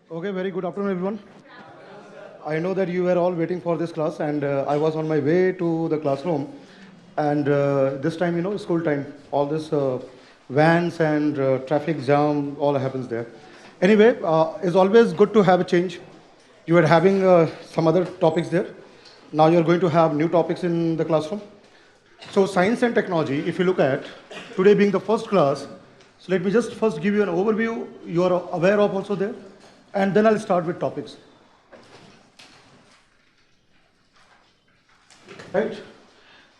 Okay, very good afternoon, everyone. I know that you were all waiting for this class, and I was on my way to the classroom. And this time, school time, all this vans and traffic jam, all happens there. Anyway, it's always good to have a change. You were having some other topics there. Now you're going to have new topics in the classroom. So science and technology, if you look at today being the first class, so let me just first give you an overview you are aware of also there, and then I'll start with topics. Right?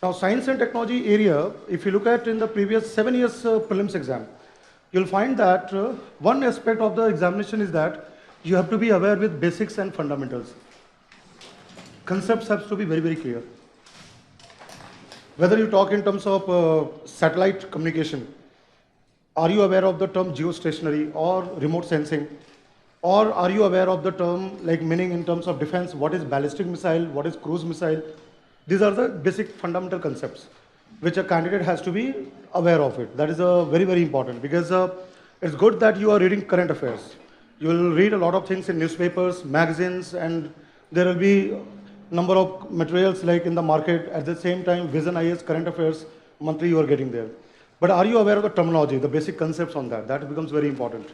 Now science and technology area, if you look at in the previous 7 years prelims exam, you'll find that one aspect of the examination is that you have to be aware with basics and fundamentals. Concepts have to be very, very clear. Whether you talk in terms of satellite communication, are you aware of the term geostationary or remote sensing? Or are you aware of the term like meaning in terms of defense? What is ballistic missile? What is cruise missile? These are the basic fundamental concepts which a candidate has to be aware of it. That is very, very important because it's good that you are reading current affairs. You will read a lot of things in newspapers, magazines, and there will be number of materials like in the market. At the same time, Vision IS, current affairs, monthly you are getting there. But are you aware of the terminology, the basic concepts on that? That becomes very important.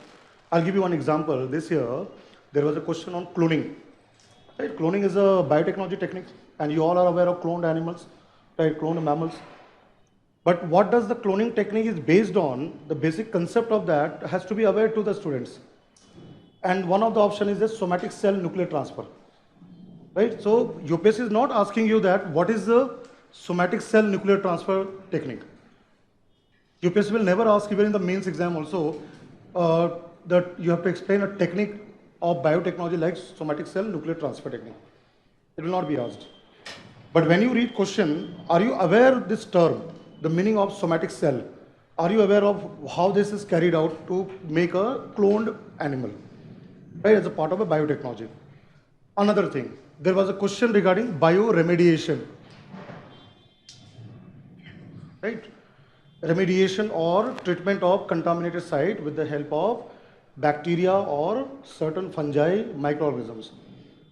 I'll give you one example. This year, there was a question on cloning. Right? Cloning is a biotechnology technique, and you all are aware of cloned animals, right? Cloned mammals. But what does the cloning technique is based on? The basic concept of that has to be aware to the students. And one of the option is the somatic cell nuclear transfer. Right? So UPSC is not asking you that what is the somatic cell nuclear transfer technique. UPSC will never ask, even in the mains exam also, that you have to explain a technique of biotechnology like somatic cell nuclear transfer technique. It will not be asked. But when you read question, are you aware of this term, the meaning of somatic cell? Are you aware of how this is carried out to make a cloned animal, right, as a part of a biotechnology? Another thing, there was a question regarding bioremediation, right? Remediation or treatment of contaminated site with the help of bacteria or certain fungi, microorganisms,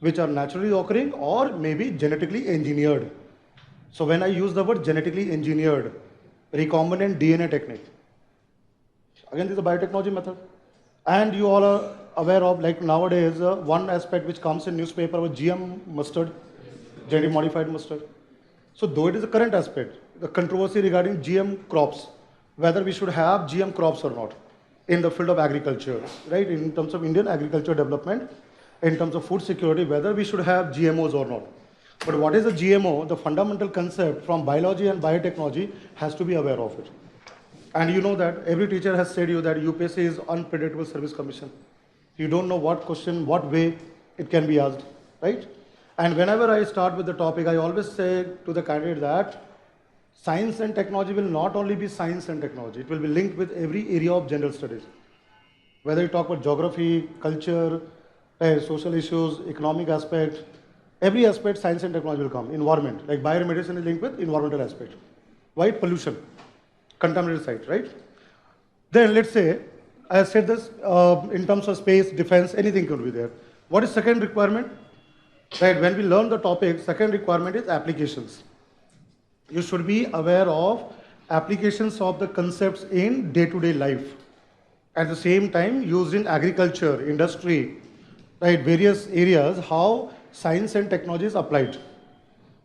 which are naturally occurring or maybe genetically engineered. So when I use the word genetically engineered, recombinant DNA technique, again this is a biotechnology method. And you all are aware of, like nowadays, one aspect which comes in newspaper was GM mustard, genetically modified mustard. So though it is a current aspect, the controversy regarding GM crops, whether we should have GM crops or not in the field of agriculture, right? In terms of Indian agriculture development, in terms of food security, whether we should have GMOs or not. But what is a GMO? The fundamental concept from biology and biotechnology has to be aware of it. And you know that every teacher has said you that UPSC is unpredictable service commission. You don't know what question, what way it can be asked, right? And whenever I start with the topic, I always say to the candidate that science and technology will not only be science and technology, it will be linked with every area of general studies. Whether you talk about geography, culture, social issues, economic aspect, every aspect science and technology will come. Environment, like bioremediation is linked with environmental aspect. Why? Pollution, contaminated site, right? Then let's say, I have said this, in terms of space, defense, anything could be there. What is second requirement? Right, when we learn the topic, second requirement is applications. You should be aware of applications of the concepts in day-to-day life. At the same time, used in agriculture, industry, right, various areas, how science and technology is applied.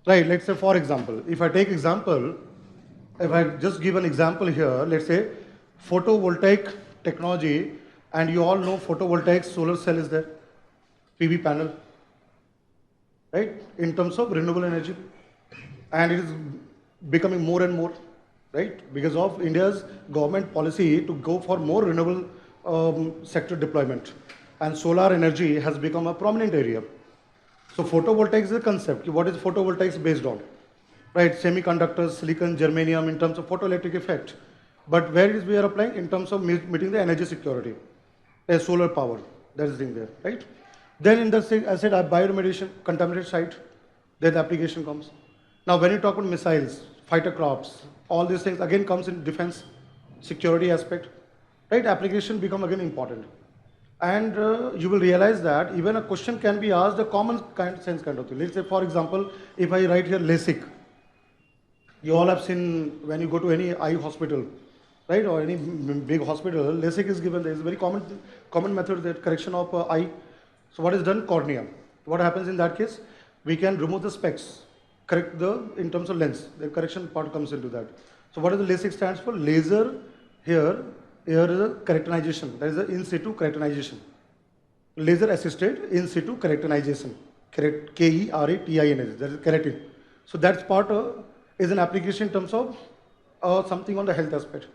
Right, let's say for example, if I take example, if I just give an example here, let's say photovoltaic technology, and you all know photovoltaic solar cell is there, PV panel, right, in terms of renewable energy. And it is becoming more and more, right, because of India's government policy to go for more renewable sector deployment. And solar energy has become a prominent area. So photovoltaics is a concept. What is photovoltaics based on? Right, semiconductors, silicon, germanium in terms of photoelectric effect. But where is we are applying? In terms of meeting the energy security. There's solar power, that is in there, right? Then in the, I said bioremediation, contaminated site, then the application comes. Now, when you talk about missiles, fighter crafts, all these things again comes in defense, security aspect, right? Application become again important. And you will realize that even a question can be asked a common sense kind of thing. Let's say, for example, if I write here LASIK, you all have seen when you go to any eye hospital, right, or any big hospital, LASIK is given. There is a very common method, that correction of eye. So what is done? Cornea. What happens in that case? We can remove the specs, correct in terms of lens. The correction part comes into that. So what does the LASIK stands for? Laser here is a keratinization. That is the in situ keratinization. Laser assisted in situ keratinization. Keratin. That is keratin. So that part is an application in terms of something on the health aspect,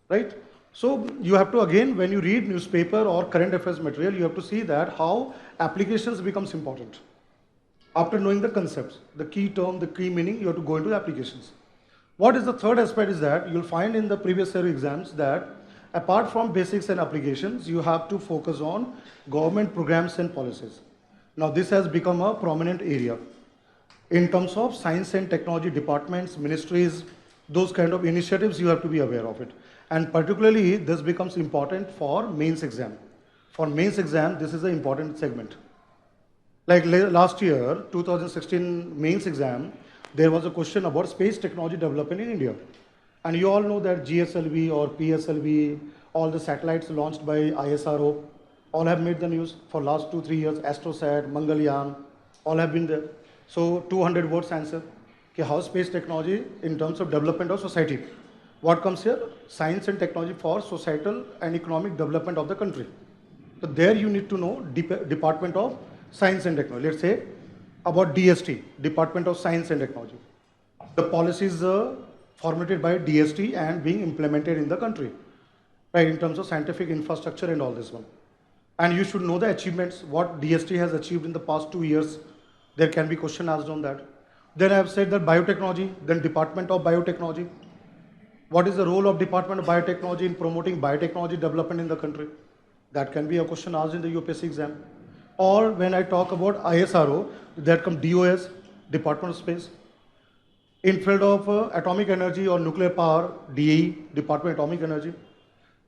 right? So you have to, again, when you read newspaper or current affairs material, you have to see that how applications becomes important. After knowing the concepts, the key term, the key meaning, you have to go into the applications. What is the third aspect is that you'll find in the previous year exams that apart from basics and applications, you have to focus on government programs and policies. Now this has become a prominent area in terms of science and technology departments, ministries, those kind of initiatives. You have to be aware of it. And particularly this becomes important for mains exam. For mains exam, this is an important segment. Like last year, 2016 mains exam, there was a question about space technology development in India. And you all know that GSLV or PSLV, all the satellites launched by ISRO, all have made the news for last 2-3 years. Astrosat, Mangalyaan, all have been there. So 200 words answer. Okay, how space technology in terms of development of society. What comes here? Science and technology for societal and economic development of the country. So there you need to know Department of Science and Technology. Let's say about DST, Department of Science and Technology. The policies formulated by DST and being implemented in the country, right, in terms of scientific infrastructure and all this one. And you should know the achievements, what DST has achieved in the past 2 years. There can be question asked on that. Then I have said that biotechnology, then Department of Biotechnology. What is the role of Department of Biotechnology in promoting biotechnology development in the country? That can be a question asked in the UPSC exam. Or when I talk about ISRO, that comes DOS, Department of Space. In field of atomic energy or nuclear power, DAE, Department of Atomic Energy.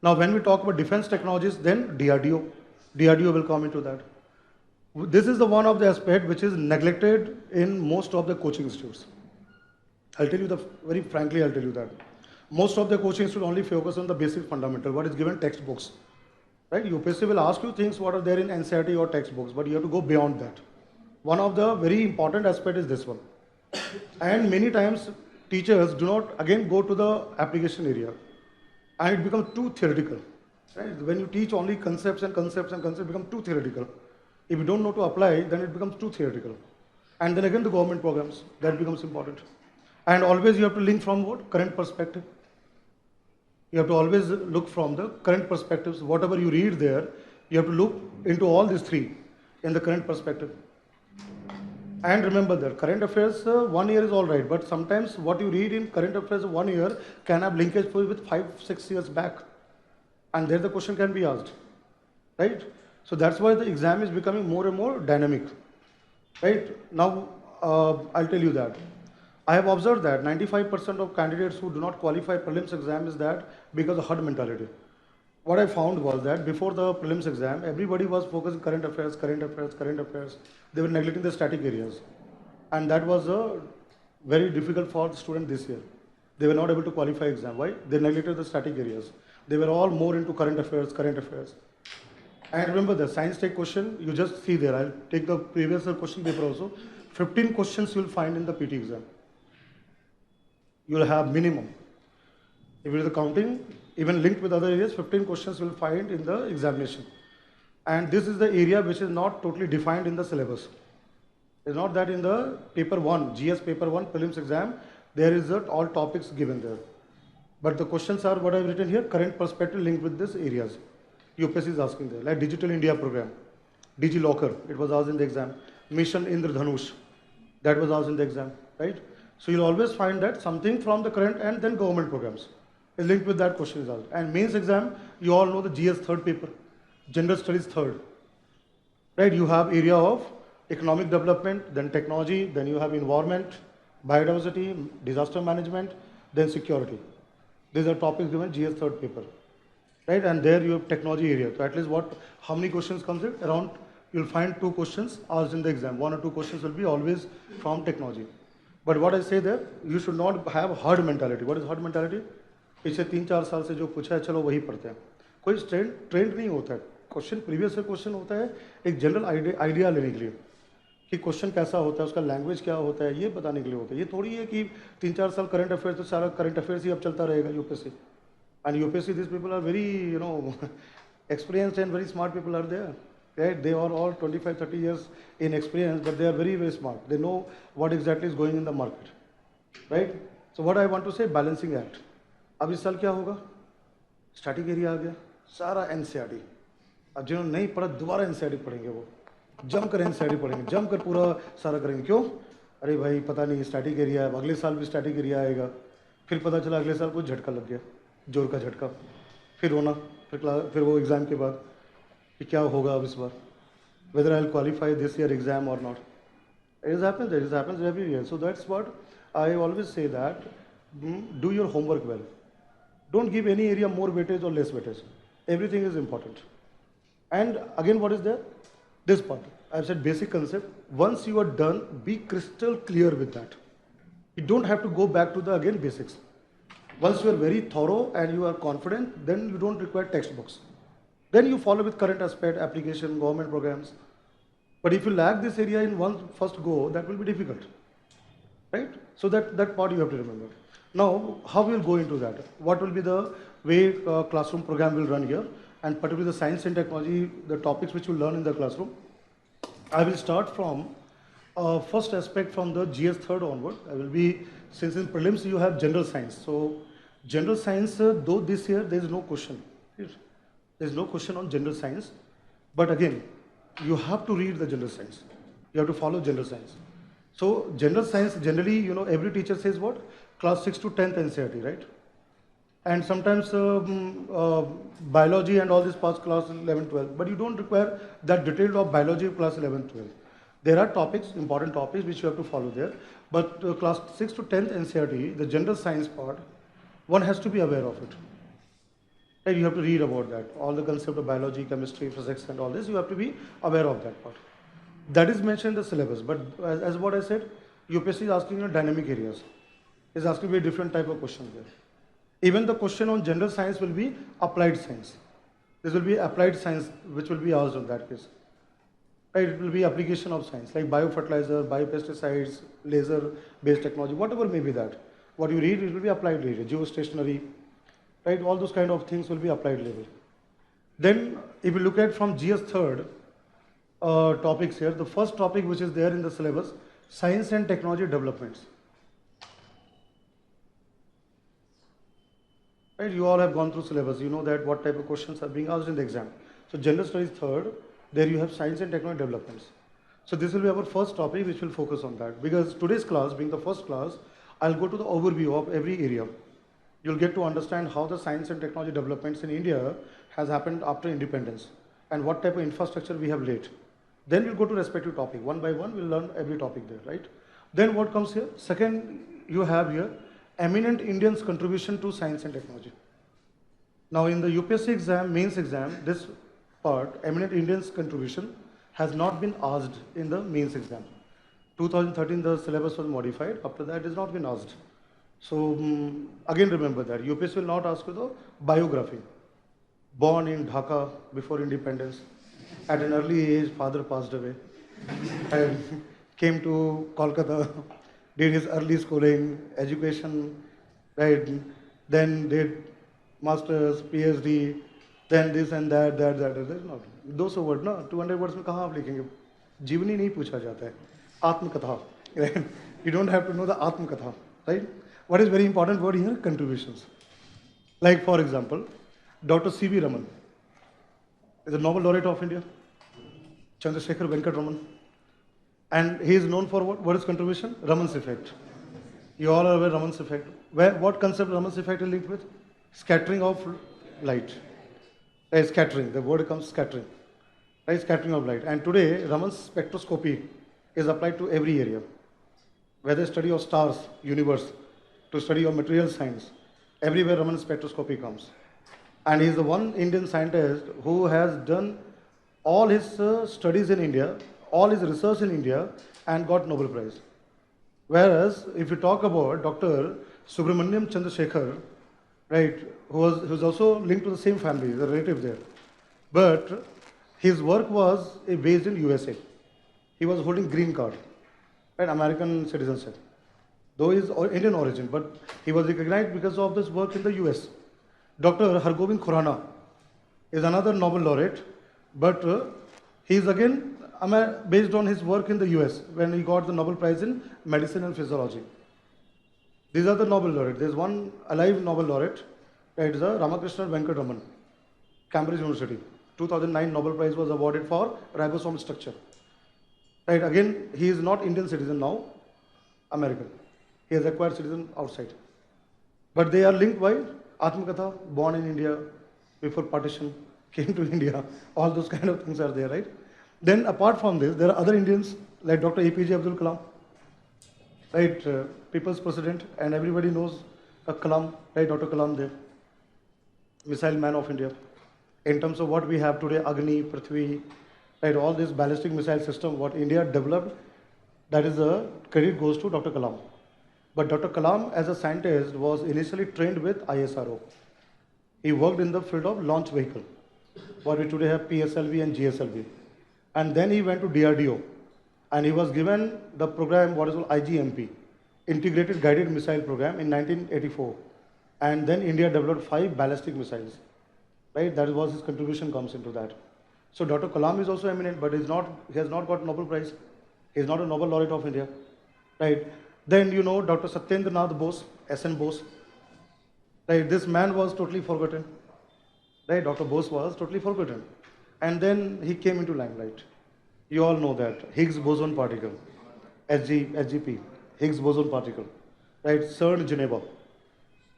Now when we talk about defense technologies, then DRDO. DRDO will come into that. This is the one of the aspect which is neglected in most of the coaching institutes. I'll tell you very frankly, I'll tell you that. Most of the coaching institutes only focus on the basic fundamental, what is given textbooks. Right? UPSC will ask you things what are there in NCERT or textbooks, but you have to go beyond that. One of the very important aspect is this one. And many times teachers do not again go to the application area, and it becomes too theoretical. Right? When you teach only concepts, become too theoretical. If you don't know to apply, then it becomes too theoretical. And then again the government programs, that becomes important. And always you have to link from what? Current perspective. You have to always look from the current perspectives. Whatever you read there, you have to look into all these three in the current perspective. And remember that current affairs 1 year is all right, but sometimes what you read in current affairs 1 year can have linkage with 5-6 years back. And there the question can be asked, right? So that's why the exam is becoming more and more dynamic, right? Now, I'll tell you that. I have observed that 95% of candidates who do not qualify prelims exam is that because of herd mentality. What I found was that before the prelims exam, everybody was focusing current affairs. They were neglecting the static areas. And that was very difficult for the student this year. They were not able to qualify exam. Why? They neglected the static areas. They were all more into current affairs. And remember the science tech question, you just see there. I'll take the previous question paper also. 15 questions you'll find in the PT exam. You'll have minimum. If it is the counting, even linked with other areas, 15 questions you'll find in the examination. And this is the area which is not totally defined in the syllabus. It's not that in the paper 1, GS paper 1 prelims exam, there is all topics given there. But the questions are what I've written here, current perspective linked with these areas. UPSC is asking there, like Digital India program, DigiLocker, it was asked in the exam. Mission Indradhanush, that was asked in the exam, right? So you'll always find that something from the current and then government programs is linked with that question is asked. And mains exam, you all know the GS third paper, General Studies third, right? You have area of economic development, then technology, then you have environment, biodiversity, disaster management, then security. These are topics given GS third paper, right? And there you have technology area. So at least how many questions comes in? Around, you'll find 2 questions asked in the exam. 1 or 2 questions will be always from technology. But what I say there, you should not have herd mentality. What is herd mentality? पिछले 3-4 साल से जो पूछा है चलो वही पढ़ते हैं. कोई ट्रेंड नहीं होता है. क्वेश्चन प्रीवियस से क्वेश्चन होता है एक जनरल आइडिया लेने के लिए कि क्वेश्चन कैसा होता है, उसका लैंग्वेज क्या होता है, ये बताने के लिए होता है. ये थोड़ी है कि 3-4 साल करंट अफेयर्स, तो सारा करंट अफेयर्स ही अब चलता रहेगा UPSC. And UPSC, these people are very, experienced and very smart people are there. Right? They are all 25-30 years in experience, but they are very, very smart. They know what exactly is going in the market. Right? So what I want to say, balancing act. अब इस साल क्या होगा? Static area आ गया, सारा NCERT. अब जिन्होंने नहीं पढ़ा दोबारा एनसीईआरटी पढ़ेंगे, वो जमकर एनसीईआरटी पढ़ेंगे, जमकर पूरा सारा करेंगे. क्यों? अरे भाई पता नहीं स्टैटिक एरिया है, अगले साल भी स्टैटिक एरिया आएगा. फिर पता चला अगले साल कुछ झटका लग गया, जोर का झटका, फिर रोना, फिर वो एग्ज़ाम के बाद कि क्या होगा अब इस बार, whether I'll qualify this year exam or not. It happens every year. So that's what I always say, that do your homework well. Don't give any area more weightage or less weightage. Everything is important. And again, what is there? This part. I've said basic concept. Once you are done, be crystal clear with that. You don't have to go back to the again basics. Once you are very thorough and you are confident, then you don't require textbooks. Then you follow with current aspect, application, government programs. But if you lack this area in one first go, that will be difficult, right? So that part you have to remember. Now, how we will go into that? What will be the way classroom program will run here, and particularly the science and technology, the topics which you learn in the classroom. I will start from first aspect from the GS third onward. I will be, since in prelims you have general science. So general science, though this year there is no question. There is no question on general science. But again, you have to read the general science. You have to follow general science. So general science, generally, every teacher says what? Class 6 to 10th NCERT, right? And sometimes biology and all this past class 11, 12. But you don't require that detail of biology class 11, 12. There are topics, important topics, which you have to follow there. But class 6 to 10th NCERT, the general science part, one has to be aware of it. And you have to read about that. All the concept of biology, chemistry, physics and all this, you have to be aware of that part. That is mentioned in the syllabus. But as what I said, UPSC is asking in dynamic areas. Is asking very different type of questions there. Even the question on general science will be applied science. This will be applied science which will be asked in that case. Right? It will be application of science like biofertilizer, biopesticides, laser-based technology, whatever may be that. What you read, it will be applied level, geostationary, right? All those kind of things will be applied level. Then if you look at from GS third topics here, the first topic which is there in the syllabus, science and technology developments. Right? You all have gone through syllabus. You know that what type of questions are being asked in the exam. So general studies third, there you have science and technology developments. So this will be our first topic which will focus on that. Because today's class, being the first class, I'll go to the overview of every area. You'll get to understand how the science and technology developments in India has happened after independence and what type of infrastructure we have laid. Then we'll go to respective topic. One by one, we'll learn every topic there, right? Then what comes here? Second, you have here, eminent Indians' contribution to science and technology. Now in the UPSC exam, mains exam, this part, eminent Indians' contribution, has not been asked in the mains exam. 2013, the syllabus was modified. After that, it has not been asked. So again, remember that UPSC will not ask you the biography. Born in Dhaka before independence, at an early age, father passed away, and came to Kolkata, did his early schooling, education, right? Then did masters, PhD, then this and that. No. 200 words, no? 200 words में कहाँ आप लिखेंगे? जीवनी नहीं पूछा जाता है. आत्मकथा. You don't have to know the आत्मकथा, right? What is very important word here? Contributions. Like for example, Dr. C.V. Raman is a Nobel laureate of India. Chandrasekhar Venkat Raman. And he is known for what? What is contribution? Raman's effect. You all are aware of Raman's effect. What concept Raman's effect is linked with? Scattering of light. Scattering. The word comes scattering. Right? Scattering of light. And today, Raman's spectroscopy is applied to every area. whether study of stars, universe, to study of material science, everywhere Raman spectroscopy comes. And he is the one Indian scientist who has done all his studies in India, all his research in India, and got Nobel Prize. Whereas, if you talk about Dr. Subramaniam Chandrasekhar, right, who was also linked to the same family, the relative there, but his work was based in USA. He was holding green card, right, American citizenship, though he is Indian origin, but he was recognized because of this work in the US. Dr. Hargobind Khurana is another Nobel laureate, but he is again based on his work in the US when he got the Nobel Prize in Medicine and Physiology. These are the Nobel laureates. There is one alive Nobel laureate, right, it is Ramakrishna Venkataraman, Cambridge University. 2009 Nobel Prize was awarded for ribosome structure. Right, again, he is not Indian citizen now, American. He has acquired citizen outside. But they are linked by Atmakatha, born in India, before partition, came to India. All those kind of things are there, right? Then apart from this, there are other Indians like Dr. APJ Abdul Kalam, right? People's president, and everybody knows Kalam, right? Dr. Kalam there, missile man of India. In terms of what we have today, Agni, Prithvi, right? All this ballistic missile system, what India developed, that is the credit goes to Dr. Kalam. But Dr. Kalam, as a scientist, was initially trained with ISRO. He worked in the field of launch vehicle, what we today have PSLV and GSLV. And then he went to DRDO, and he was given the program, what is called IGMP, Integrated Guided Missile Program, in 1984. And then India developed 5 ballistic missiles, right? That was his contribution comes into that. So Dr. Kalam is also eminent, but he has not got Nobel Prize. He is not a Nobel laureate of India, right? Then you know Dr. Satyendra Nath Bose, SN Bose, right? This man was totally forgotten, right? Dr. Bose was totally forgotten. And then he came into limelight. You all know that. Higgs boson particle, HGP, Higgs boson particle, right? CERN, Geneva,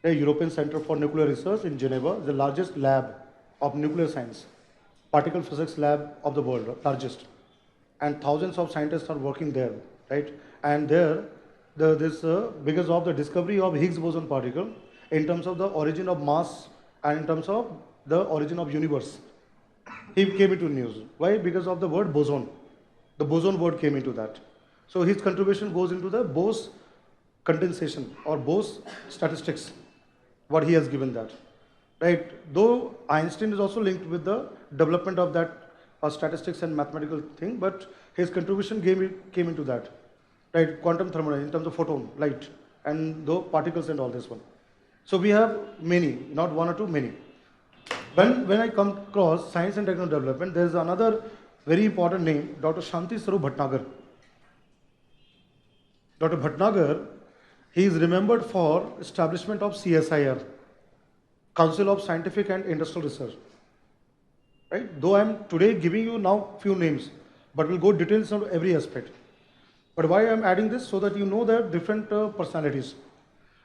the European Center for Nuclear Research in Geneva, the largest lab of nuclear science, particle physics lab of the world, largest. And thousands of scientists are working there, right? And there, because of the discovery of Higgs boson particle, in terms of the origin of mass and in terms of the origin of universe, he came into news. Why? Because of the word boson. The boson word came into that. So his contribution goes into the Bose condensation or Bose statistics, what he has given that. Right? Though Einstein is also linked with the development of that statistics and mathematical thing, but his contribution came into that. Right? Quantum thermodynamics in terms of photon, light, and the particles and all this one. So we have many, not one or two, many. When I come across science and technology development, there is another very important name, Dr. Shanti Swarup Bhatnagar. Dr. Bhatnagar, he is remembered for establishment of CSIR, Council of Scientific and Industrial Research. Right? Though I am today giving you now few names, but we'll go details on every aspect. But why I am adding this? So that you know the different personalities.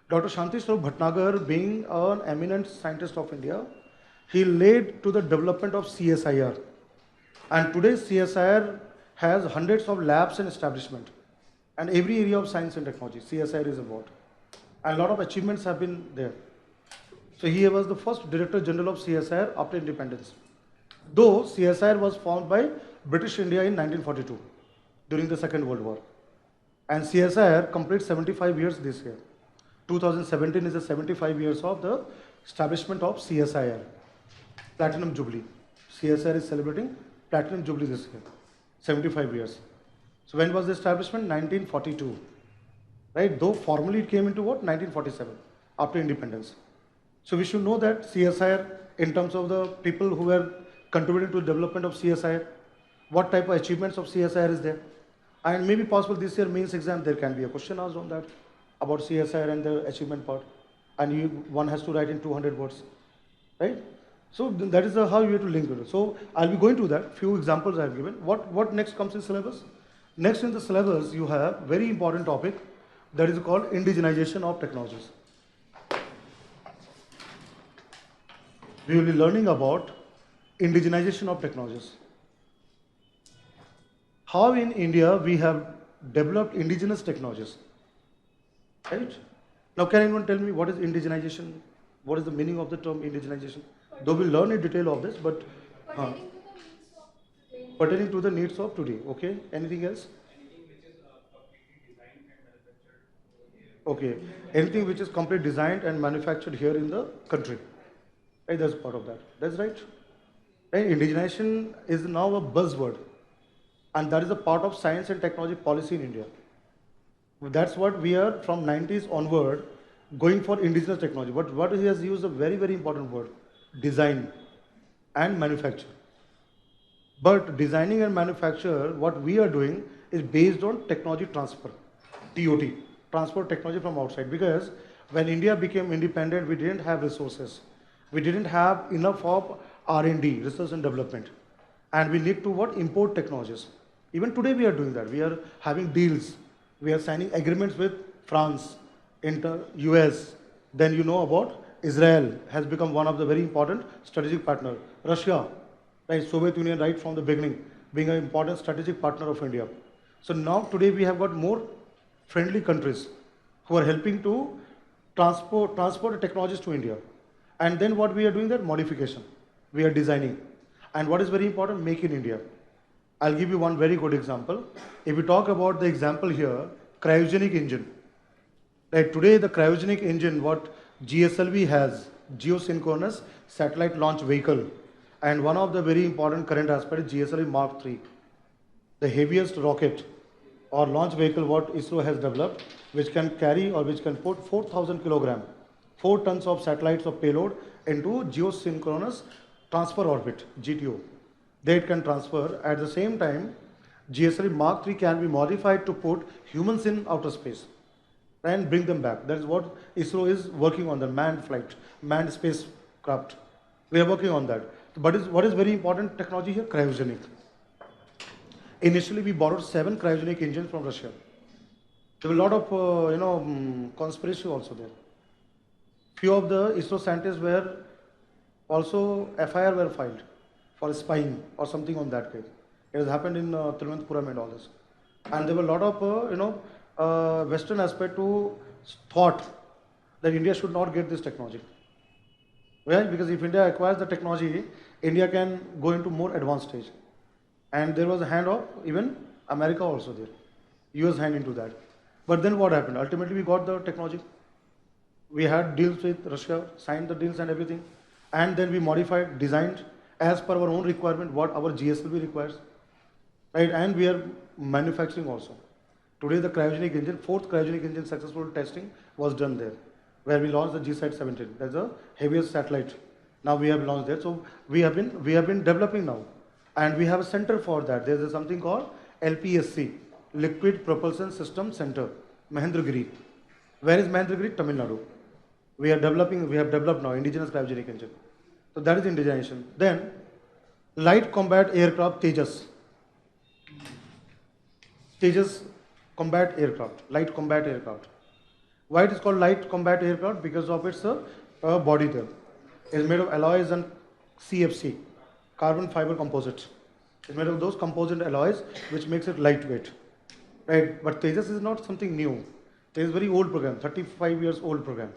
Dr. Shanti Swarup Bhatnagar, being an eminent scientist of India, he led to the development of CSIR. And today CSIR has hundreds of labs and establishment. And every area of science and technology, CSIR is involved. And a lot of achievements have been there. So he was the first Director General of CSIR after independence. Though CSIR was formed by British India in 1942, during the Second World War. And CSIR completes 75 years this year. 2017 is the 75 years of the establishment of CSIR. Platinum Jubilee. CSIR is celebrating Platinum Jubilee this year, 75 years. So when was the establishment? 1942. Right? Though formally it came into what? 1947, after independence. So we should know that CSIR, in terms of the people who were contributing to the development of CSIR, what type of achievements of CSIR is there. And maybe possible this year mains exam, there can be a question asked on that, about CSIR and the achievement part. And one has to write in 200 words, right? So that is how you have to link it. So I'll be going to that, few examples I have given. What next comes in syllabus? Next in the syllabus, you have very important topic that is called indigenization of technologies. We will be learning about indigenization of technologies. How in India we have developed indigenous technologies. right? Now, can anyone tell me what is indigenization? What is the meaning of the term indigenization? Though we'll learn in detail of this, but uh, pertaining to the needs of today. Okay, anything else? Okay, anything which is completely designed and manufactured here in the country. Right, that's part of that. That's right. Right, indigenization is now a buzzword, and that is a part of science and technology policy in India. That's what we are from 90s onward going for indigenous technology. But what he has used a very, very important word, design and manufacture. But designing and manufacture, what we are doing is based on technology transfer, TOT, transfer technology from outside. Because when India became independent, we didn't have resources. We didn't have enough of R&D, research and development. And we need to what? Import technologies. Even today we are doing that. We are having deals. We are signing agreements with France, US. Then you know about Israel has become one of the very important strategic partner. Russia, right? Soviet Union right from the beginning, being an important strategic partner of India. So now today we have got more friendly countries who are helping to transport the technologies to India. And then what we are doing that modification. We are designing. And what is very important, make in India. I'll give you one very good example. If we talk about the example here, cryogenic engine. Right, today the cryogenic engine, what GSLV has, geosynchronous satellite launch vehicle. And one of the very important current aspect is GSLV Mark III, the heaviest rocket or launch vehicle what ISRO has developed, which can carry or which can put 4,000 kilogram, 4 tons of satellites of payload into geosynchronous transfer orbit, GTO. They it can transfer. At the same time, GSLV Mark III can be modified to put humans in outer space and bring them back. That is what ISRO is working on, the manned flight, manned spacecraft. We are working on that. But what is very important technology here? Cryogenic. Initially, we borrowed 7 cryogenic engines from Russia. There were a lot of, conspiracy also there. Few of the ISRO scientists were also FIR were filed for spying or something on that case. It has happened in Thiruvananthapuram and all this. And there were a lot of, Western aspect who thought that India should not get this technology. Right? Because if India acquires the technology, India can go into more advanced stage. And there was a hand of even America also there. US hand into that. But then what happened? Ultimately, we got the technology. We had deals with Russia, signed the deals and everything. And then we modified, designed as per our own requirement what our GSLV requires. Right? And we are manufacturing also. Today, the cryogenic engine, 4th cryogenic engine successful testing was done there, where we launched the GSAT-17. That's the heaviest satellite. Now we have launched there. So we have been developing now. And we have a center for that. There is something called LPSC, Liquid Propulsion System Center, Mahendragiri. Where is Mahendragiri? Tamil Nadu. We have developed now indigenous cryogenic engine. So that is indigenization. Then, light combat aircraft Tejas. Tejas combat aircraft, light combat aircraft. Why it is called light combat aircraft? Because of its body there. It is made of alloys and CFC, carbon fiber composites. It's made of those composite alloys which makes it lightweight. Right? But Tejas is not something new. It is a very old program, 35 years old program.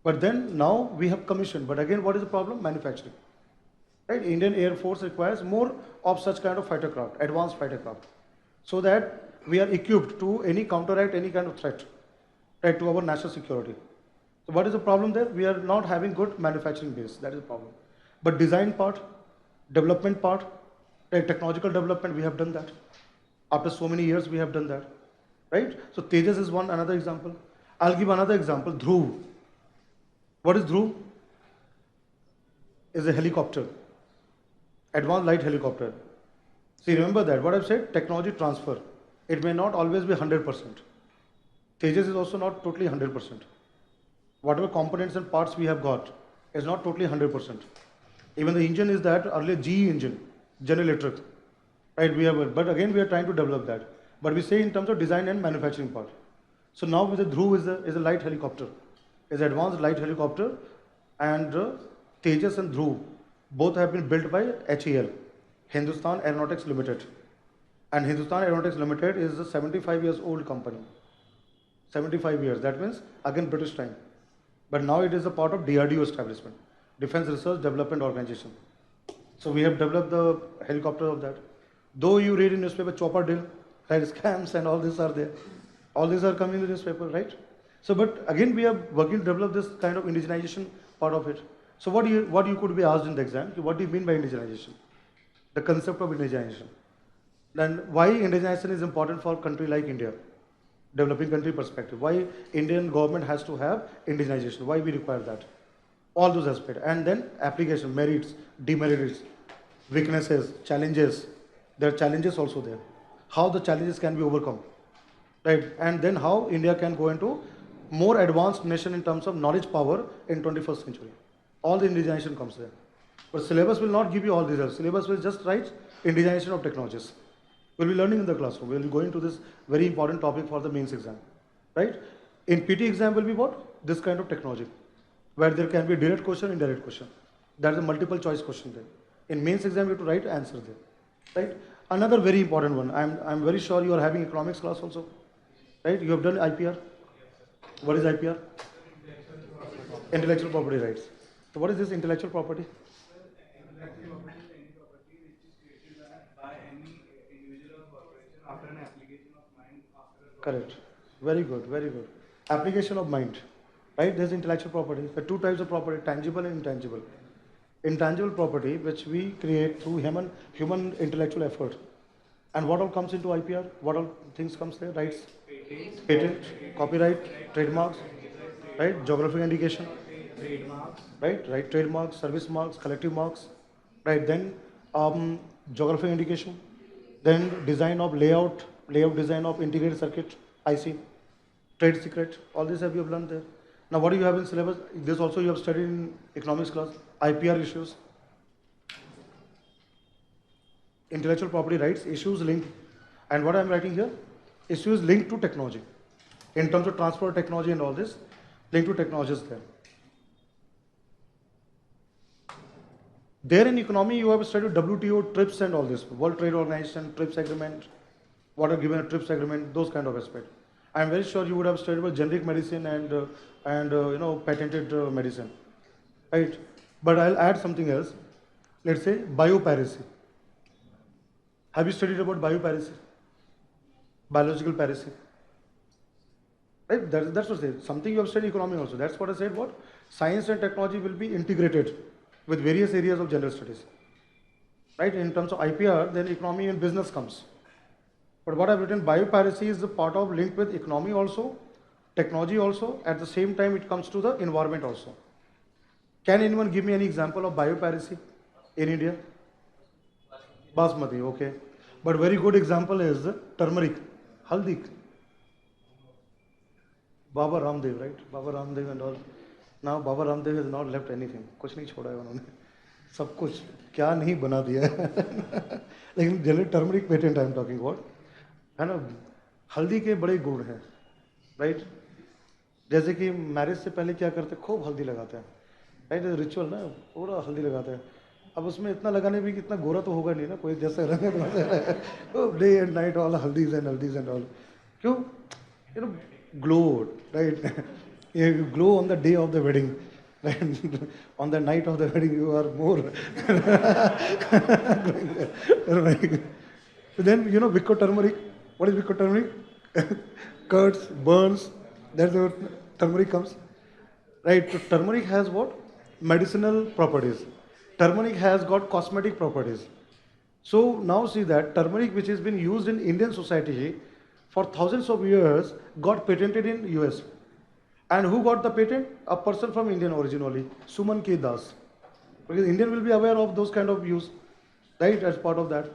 But then now we have commissioned. But again, what is the problem? Manufacturing. Right? Indian Air Force requires more of such kind of fighter craft, advanced fighter craft, so that we are equipped to counteract any kind of threat, right, to our national security. So what is the problem there? We are not having good manufacturing base. That is the problem. But design part, development part, right, technological development, we have done that. After so many years, we have done that. Right? So Tejas is another example. I'll give another example, Dhruv. What is Dhruv? Is a helicopter, advanced light helicopter. See, remember that, what I've said, technology transfer. It may not always be 100%. Tejas is also not totally 100%. Whatever components and parts we have got is not totally 100%. Even the engine is that earlier GE engine, General Electric. Right, but again we are trying to develop that. But we say in terms of design and manufacturing part. So now with the Dhruv is a light helicopter, is an advanced light helicopter, and Tejas and Dhruv both have been built by HAL, Hindustan Aeronautics Limited. And Hindustan Aeronautics Limited is a 75 years old company. 75 years. That means again British time. But now it is a part of DRDO establishment, Defense Research Development Organization. So we have developed the helicopter of that. Though you read in newspaper Chopper Deal, right, scams and all these are there. All these are coming in the newspaper, right? So, but again, we are working to develop this kind of indigenization part of it. So, what you could be asked in the exam? What do you mean by indigenization? The concept of indigenization. Then, why indigenization is important for a country like India, developing country perspective? Why Indian government has to have indigenization? Why we require that? All those aspects, and then application, merits, demerits, weaknesses, challenges. There are challenges also there. How the challenges can be overcome, right? And then how India can go into more advanced nation in terms of knowledge power in 21st century. All the indigenization comes there. But syllabus will not give you all these. Syllabus will just write indigenization of technologies. We'll be learning in the classroom. We'll be going to this very important topic for the mains exam, right? In PT exam will be what? This kind of technology, where there can be direct question, indirect question. That's a multiple choice question there. In mains exam, you have to write answer there, right? Another very important one. I'm very sure you are having economics class also, right? You have done IPR. What is IPR? Intellectual property rights. So what is this intellectual property? Intellectual property is any property which is created by any individual or corporation after an application of mind after a Correct. Very good, very good. Application of mind, right? There's intellectual property. There are two types of property, tangible and intangible. Intangible property, which we create through human intellectual effort. And what all comes into IPR? What all things comes there? Rights? Patent, copyright, trademarks, right? Geographic indication, right? Right, trademarks, service marks, collective marks, right? Then geographic indication, then design of layout design of integrated circuit, IC, trade secret, all this have you learned there. Now what do you have in syllabus? This also you have studied in economics class, IPR issues, intellectual property rights, issues linked, and what I am writing here, issues linked to technology, in terms of transfer of technology and all this, linked to technologies there. There in economy, you have studied WTO, TRIPS and all this, World Trade Organization, TRIPS agreement, what are given a TRIPS agreement, those kind of aspects. I am very sure you would have studied about generic medicine and patented medicine, right? But I'll add something else. Let's say biopiracy. Have you studied about biopiracy? Biological piracy. Right? That's what I said. Something you have studied economy also. That's what I said. What? Science and technology will be integrated with various areas of general studies. Right? In terms of IPR, then economy and business comes. But what I've written, biopiracy is the part of linked with economy also, technology also. At the same time, it comes to the environment also. Can anyone give me any example of biopiracy in India? Basmati, okay. But very good example is turmeric, haldi. Baba Ramdev, right? Baba Ramdev and all. Now Baba Ramdev has not left anything. कुछ नहीं छोड़ा है उन्होंने. सब कुछ क्या नहीं बना दिया है. लेकिन general turmeric patent I am talking about, है ना. हल्दी के बड़े गुण हैं, राइट? जैसे कि मैरिज से पहले क्या करते हैं, खूब हल्दी लगाते हैं, राइट? रिचुअल ना, पूरा हल्दी लगाते हैं. अब उसमें इतना लगाने भी कितना गोरा तो होगा नहीं ना, कोई जैसे रंग day and night all haldis and all. क्यों? You know, glowed, right? You glow on the day of the wedding, right? On the night of the wedding, you are more. So then, you know, Vicco turmeric. What is Vicco turmeric? Cuts, burns. That's where turmeric comes, right? So turmeric has what? Medicinal properties. Turmeric has got cosmetic properties. So now see that turmeric, which has been used in Indian society for thousands of years, got patented in US. And who got the patent? A person from Indian origin only, Suman K. Das. Because Indian will be aware of those kind of use, right, as part of that.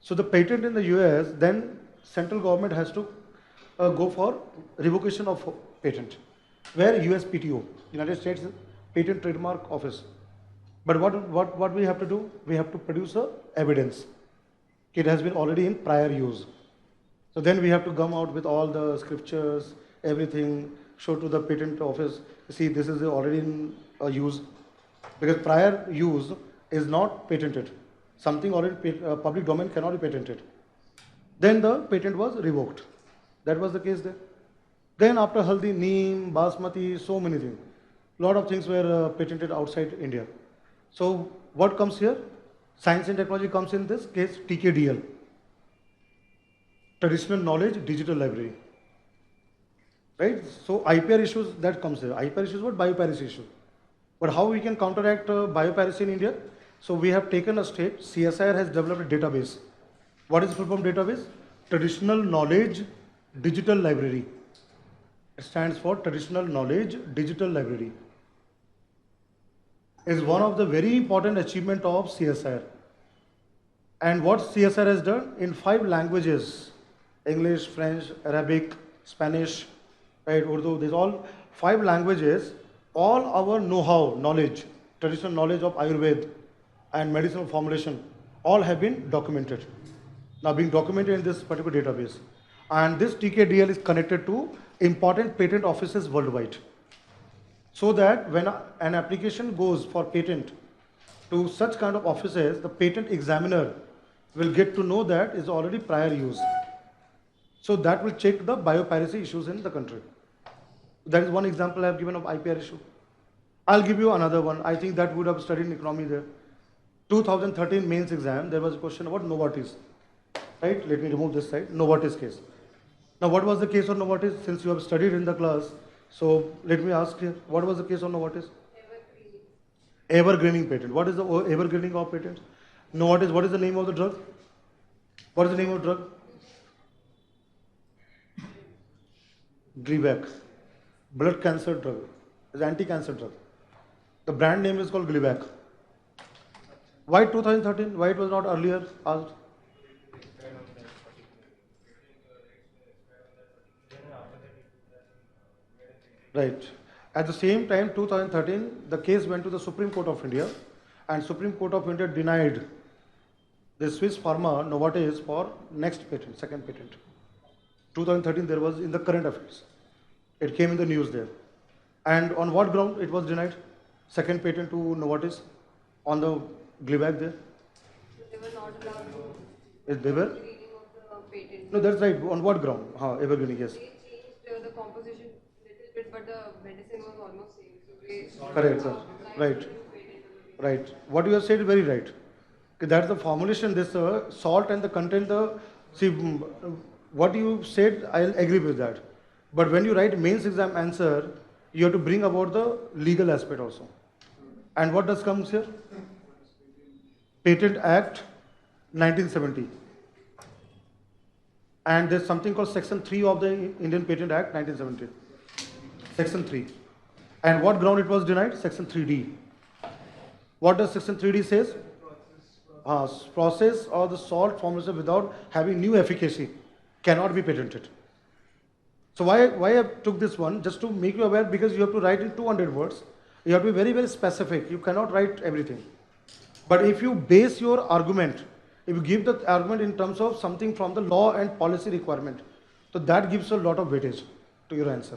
So the patent in the US, then central government has to go for revocation of patent. Where? USPTO, United States Patent Trademark Office. But what we have to do? We have to produce a evidence. It has been already in prior use. So then we have to come out with all the scriptures, everything, show to the patent office. See, this is already in use. Because prior use is not patented. Something already public domain cannot be patented. Then the patent was revoked. That was the case there. Then after Haldi, Neem, Basmati, so many things. Lot of things were patented outside India. So what comes here? Science and technology comes in this case TKDL, Traditional Knowledge Digital Library. Right? So IPR issues that comes here. IPR issues what? Biopiracy issue. But how we can counteract biopiracy in India? So we have taken a step. CSIR has developed a database. What is the full form database? Traditional Knowledge Digital Library. It stands for Traditional Knowledge Digital Library. Is one of the very important achievement of CSIR. And what CSIR has done in 5 languages: English, French, Arabic, Spanish, right, Urdu. These all 5 languages. All our know-how, knowledge, traditional knowledge of Ayurveda and medicinal formulation, all have been documented. Now being documented in this particular database. And this TKDL is connected to important patent offices worldwide. So that when an application goes for patent to such kind of offices, the patent examiner will get to know that is already prior use. So that will check the biopiracy issues in the country. That is one example I have given of IPR issue. I'll give you another one. I think that would have studied in economy there. 2013 mains exam, there was a question about Novartis. Right? Let me remove this side. Novartis case. Now, what was the case of Novartis? Since you have studied in the class, so let me ask you, what was the case of Novartis? Evergreening patent. What is the evergreening of patent? Novartis, what is the name of the drug? What is the name of the drug? Gleevec. Blood cancer drug. It's anti-cancer drug. The brand name is called Gleevec. Why 2013? Why it was not earlier asked? Right. At the same time, 2013, the case went to the Supreme Court of India, and Supreme Court of India denied the Swiss pharma Novartis for next patent, second patent. 2013, there was in the current affairs. It came in the news there. And on what ground it was denied? Second patent to Novartis on the Gleevec there. They were not allowed to Yes, they were. reading of the patent. No, that's right. On what ground? Evergreening, yes. They changed the composition little bit, but the medicine was almost same. So they Correct, sir. Right. Right. What you have said is very right. Okay, that's the formulation. This salt and the content. What you said, I'll agree with that. But when you write mains exam answer, you have to bring about the legal aspect also. And what does comes here? Patent Act 1970. And there's something called Section 3 of the Indian Patent Act 1970. Section 3. And what ground it was denied? Section 3D. What does Section 3D says? Process or the salt formulation without having new efficacy cannot be patented. So why I took this one? Just to make you aware, because you have to write in 200 words. You have to be very, very specific. You cannot write everything. But if you base your argument, if you give the argument in terms of something from the law and policy requirement, so that gives a lot of weightage to your answer.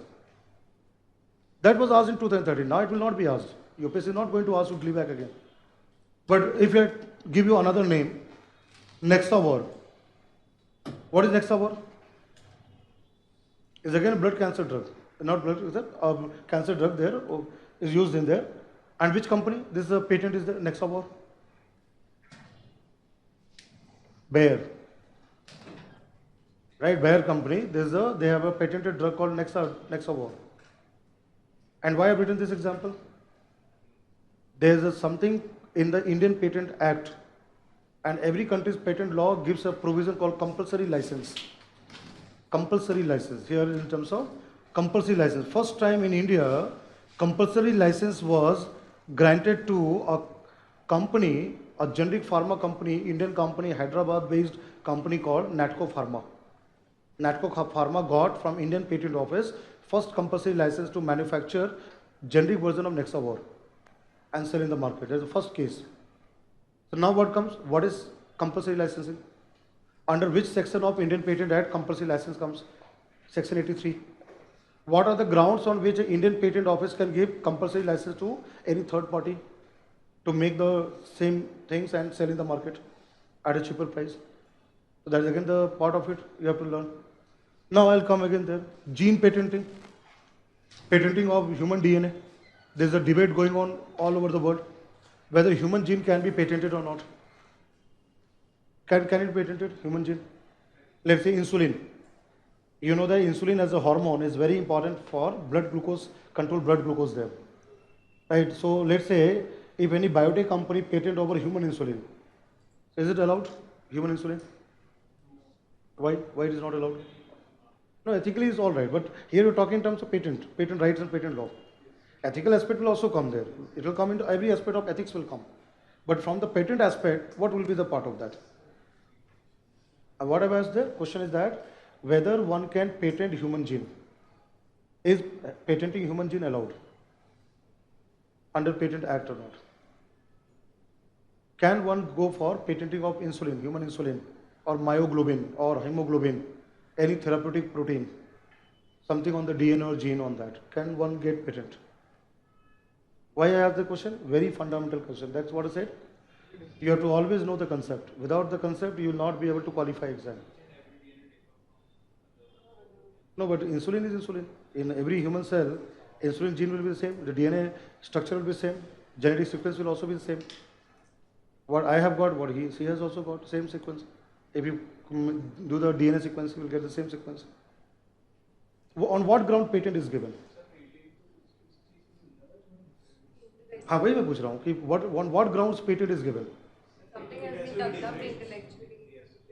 That was asked in 2013. Now it will not be asked. UPSC is not going to ask you Gleevec again. But if I give you another name, Nexavar. What is Nexavar? It's again a blood cancer drug. Not blood, is a cancer drug there is used in there. And which company? This patent is the Nexavar. Bayer. Right, Bayer company. They have a patented drug called Nexavar. And why I've written this example? There's something in the Indian Patent Act, and every country's patent law gives a provision called compulsory license. Compulsory license. Here in terms of compulsory license. First time in India, compulsory license was granted to a company, a generic pharma company, Indian company, Hyderabad-based company called Natco Pharma. Natco Pharma got from Indian Patent Office first compulsory license to manufacture generic version of Nexavar and sell in the market. That's the first case. So now what comes? What is compulsory licensing? Under which section of Indian Patent Act compulsory license comes? Section 83. What are the grounds on which the Indian Patent Office can give compulsory license to any third party to make the same things and sell in the market at a cheaper price? So that is again the part of it you have to learn. Now I'll come again there. Gene patenting, patenting of human DNA. There's a debate going on all over the world whether human gene can be patented or not. Can it be patented, human gene? Let's say insulin. You know that insulin as a hormone is very important for blood glucose, control blood glucose there. Right? So let's say if any biotech company patent over human insulin, is it allowed? Human insulin? Why? Why it is not allowed? No, ethically is all right, but here we're talking in terms of patent rights and patent law. Ethical aspect will also come there. It will come into every aspect of ethics will come. But from the patent aspect, what will be the part of that? And what I've asked the question is that whether one can patent human gene. Is patenting human gene allowed under Patent Act or not? Can one go for patenting of insulin, human insulin, or myoglobin or hemoglobin, any therapeutic protein, something on the DNA or gene on that? Can one get patent? Why I ask the question? Very fundamental question. That's what I said. You have to always know the concept. Without the concept, you will not be able to qualify exam. No, but insulin is insulin. In every human cell, insulin gene will be the same. The DNA structure will be the same. Genetic sequence will also be the same. What I have got, what he has also got, same sequence. If you do the DNA sequence, you will get the same sequence. On what ground patent is given? हाँ वही मैं पूछ रहा हूँ कि on what grounds patent is given? Something has been dug up intellectually.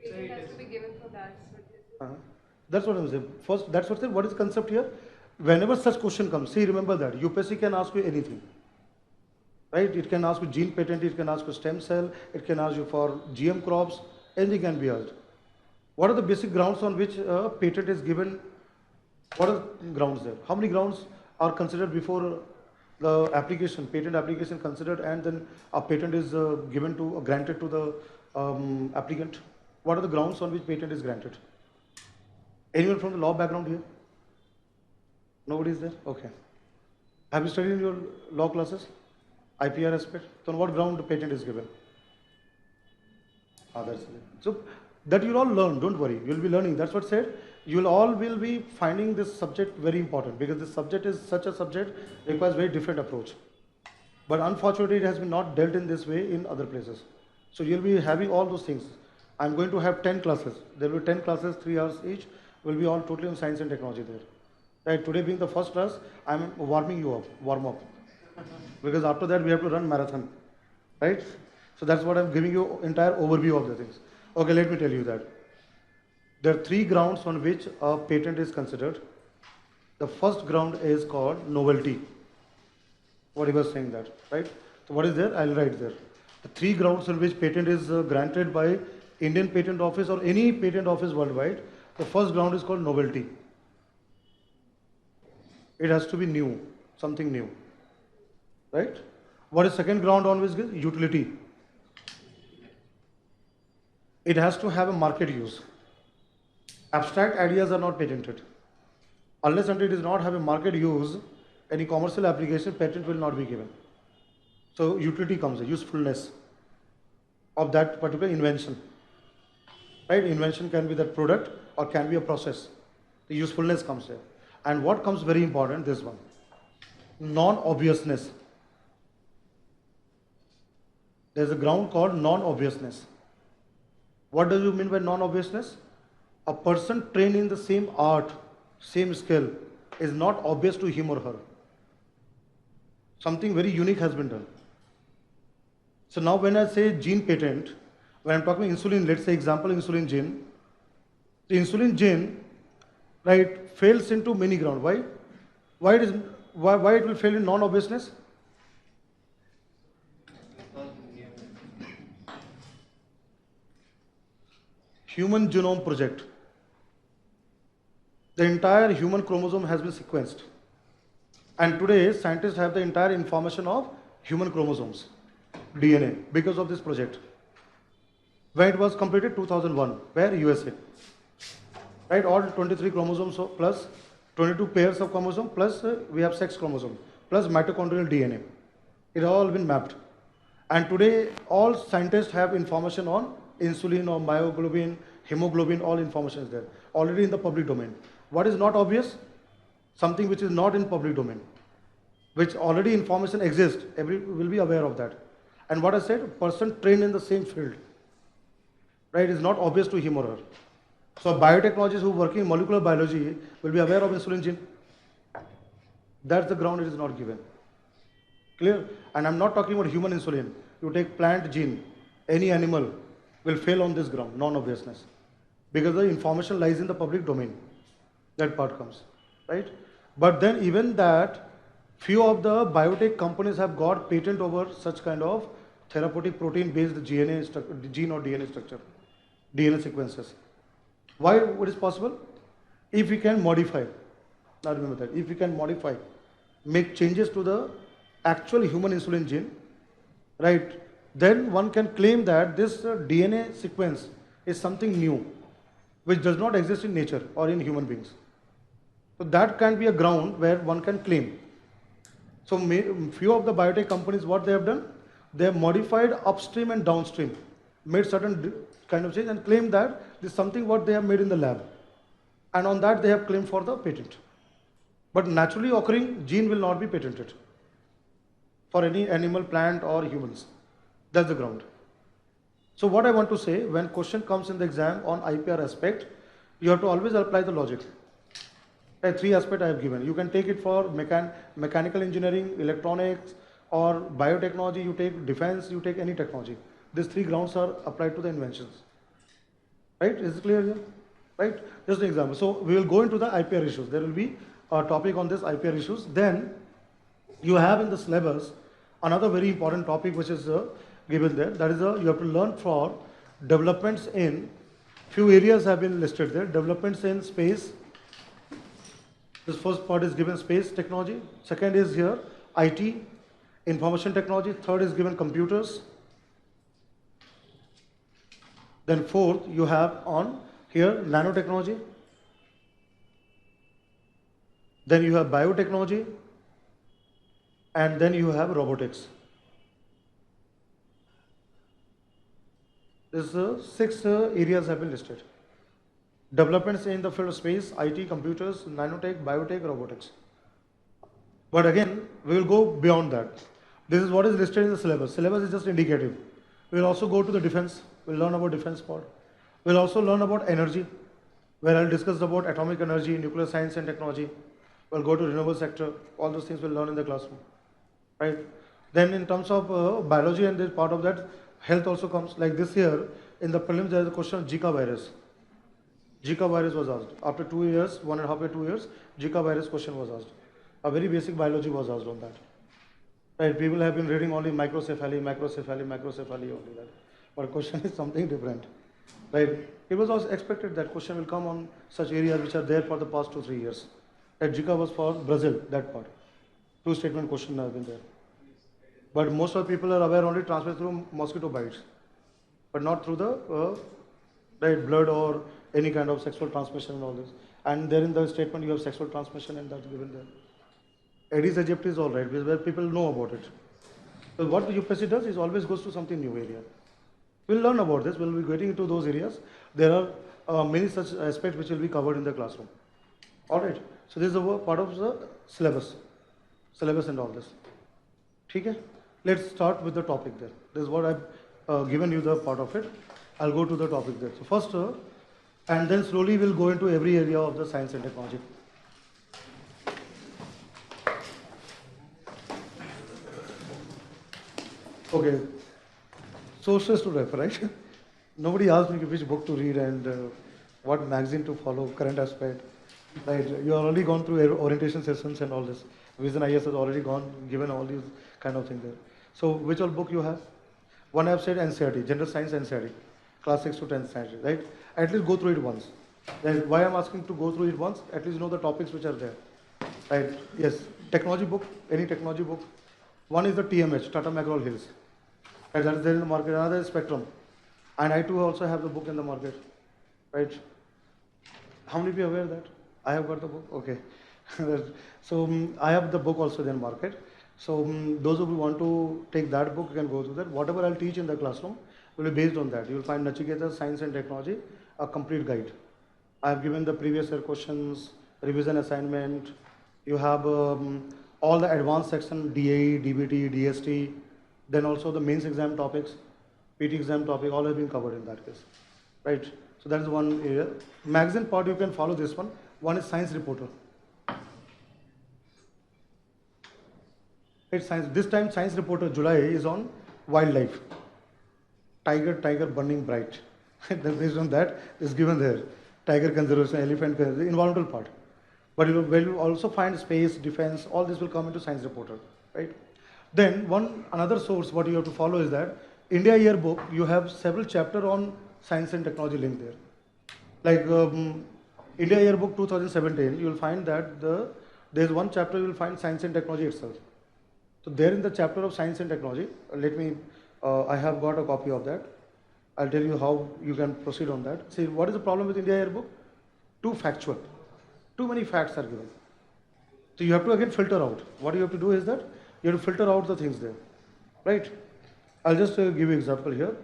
Patent has to be given for that. That's what I'm saying. First, that's what I'm saying. What is the concept here? Whenever such question comes, see, remember that UPSC can ask you anything, right? It can ask you gene patent, it can ask you stem cell, it can ask you for GM crops, anything can be asked. What are the basic grounds on which patent is given? What are the grounds there? How many grounds are considered before the application, patent application considered, and then a patent is given to, granted to the applicant? What are the grounds on which patent is granted? Anyone from the law background here? Nobody is there? Okay. Have you studied in your law classes? IPR aspect? So on what ground the patent is given? That's it. So that you'll all learn, don't worry. You'll be learning. That's what I said. You'll all will be finding this subject very important because this subject is such a subject requires very different approach. But unfortunately, it has been not dealt in this way in other places. So you'll be having all those things. I'm going to have 10 classes. There will be 10 classes, 3 hours each. Will be all totally on science and technology there. Right? Today being the first class, I'm warming you up, warm up. Because after that we have to run marathon. Right? So that's what I'm giving you entire overview of the things. Okay, let me tell you that. There are 3 grounds on which a patent is considered. The first ground is called novelty. What he was saying that, right? So what is there? I'll write there. The 3 grounds on which patent is granted by Indian Patent Office or any patent office worldwide. The first ground is called novelty. It has to be new, something new, right? What is second ground on which is utility? It has to have a market use. Abstract ideas are not patented. Unless until it does not have a market use, any commercial application patent will not be given. So utility comes, usefulness of that particular invention. Right? Invention can be that product or can be a process. The usefulness comes here. And what comes very important, this one. Non-obviousness. There's a ground called non-obviousness. What do you mean by non-obviousness? A person trained in the same art, same skill, is not obvious to him or her. Something very unique has been done. So now when I say gene patent, when I'm talking insulin, let's say example insulin gene. The insulin gene, right, fails into many ground. Why? Why it will fail in non-obviousness? Human Genome Project. The entire human chromosome has been sequenced. And today, scientists have the entire information of human chromosomes, DNA, because of this project. When it was completed, 2001, where? USA. Right, all 23 chromosomes plus 22 pairs of chromosomes plus we have sex chromosome plus mitochondrial DNA. It all been mapped. And today, all scientists have information on insulin or myoglobin, hemoglobin, all information is there, already in the public domain. What is not obvious? Something which is not in public domain, which already information exists, every will be aware of that. And what I said, a person trained in the same field, right, is not obvious to him or her. So biotechnologists who work in molecular biology will be aware of insulin gene. That's the ground it is not given. Clear? And I'm not talking about human insulin. You take plant gene, any animal will fail on this ground, non-obviousness. Because the information lies in the public domain. That part comes, right? But then even that, few of the biotech companies have got patent over such kind of therapeutic protein-based gene or DNA structure, DNA sequences. Why it is possible? If we can modify, now remember that, if we can modify, make changes to the actual human insulin gene, right, then one can claim that this DNA sequence is something new, which does not exist in nature or in human beings. So that can be a ground where one can claim. So few of the biotech companies, what they have done, they have modified upstream and downstream, made certain kind of change and claim that this is something what they have made in the lab. And on that they have claimed for the patent. But naturally occurring gene will not be patented for any animal, plant or humans. That's the ground. So what I want to say, when question comes in the exam on IPR aspect, you have to always apply the logic. Three aspects I have given. You can take it for mechanical engineering, electronics, or biotechnology, you take defense, you take any technology. These three grounds are applied to the inventions. Right? Is it clear here? Right? Just an example. So we will go into the IPR issues. There will be a topic on this IPR issues. Then you have in the syllabus another very important topic which is given there. That is you have to learn for developments in few areas have been listed there. Developments in space. This first part is given space technology. Second is here IT, information technology. Third is given computers. Then fourth you have on here nanotechnology. Then you have biotechnology. And then you have robotics. These six areas have been listed. Developments in the field of space, IT, computers, nanotech, biotech, robotics. But again, we will go beyond that. This is what is listed in the syllabus. Syllabus is just indicative. We will also go to the defense. We will learn about defense part. We will also learn about energy, where I will discuss about atomic energy, nuclear science and technology. We will go to renewable sector. All those things we will learn in the classroom. Right? Then in terms of biology and this part of that, health also comes. Like this year, in the prelims there is a question of Zika virus. Zika virus was asked. After 2 years, 1.5 years, 2 years, Zika virus question was asked. A very basic biology was asked on that. Right? People have been reading only microcephaly only that. But question is something different. Right? It was also expected that question will come on such areas which are there for the past 2-3 years. That Zika was for Brazil, that part. Two statement question have been there. But most of the people are aware only transmitted through mosquito bites, but not through the right, blood or any kind of sexual transmission and all this. And there in the statement you have sexual transmission and that's given there. Aedes aegypti is all right, where people know about it. So what the UPSC does is always goes to something new area. We'll learn about this, we'll be getting into those areas. There are many such aspects which will be covered in the classroom. Alright, so this is a part of the syllabus and all this. Okay? Let's start with the topic there. This is what I've given you the part of it. I'll go to the topic there. So first, and then slowly we'll go into every area of the science and technology. Okay, sources to refer, right? Nobody asked me which book to read and what magazine to follow, current aspect. Right, you have already gone through orientation sessions and all this. Vision IS has already given all these kind of things there. So which all book you have? One I have said NCERT, General Science NCERT, class 6 to 10th standard, right? At least go through it once. Then why I'm asking to go through it once? At least you know the topics which are there, right? Yes, technology book, any technology book. One is the TMH, Tata McGraw Hills, right? That is there in the market. Another is Spectrum, and I too also have the book in the market, right? How many of you are aware that I have got the book? Okay. So I have the book also in the market. So those who want to take that book, you can go through that. Whatever I'll teach in the classroom will be based on that. You will find Nachiketa Science and Technology a complete guide. I have given the previous year questions, revision assignment. You have all the advanced section, DAE, DBT, DST, then also the mains exam topics, PT exam topic, all have been covered in that case, right? So that is one area. Magazine part, you can follow this one. One is Science Reporter. It's science. This time, Science Reporter July is on wildlife. Tiger burning bright. Based on that, is given there. Tiger conservation, elephant conservation, environmental part. But you will also find space, defense, all this will come into Science Reporter, right? Then another source what you have to follow is that India Yearbook, you have several chapter on science and technology link there. Like India Yearbook 2017, you will find that there's one chapter you will find science and technology itself. So there in the chapter of science and technology, I have got a copy of that. I'll tell you how you can proceed on that. See, what is the problem with India Yearbook? Too factual. Too many facts are given. So you have to again filter out. What you have to do is that you have to filter out the things there, right? I'll just give you an example here.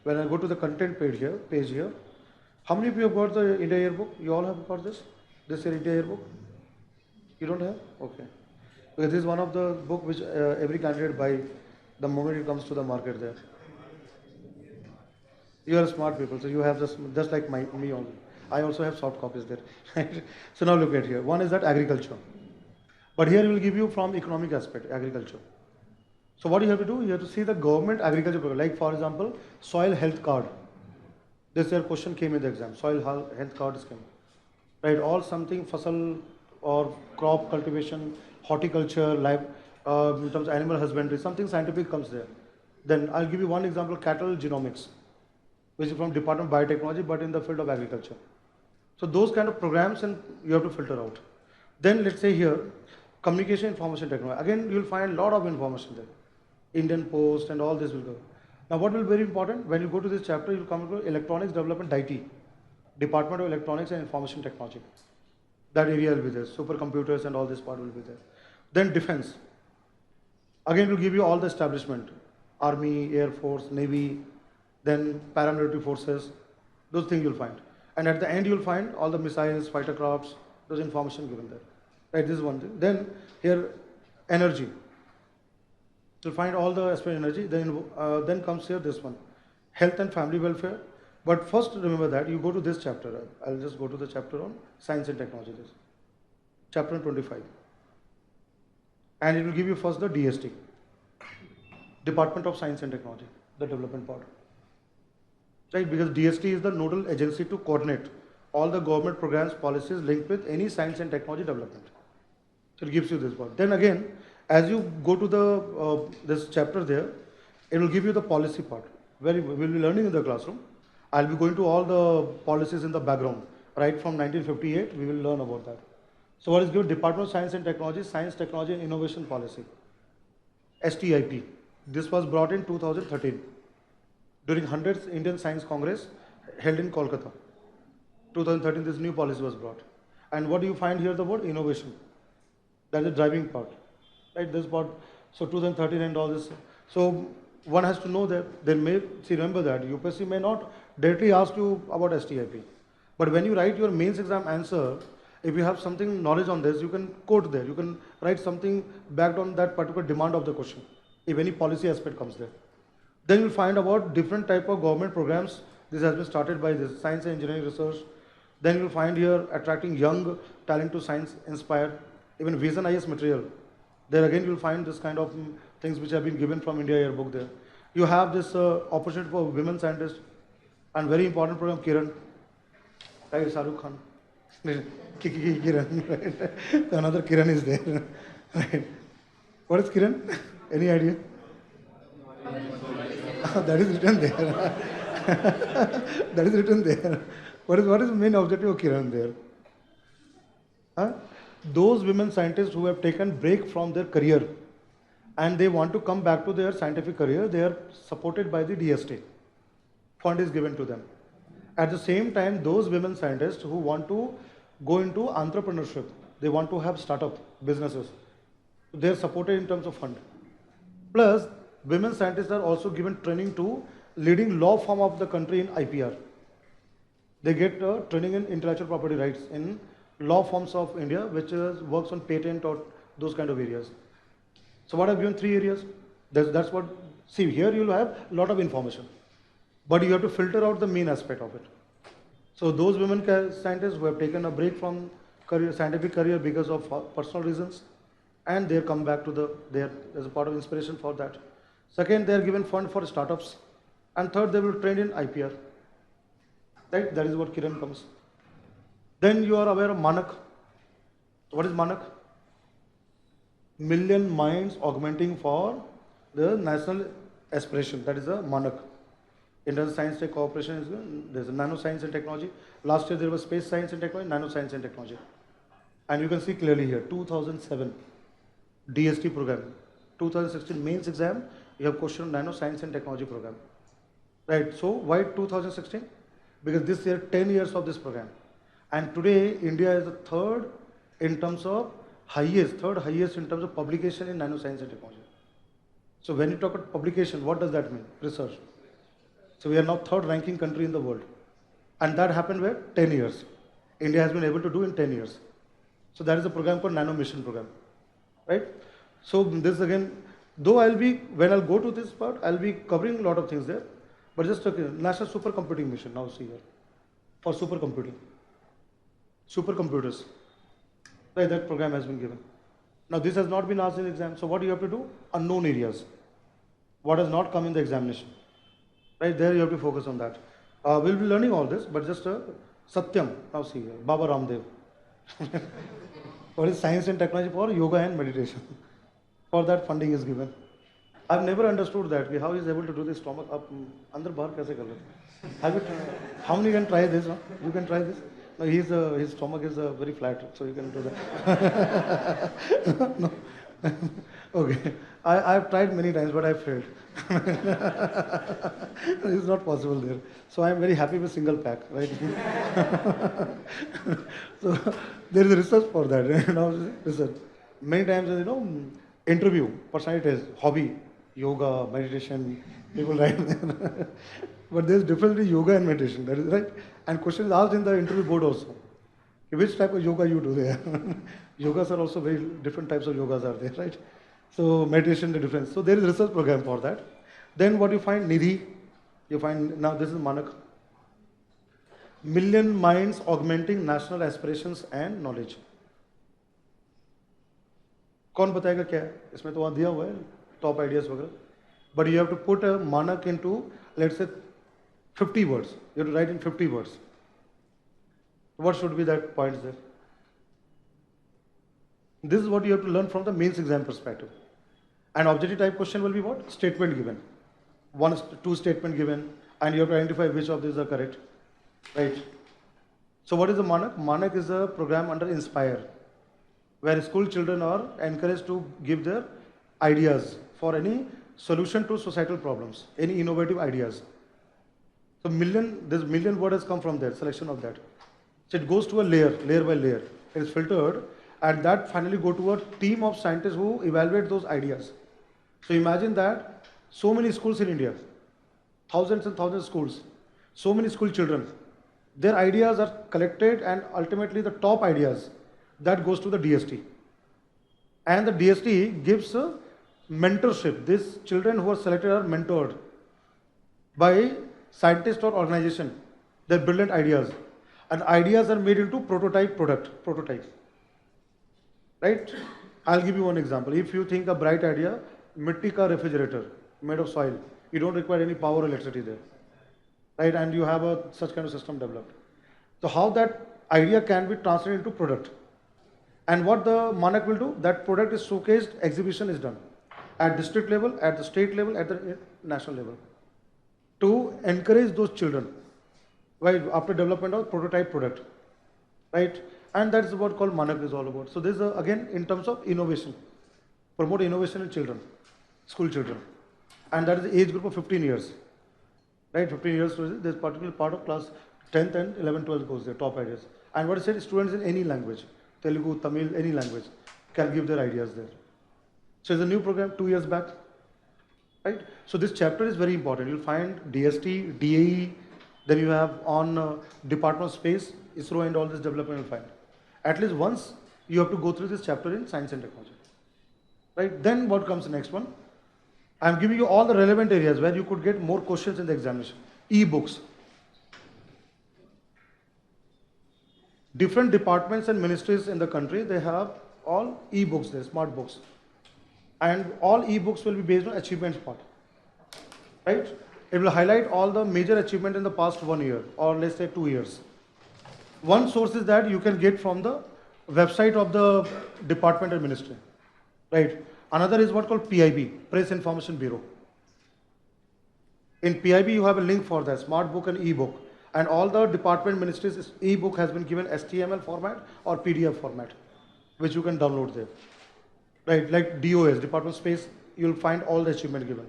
When I go to the content page here, how many of you have got the India Yearbook? You all have got this year India Yearbook? You don't have? Okay. Because this is one of the book which every candidate buy the moment it comes to the market there. You are smart people, so you have just like me only. I also have soft copies there. Right? So now look at here. One is that agriculture. But here we will give you from economic aspect, agriculture. So what you have to do, you have to see the government agriculture program. Like for example, soil health card. This year question came in the exam. Soil health card scheme. Right? All something fasal or crop cultivation, horticulture, life, in terms of animal husbandry, something scientific comes there. Then I'll give you one example, cattle genomics, which is from Department of Biotechnology, but in the field of agriculture. So those kind of programs and you have to filter out. Then let's say here, communication information technology. Again, you will find a lot of information there. Indian Post and all this will go. Now what will be very important, when you go to this chapter, you will come to electronics development IT, Department of Electronics and Information Technology. That area will be there, supercomputers and all this part will be there. Then defense. Again, will give you all the establishment, Army, Air Force, Navy, then paramilitary forces, those things you'll find. And at the end you'll find all the missiles, fighter crafts, those information given there. Right, this is one thing. Then here, energy. You'll find all the aspect of energy. Then comes here this one, health and family welfare. But first remember that you go to this chapter. I'll just go to the chapter on science and technology. This chapter 25. And it will give you first the DST, Department of Science and Technology, the development part. Right, because DST is the nodal agency to coordinate all the government programs, policies linked with any science and technology development. So it gives you this part. Then again, as you go to the this chapter there, it will give you the policy part, where we will be learning in the classroom. I'll be going to all the policies in the background, right from 1958, we will learn about that. So what is good? Department of Science and Technology, Science, Technology and Innovation Policy, STIP. This was brought in 2013 during 100th Indian Science Congress held in Kolkata. 2013, this new policy was brought. And what do you find here? The word innovation. That is the driving part, right? This part. So 2013 and all this. So one has to know that they may remember that UPSC may not directly ask you about STIP, but when you write your mains exam answer, if you have something knowledge on this, you can quote there. You can write something backed on that particular demand of the question, if any policy aspect comes there. Then you'll find about different type of government programs. This has been started by this science and engineering research. Then you'll find here attracting young talent to science inspired, even Vision IS material. There again you'll find this kind of things which have been given from India Yearbook there. You have this opportunity for women scientists and very important program Kiran, right? Shahrukh Khan. Kiran, right? Another Kiran is there. Right. What is Kiran? Any idea? That is written there. That is written there. What is the main objective of Kiran there? Huh? Those women scientists who have taken break from their career and they want to come back to their scientific career, they are supported by the DST. Fund is given to them. At the same time, those women scientists who want to go into entrepreneurship, they want to have startup businesses, they are supported in terms of fund. Plus, women scientists are also given training to leading law firm of the country in IPR. They get training in intellectual property rights in law forms of India, which works on patent or those kind of areas. So what I've given 3 areas. That's what, see here you'll have a lot of information, but you have to filter out the main aspect of it. So those women scientists who have taken a break from scientific career because of personal reasons, and they come back to there's a part of inspiration for that. Second, they are given fund for startups, and third, they will train in IPR. Right? That is what Kiran comes. Then you are aware of Manak. What is Manak? Million minds augmenting for the national aspiration. That is a Manak. Indian Science Tech Cooperation is there's a nanoscience and technology. Last year there was space science and technology, nanoscience and technology. And you can see clearly here, 2007 DST program, 2016 mains exam, you have question on nanoscience and technology program. Right, so why 2016? Because this year 10 years of this program. And today India is the third in terms of third highest in terms of publication in nanoscience and technology. So when you talk about publication, what does that mean? Research. So we are now third ranking country in the world. And that happened where? 10 years. India has been able to do in 10 years. So that is a program called Nano Mission program. Right? So this again, though when I'll go to this part, I'll be covering a lot of things there. But just National Supercomputing Mission, now see here, for supercomputing. Supercomputers. Right, that program has been given. Now this has not been asked in the exam. So what do you have to do? Unknown areas. What has not come in the examination. Right, there you have to focus on that. We'll be learning all this, but just Satyam, now see here, Baba Ramdev. What is science and technology for? Yoga and meditation. For that funding is given. I've never understood that, how he is able to do this stomach up, andar bahar kaise kar rahe? How many can try this? Huh? You can try this? No, his stomach is very flat, so you can do that. No. Okay. I've tried many times, but I failed. It's not possible there. So I'm very happy with single pack, right? So there is a research for that. Research. Many times, interview, personality test, hobby, yoga, meditation, people write there. But there's difference between yoga and meditation, that is right. And question is asked in the interview board also. Which type of yoga you do there? Yogas are also very different types of yogas are there, right? So meditation, the difference. So there is a research program for that. Then what you find, Nidhi, you find, now this is Manak. Million minds augmenting national aspirations and knowledge. कौन बताएगा क्या है? इसमें तो वहाँ दिया हुआ है, top ideas वगैरह. But you have to put a Manak into, let's say, 50 words. You have to write in 50 words. What should be that points there? This is what you have to learn from the mains exam perspective. An objective type question will be what? Statement given. Two statement given, and you have to identify which of these are correct. Right? So what is the Manak? Manak is a program under Inspire, where school children are encouraged to give their ideas for any solution to societal problems, any innovative ideas. So this million word has come from there, selection of that. So it goes to a layer by layer. It is filtered, and that finally go to a team of scientists who evaluate those ideas. So imagine that so many schools in India, thousands and thousands of schools, so many school children, their ideas are collected, and ultimately the top ideas, that goes to the DST. And the DST gives a mentorship. These children who are selected are mentored by scientists or organization, their brilliant ideas. And ideas are made into prototypes. Right? I'll give you one example. If you think a bright idea, mitti ka refrigerator made of soil, you don't require any power or electricity there. Right? And you have such kind of system developed. So how that idea can be translated into product? And what the Manak will do, that product is showcased, exhibition is done at district level, at the state level, at the national level, to encourage those children, right, after development of prototype product, right? And that is what called Manak is all about. So this is again in terms of innovation, promote innovation in children, school children, and that is the age group of 15 years, right? 15 years, so this particular part of class 10th and 11th, 12th goes there, top ideas. And what I said, students in any language, Telugu, Tamil, any language, can give their ideas there. So it's a new program, 2 years back, right? So this chapter is very important. You'll find DST, DAE, Then you have on Department of Space, ISRO and all this development you'll find. At least once you have to go through this chapter in science and technology. Right? Then what comes the next one? I'm giving you all the relevant areas where you could get more questions in the examination. E-books. Different departments and ministries in the country, they have all e-books there, smart books. And all e-books will be based on achievements part. Right? It will highlight all the major achievement in the past 1 year or let's say 2 years. One source is that you can get from the website of the department and ministry. Right? Another is what called PIB, Press Information Bureau. In PIB you have a link for that, smart book and e-book. And all the department ministries e-book has been given HTML format or PDF format, which you can download there. Right, like DOS, Department of Space, you'll find all the achievement given.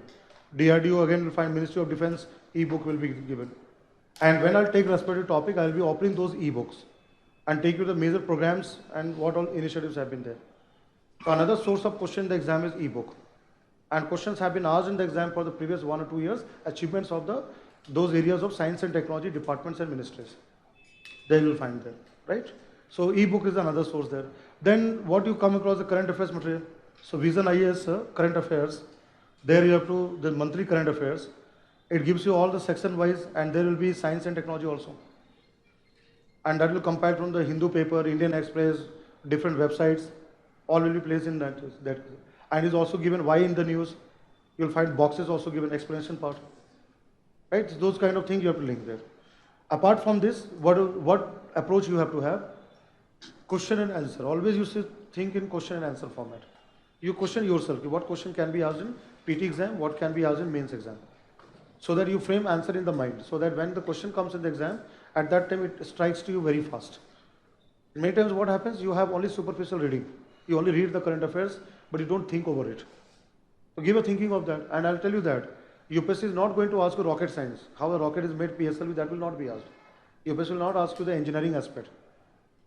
DRDO again will find Ministry of Defense, e-book will be given. And when I'll take respective topic, I'll be opening those e-books and take you the major programs and what all initiatives have been there. So another source of question in the exam is e-book. And questions have been asked in the exam for the previous 1 or 2 years, achievements of those areas of science and technology departments and ministries. There you will find them, right? So e-book is another source there. Then what you come across the current affairs material. So Vision IAS, current affairs. There you have to, the monthly current affairs. It gives you all the section wise and there will be science and technology also. And that will compile from the Hindu paper, Indian Express, different websites, all will be placed in that. And is also given why in the news. You'll find boxes also given explanation part. Right? So those kind of things you have to link there. Apart from this, what approach you have to have? Question and answer. Always you should think in question and answer format. You question yourself. What question can be asked in PT exam? What can be asked in mains exam? So that you frame answer in the mind. So that when the question comes in the exam, at that time it strikes to you very fast. Many times what happens? You have only superficial reading. You only read the current affairs, but you don't think over it. So give a thinking of that. And I'll tell you that UPSC is not going to ask you rocket science. How a rocket is made, PSLV, that will not be asked. UPSC will not ask you the engineering aspect.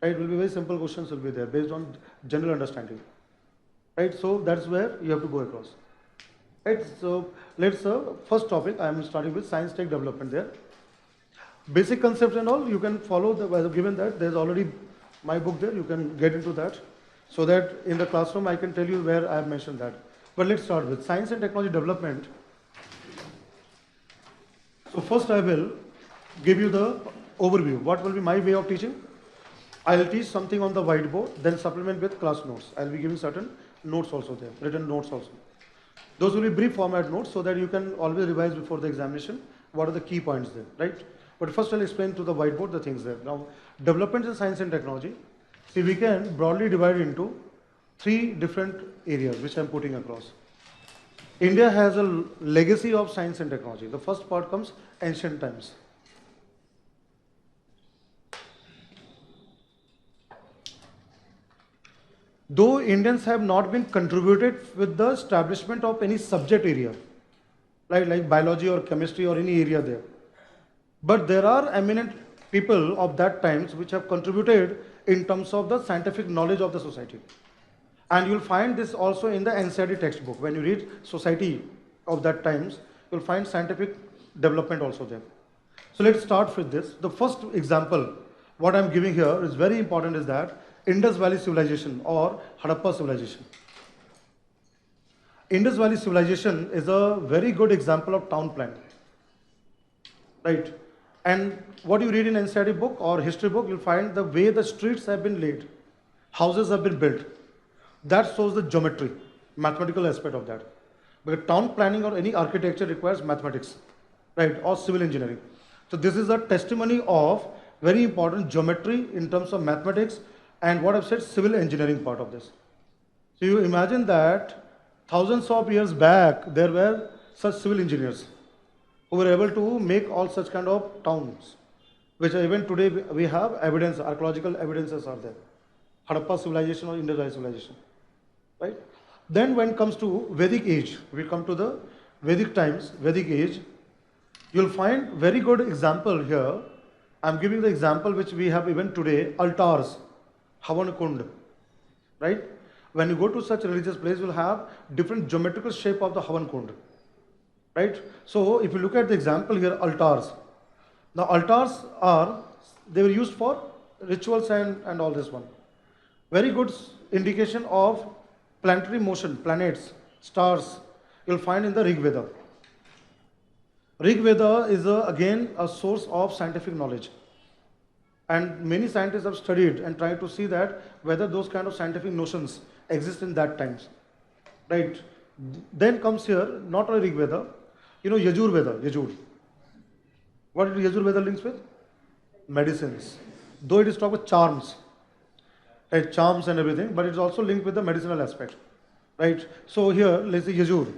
Right? It will be very simple questions will be there based on general understanding. Right? So that's where you have to go across. Right? So let's first topic I am starting with science tech development there. Basic concepts and all you can follow given that there's already my book there, you can get into that. So that in the classroom I can tell you where I have mentioned that. But let's start with science and technology development. So first I will give you the overview. What will be my way of teaching? I'll teach something on the whiteboard, then supplement with class notes. I'll be giving certain notes also there, written notes also. Those will be brief format notes so that you can always revise before the examination what are the key points there, right? But first I'll explain to the whiteboard the things there. Now, development in science and technology. See, we can broadly divide into 3 different areas which I'm putting across. India has a legacy of science and technology. The first part comes ancient times. Though Indians have not been contributed with the establishment of any subject area, like biology or chemistry or any area there, but there are eminent people of that times which have contributed in terms of the scientific knowledge of the society. And you'll find this also in the NCERT textbook. When you read society of that times, you'll find scientific development also there. So let's start with this. The first example, what I'm giving here is very important is that Indus Valley Civilization or Harappa Civilization. Indus Valley Civilization is a very good example of town plan. Right? And what you read in NCERT book or history book, you'll find the way the streets have been laid, houses have been built. That shows the geometry, mathematical aspect of that. Because town planning or any architecture requires mathematics, right, or civil engineering. So this is a testimony of very important geometry in terms of mathematics and what I've said, civil engineering part of this. So you imagine that thousands of years back, there were such civil engineers who were able to make all such kind of towns, which even today we have evidence, archaeological evidences are there. Harappa civilization or Indus Valley civilization. Right? Then when it comes to Vedic age, we come to the Vedic times, Vedic age, you'll find very good example here. I'm giving the example which we have even today, altars, Havan Kund, right? When you go to such religious place, you'll have different geometrical shape of the Havan Kund, right? So if you look at the example here, altars, Now altars are, they were used for rituals and all this one. Very good indication of planetary motion, planets, stars, you'll find in the Rig Veda. Rig Veda is again a source of scientific knowledge. And many scientists have studied and tried to see that whether those kind of scientific notions exist in that times. Right? Then comes here, not only Rig Veda, Yajur Veda, Yajur. What did Yajur Veda links with? Medicines. Though it is talk with charms, right? Charms and everything, but it's also linked with the medicinal aspect. Right? So here, let's say Yajur.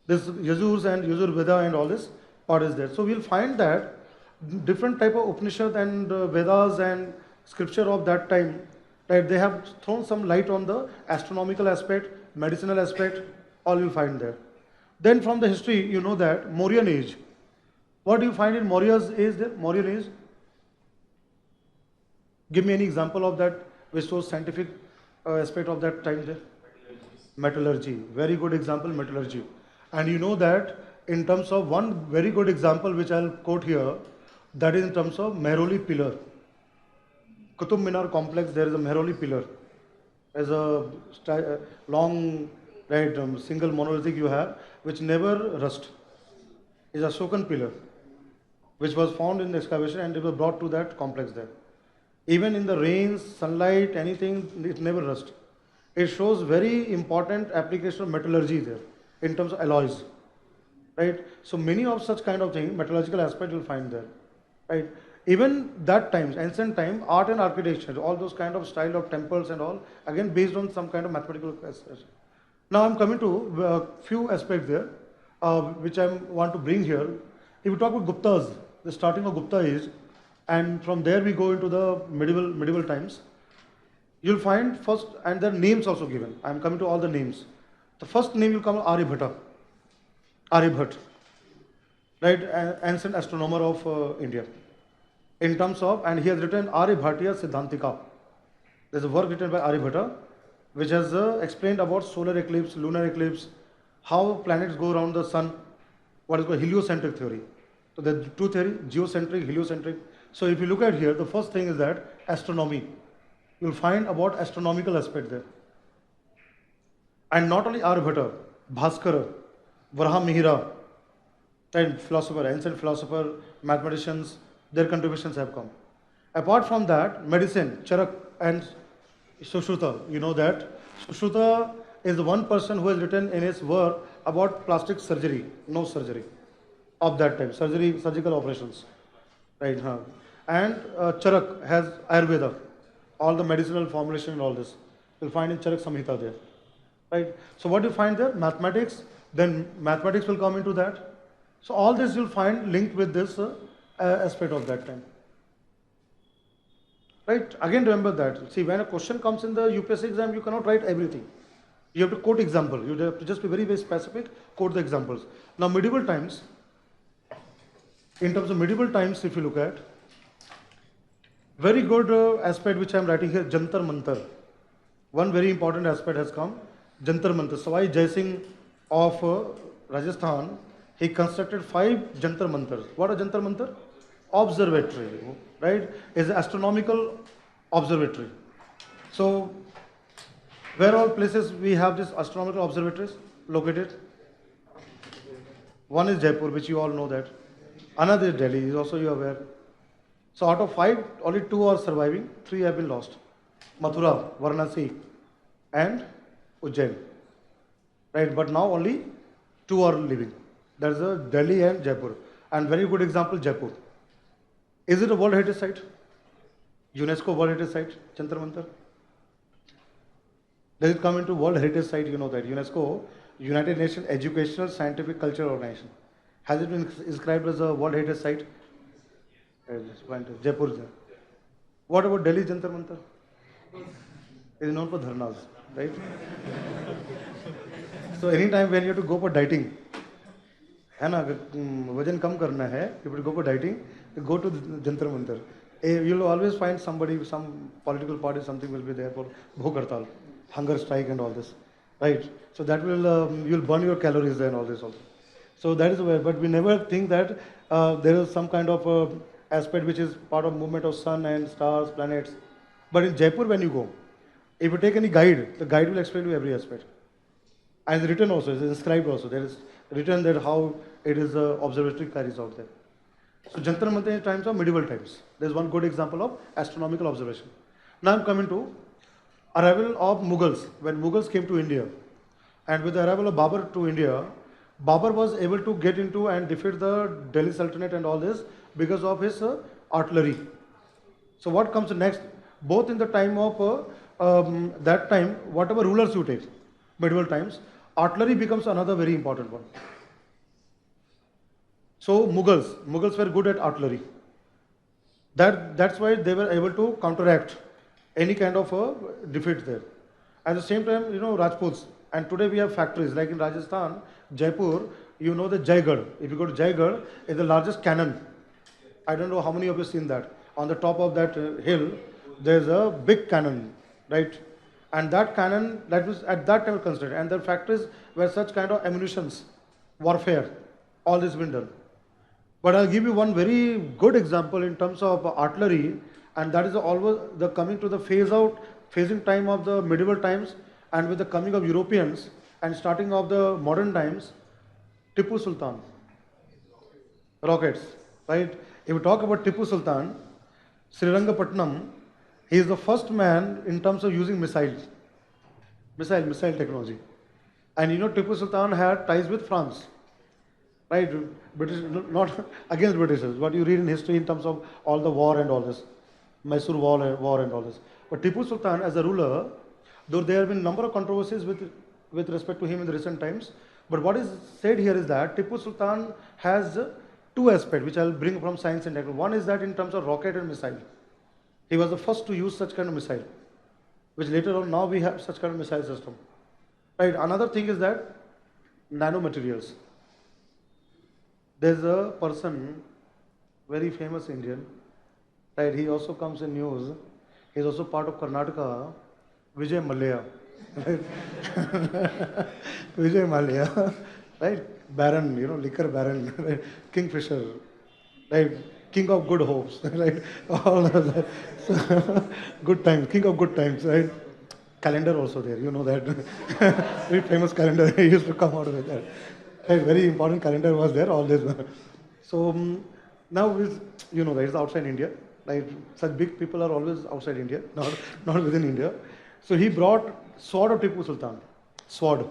This Yajurs and Yajur Veda and all this part is there. So we'll find that different type of Upanishad and Vedas and scripture of that time, right? They have thrown some light on the astronomical aspect, medicinal aspect, all you'll find there. Then from the history, you know that Mauryan age. What do you find in Maurya's age there? Mauryan age? Give me any example of that which shows scientific aspect of that time there. Metallurgy. Very good example, metallurgy. And you know that in terms of one very good example which I'll quote here, that is in terms of Mehroli pillar. Qutub Minar complex, there is a Mehroli pillar. As a long, right, single monolithic you have, which never rust. Is a Ashokan pillar, which was found in the excavation and it was brought to that complex there. Even in the rains, sunlight, anything, it never rust. It shows very important application of metallurgy there in terms of alloys, right? So many of such kind of thing, metallurgical aspect you'll find there, right? Even that times, ancient time, art and architecture, all those kind of style of temples and all, again based on some kind of mathematical aspect. Now I'm coming to a few aspects there, which I want to bring here. If we talk about Guptas, the starting of Gupta age, and from there we go into the medieval times, you'll find first, and their names also given. I'm coming to all the names. The first name will come Aryabhata, Aryabhat, right? Ancient astronomer of India. In terms of, and he has written Aryabhatiya Siddhantika. There's a work written by Aryabhata, which has explained about solar eclipse, lunar eclipse, how planets go around the sun, what is called heliocentric theory. So there are two theories, geocentric, heliocentric. So if you look at here, the first thing is that astronomy. You'll find about astronomical aspect there. And not only Aryabhata, Bhaskara, Varahamihira, and philosopher, ancient philosopher, mathematicians, their contributions have come. Apart from that, medicine, Charak and Sushruta, you know that. Sushruta is the one person who has written in his work about plastic surgery, no surgery of that time, surgical operations, right? Huh. And Charak has Ayurveda, all the medicinal formulation and all this. You'll find in Charak Samhita there, right? So what do you find there? Mathematics, then mathematics will come into that. So all this you'll find linked with this aspect of that time. Right? Again, remember that. See, when a question comes in the UPSC exam, you cannot write everything. You have to quote example. You have to just be very, very specific, quote the examples. Now, medieval times, in terms of medieval times, if you look at, very good aspect which I am writing here, Jantar Mantar. One very important aspect has come, Jantar Mantar. Savai Jai Singh of Rajasthan, he constructed 5 Jantar Mantars. What are Jantar Mantar? Observatory, right? Is an astronomical observatory. So, where all places we have these astronomical observatories located? One is Jaipur, which you all know that. Another is Delhi, is also you are aware. So out of 5, only 2 are surviving, 3 have been lost. Mathura, Varanasi, and Ujjain. Right, but now only 2 are living. There is a Delhi and Jaipur. And very good example, Jaipur. Is it a World Heritage Site? UNESCO World Heritage Site, Jantar Mantar? Does it come into World Heritage Site? You know that. UNESCO, United Nations Educational, Scientific, Cultural Organization. Has it been inscribed as a World Heritage Site? Jaipur. What about Delhi Jantar Mantar? It is known for dharnas, right? So anytime when you have to go for dieting, है ना, वजन कम करना है, if you go for dieting, you go to Jantar Mantar. You'll always find somebody, some political party, something will be there for Bhuk Hartal, hunger strike and all this, right? So that will, you'll burn your calories there and all this also. So that is where, but we never think that there is some kind of aspect which is part of movement of sun and stars, planets. But in Jaipur, when you go, if you take any guide, the guide will explain you every aspect. And it's written also, it's inscribed also. There is written that how it is observatory carries out there. So Jantar Mantar in times of medieval times. There's one good example of astronomical observation. Now I'm coming to arrival of Mughals. When Mughals came to India, and with the arrival of Babur to India, Babur was able to get into and defeat the Delhi Sultanate and all this because of his artillery. So what comes next? Both in the time of that time, whatever rulers you take, medieval times, artillery becomes another very important one. So Mughals were good at artillery. That's why they were able to counteract any kind of defeat there. At the same time, Rajputs. And today we have factories like in Rajasthan, Jaipur. You know the Jaigarh. If you go to Jaigarh, it's the largest cannon. I don't know how many of you have seen that. On the top of that hill, there's a big cannon, right? And that cannon, that was at that time considered. And the factories were such kind of ammunitions, warfare, all this been done. But I'll give you one very good example in terms of artillery, and that is always the coming to the phasing time of the medieval times, and with the coming of Europeans and starting of the modern times, Tipu Sultan, rockets, right? If we talk about Tipu Sultan, Srirangapatnam, he is the first man in terms of using missile technology. And Tipu Sultan had ties with France. Right, British, not against Britishers. What you read in history in terms of all the war and all this, Mysore war and all this. But Tipu Sultan, as a ruler, though there have been a number of controversies with respect to him in the recent times, but what is said here is that Tipu Sultan has two aspects, which I'll bring from science and technology. One is that in terms of rocket and missile, he was the first to use such kind of missile, which later on now we have such kind of missile system. Right. Another thing is that nanomaterials. There's a person, very famous Indian, right? He also comes in news. He's also part of Karnataka, Vijay Mallya. Right? Vijay Mallya, right? Baron, liquor baron, right? Kingfisher, right? King of good hopes, right? All of that. So, good times, king of good times, right? Calendar also there, you know that. Very famous calendar, he used to come out with that. A very important calendar was there, all this. So now it's outside India. Like such big people are always outside India, not within India. So he brought sword of Tipu Sultan, sword,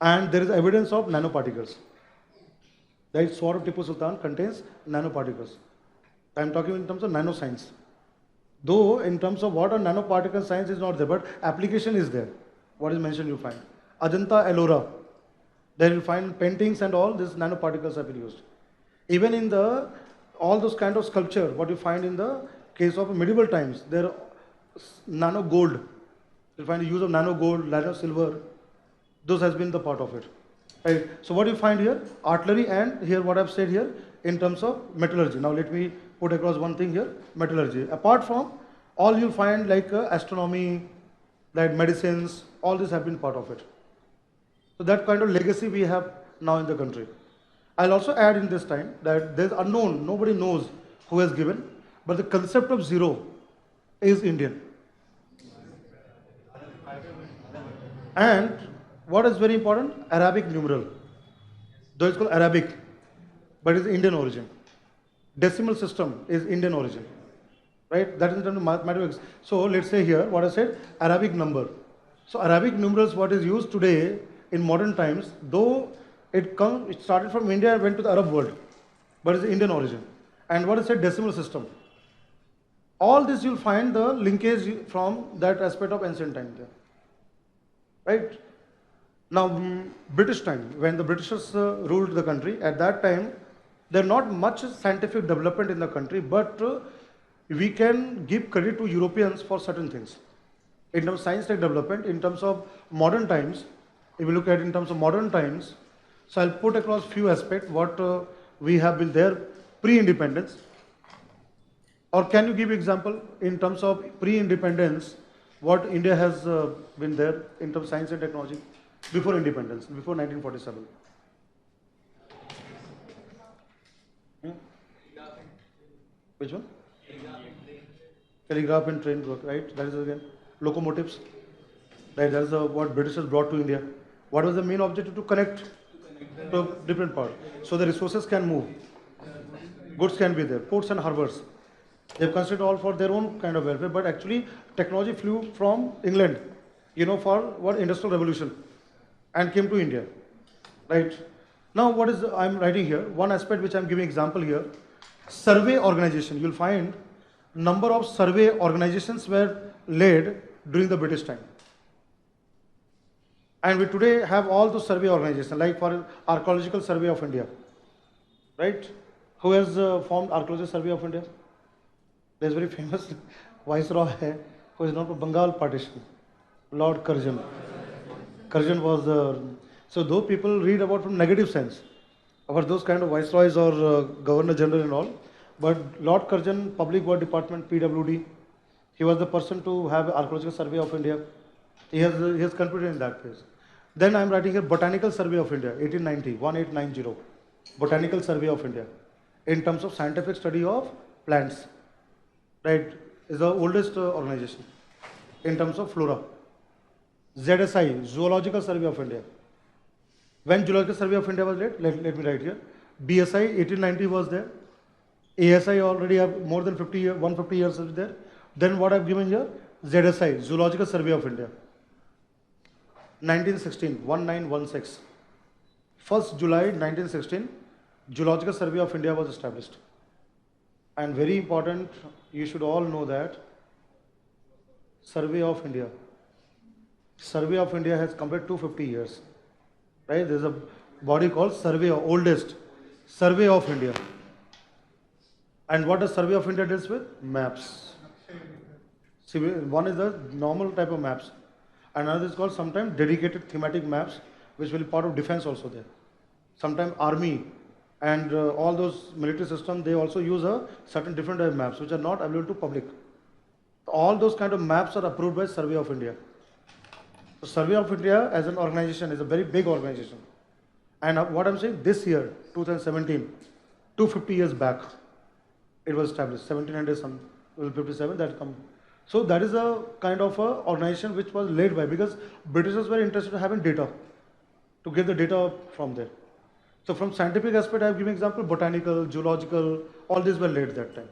and there is evidence of nanoparticles. That sword of Tipu Sultan contains nanoparticles. I am talking in terms of nanoscience. Though in terms of what a nanoparticle science is not there, but application is there. What is mentioned you find. Ajanta Ellora. There you find paintings and all these nanoparticles have been used. Even in all those kind of sculpture, what you find in the case of medieval times, there are nano gold. You find the use of nano gold, nano silver. Those has been the part of it. Right. So what you find here, artillery, and here what I've said here in terms of metallurgy. Now let me put across one thing here, metallurgy. Apart from all you find like astronomy, like medicines, all this have been part of it. So that kind of legacy we have now in the country. I'll also add in this time that there's unknown, nobody knows who has given, but the concept of zero is Indian. And what is very important? Arabic numeral. Though it's called Arabic, but it's Indian origin. Decimal system is Indian origin. Right? That is in terms of mathematics. So let's say here, what I said, Arabic number. So Arabic numerals, what is used today in modern times, though it started from India and went to the Arab world, but it's Indian origin. And what is said, decimal system. All this you'll find the linkage from that aspect of ancient time there. Right? Now, British time, when the Britishers ruled the country, at that time, there not much scientific development in the country, but we can give credit to Europeans for certain things. In terms of science tech development, in terms of modern times, if you look at in terms of modern times, so I'll put across few aspects what we have been there pre-independence. Or can you give example in terms of pre-independence, what India has been there in terms of science and technology before independence, before 1947? Which one? Telegraph and train work, right? That is again locomotives, right? That is what Britishers brought to India. What was the main objective? To connect to different parts, so the resources can move, goods can be there, ports and harbors. They've considered all for their own kind of welfare, but actually technology flew from England, for what industrial revolution, and came to India, right? Now, what is I'm writing here? One aspect which I'm giving example here, survey organization. You'll find number of survey organizations were laid during the British time. And we today have all the survey organizations, like for Archaeological Survey of India, right? Who has formed Archaeological Survey of India? There's very famous viceroy who is known for Bengal partition, Lord Curzon. Curzon was so though people read about from negative sense about those kind of viceroys or governor general and all, but Lord Curzon, Public Works Department, PWD, he was the person to have Archaeological Survey of India. He has contributed in that phase. Then I am writing here Botanical Survey of India, 1890, 1890, Botanical Survey of India, in terms of scientific study of plants, right? Is the oldest organization in terms of flora. ZSI, Zoological Survey of India. When Zoological Survey of India was laid, let me write here. BSI, 1890 was there. ASI already have more than 150 years is there. Then what I've given here, ZSI, Zoological Survey of India. 1916, 1916. 1st July 1916, Zoological Survey of India was established. And very important, you should all know that Survey of India. Survey of India has completed 250 years. Right? There is a body called Survey, oldest Survey of India. And what does Survey of India deals with? Maps. See, one is the normal type of maps. Another is called sometimes dedicated thematic maps, which will be part of defense also there. Sometimes army and all those military systems, they also use a certain different type of maps, which are not available to public. All those kind of maps are approved by Survey of India. So Survey of India as an organization is a very big organization. And what I'm saying, this year, 2017, 250 years back, it was established, 1757, that come. So that is a kind of a organization which was laid by, because Britishers were interested in having data, to get the data from there. So from scientific aspect, I have given example, botanical, zoological, all these were laid that time.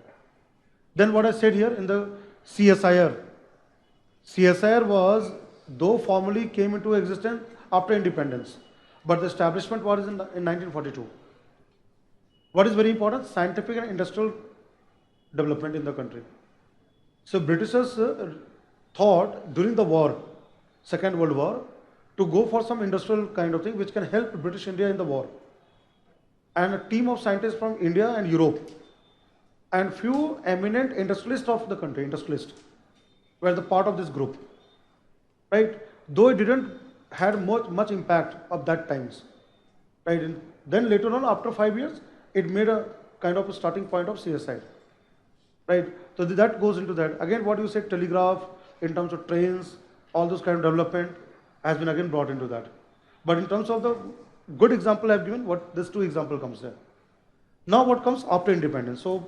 Then what I said here in the CSIR. CSIR was, though formally came into existence after independence, but the establishment was in 1942. What is very important? Scientific and industrial development in the country. So Britishers thought during the war, Second World War, to go for some industrial kind of thing which can help British India in the war. And a team of scientists from India and Europe and few eminent industrialists of the country, industrialists, were the part of this group. Right? Though it didn't had much impact of that times. Right? And then later on, after 5 years, it made a kind of a starting point of CSI. Right? So that goes into that. Again, what you said, telegraph, in terms of trains, all those kind of development has been again brought into that. But in terms of the good example I've given, what this two example comes there. Now what comes after independence? So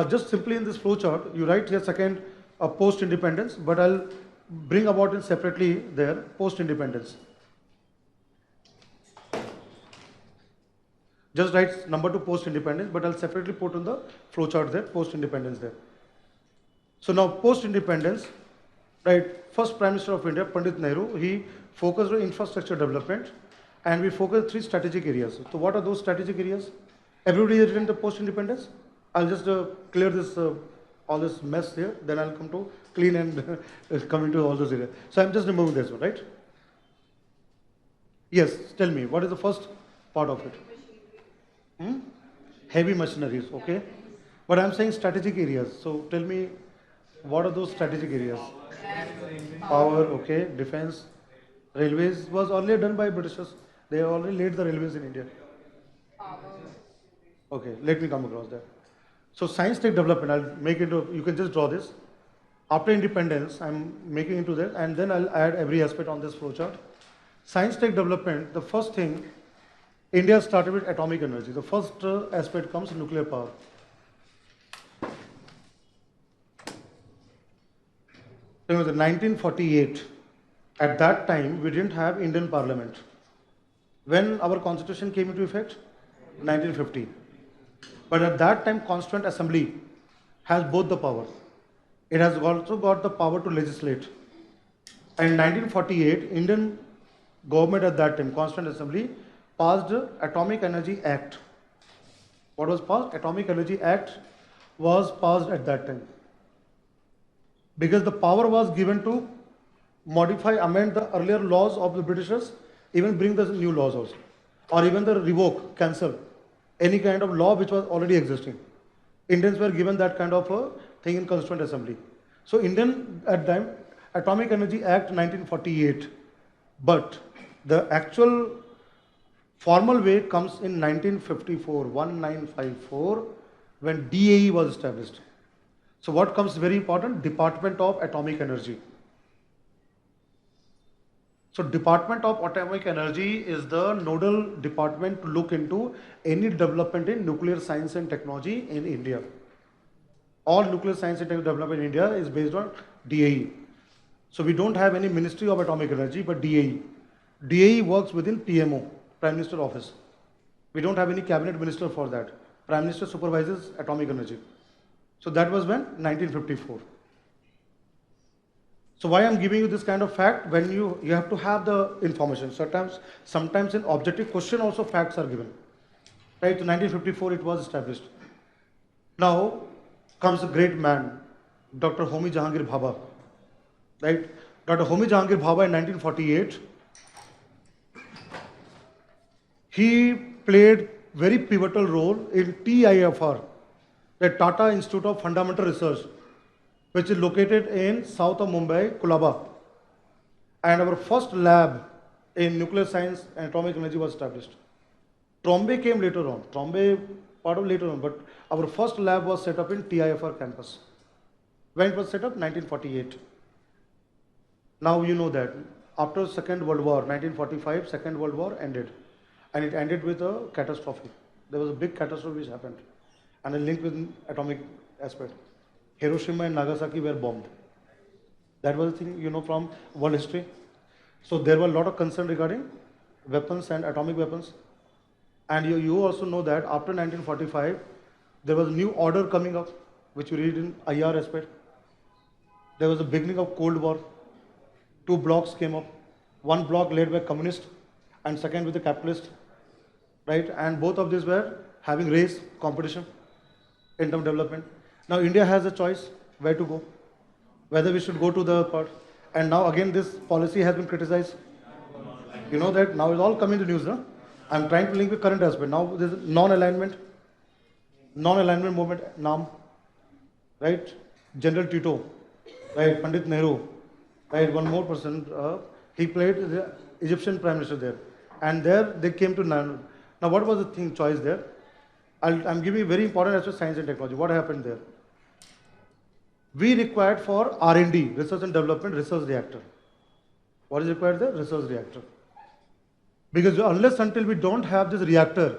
just simply in this flow chart, you write here second post-independence, but I'll bring about it separately there, post-independence. Just write number 2 post-independence, but I'll separately put on the flow chart there, post-independence there. So now post-independence, right, first Prime Minister of India, Pandit Nehru, he focused on infrastructure development, and we focused 3 strategic areas. So what are those strategic areas? Everybody is written the post-independence. I'll just clear this, all this mess here, then I'll come to clean and come into all those areas. So I'm just removing this one, right? Yes, tell me, what is the first part of it? Heavy machineries, okay. But I'm saying strategic areas. So tell me, what are those strategic areas? Power, okay, defense. Railways was earlier done by Britishers. They already laid the railways in India. Okay, let me come across that. So science tech development, I'll make it, you can just draw this. After independence, I'm making into that, and then I'll add every aspect on this flowchart. Science tech development, the first thing, India started with atomic energy. The first aspect comes nuclear power. So in 1948, at that time, we didn't have Indian Parliament. When our constitution came into effect? 1950. But at that time, Constituent Assembly has both the power. It has also got the power to legislate. And in 1948, Indian government at that time, Constituent Assembly, passed Atomic Energy Act. What was passed? Atomic Energy Act was passed at that time. Because the power was given to modify, amend the earlier laws of the Britishers, even bring the new laws also, or even the revoke, cancel any kind of law which was already existing. Indians were given that kind of a thing in Constituent Assembly. So Indian at time Atomic Energy Act 1948, but the actual formal way comes in 1954, 1954, when DAE was established. So what comes very important? Department of Atomic Energy. So Department of Atomic Energy is the nodal department to look into any development in nuclear science and technology in India. All nuclear science and technology development in India is based on DAE. So we don't have any Ministry of Atomic Energy, but DAE. DAE works within PMO, Prime Minister Office. We don't have any cabinet minister for that. Prime Minister supervises atomic energy. So that was when? 1954. So why I'm giving you this kind of fact? When you have to have the information. Sometimes in objective question also facts are given. Right? So 1954 it was established. Now comes a great man, Dr. Homi Jahangir Bhabha. Right? Dr. Homi Jahangir Bhabha in 1948, he played very pivotal role in TIFR, the Tata Institute of Fundamental Research, which is located in south of Mumbai, Kulaba. And our first lab in nuclear science and atomic energy was established. Trombay came later on. Trombay part of later on, but our first lab was set up in TIFR campus. When it was set up? 1948. Now you know that after Second World War, 1945, Second World War ended. And it ended with a catastrophe. There was a big catastrophe which happened. And a link with atomic aspect. Hiroshima and Nagasaki were bombed. That was the thing, you know, from world history. So there were a lot of concern regarding weapons and atomic weapons. And you also know that after 1945, there was a new order coming up, which you read in IR aspect. There was a beginning of Cold War. Two blocks came up. One block led by communist and second with the capitalist. Right? And both of these were having race competition in terms of development. Now India has a choice where to go, whether we should go to the part. And now again this policy has been criticized. You know that now it's all coming to news. No? I'm trying to link with current aspect. Now there's non-alignment movement, NAM, right? General Tito, right? Pandit Nehru, right? One more person, he played the Egyptian Prime Minister there. And there they came to NAM. Now what was the choice there? I'm giving you very important aspect, science and technology. What happened there? We required for R&D, research and development, research reactor. What is required there? Research reactor. Because unless until we don't have this reactor,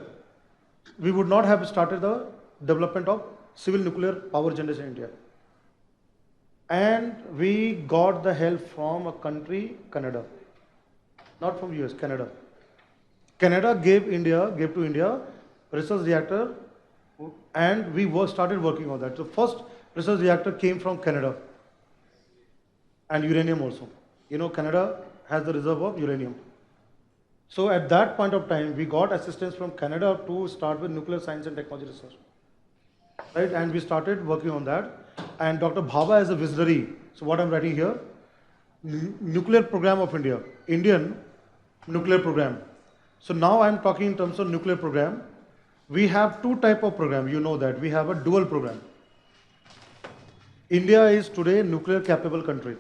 we would not have started the development of civil nuclear power generation in India. And we got the help from a country, Canada. Not from US, Canada. Canada gave to India research reactor, and we started working on that. The first research reactor came from Canada, and uranium also. You know, Canada has the reserve of uranium. So at that point of time, we got assistance from Canada to start with nuclear science and technology research. Right? And we started working on that. And Dr. Bhabha is a visionary. So what I'm writing here, nuclear program of India, Indian nuclear program. So now I'm talking in terms of nuclear program. We have two type of program. You know that we have a dual program. India is today a nuclear capable country.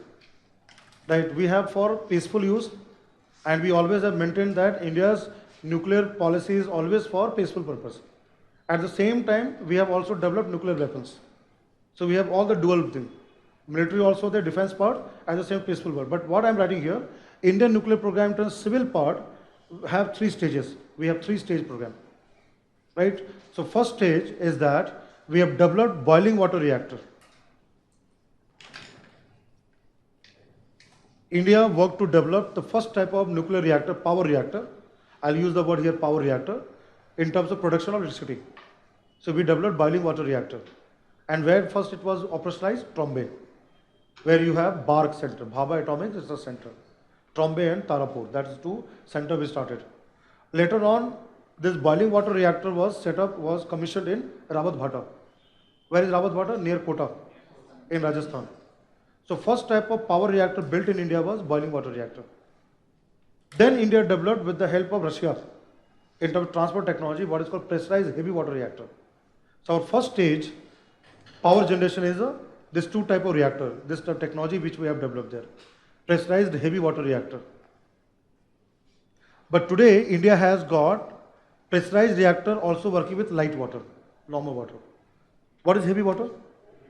Right? We have for peaceful use, and we always have maintained that India's nuclear policy is always for peaceful purpose. At the same time, we have also developed nuclear weapons. So we have all the dual thing. Military also the defense part, and the same peaceful part. But what I'm writing here, Indian nuclear program in terms of civil part have 3 stages. We have 3-stage program. Right? So first stage is that we have developed boiling water reactor. India worked to develop the first type of nuclear reactor, power reactor. I'll use the word here, power reactor, in terms of production of electricity. So we developed boiling water reactor. And where first it was operationalized? Trombay, where you have BARC center, Bhabha Atomic Research Center. Trombay and Tarapur, that is two center we started. Later on, this boiling water reactor was set up, was commissioned in Rawat Bhata. Where is Rawat Bhata? Near Kota, in Rajasthan. So first type of power reactor built in India was boiling water reactor. Then India developed with the help of Russia in terms of transport technology what is called pressurized heavy water reactor. So our first stage power generation is this two type of reactor, this technology which we have developed there, pressurized heavy water reactor. But today India has got pressurized reactor also working with light water, normal water. What is heavy water?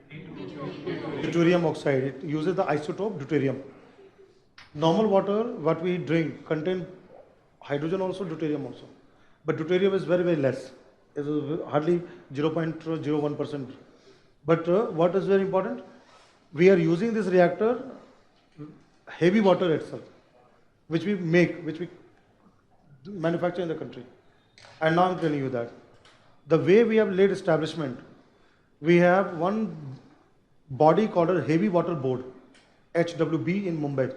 Deuterium oxide. It uses the isotope deuterium. Normal water, what we drink, contain hydrogen also, deuterium also. But deuterium is very, very less. It is hardly 0.01%. But what is very important? We are using this reactor, heavy water itself, which we make, which we manufacture in the country. And now I'm telling you that. The way we have laid establishment, we have one body called a Heavy Water Board, HWB in Mumbai.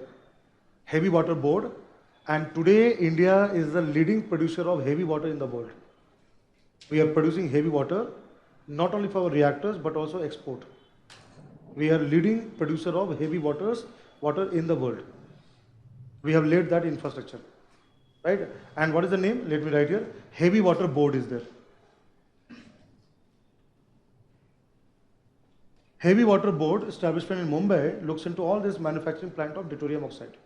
Heavy Water Board. And today India is the leading producer of heavy water in the world. We are producing heavy water, not only for our reactors, but also export. We are leading producer of heavy water in the world. We have laid that infrastructure, right? And what is the name? Let me write here. Heavy Water Board is there. Heavy Water Board establishment in Mumbai looks into all this manufacturing plant of deuterium oxide.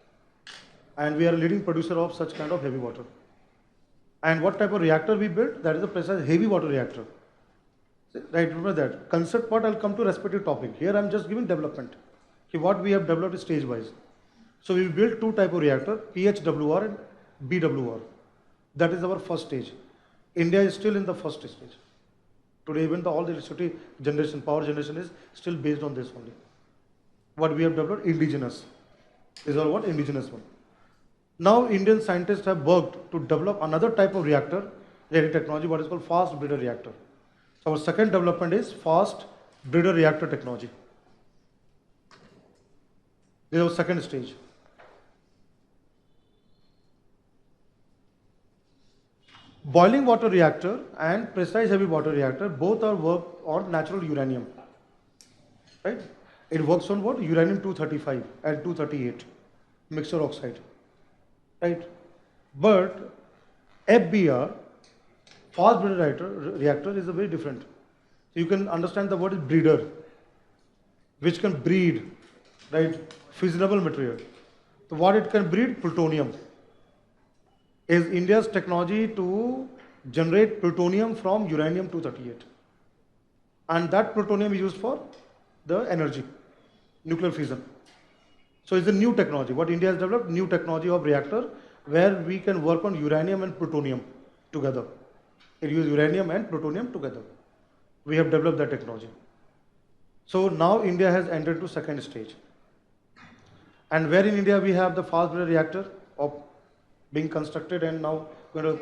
And we are a leading producer of such kind of heavy water. And what type of reactor we built? That is a precise heavy water reactor. Right, remember that. Concept part, I'll come to respective topic. Here I'm just giving development. Okay, what we have developed is stage wise. So we built two type of reactor, PHWR and BWR. That is our first stage. India is still in the first stage. Today even all the electricity generation, power generation is still based on this only. What we have developed, indigenous. These are what? Indigenous one. Now Indian scientists have worked to develop another type of reactor, technology, what is called fast breeder reactor. So our second development is fast breeder reactor technology. This is our second stage. Boiling water reactor and pressurized heavy water reactor both are worked on natural uranium. Right? It works on what? Uranium-235 and 238 mixture oxide. Right? But FBR, fast breeder reactor, is a very different. So you can understand the word is breeder, which can breed, right, fissionable material. So what it can breed? Plutonium. Is India's technology to generate plutonium from uranium-238. And that plutonium is used for the energy, nuclear fission. So it's a new technology. What India has developed, new technology of reactor, where we can work on uranium and plutonium together. It uses uranium and plutonium together. We have developed that technology. So now India has entered to second stage. And where in India we have the fast breeder reactor of being constructed and now going to,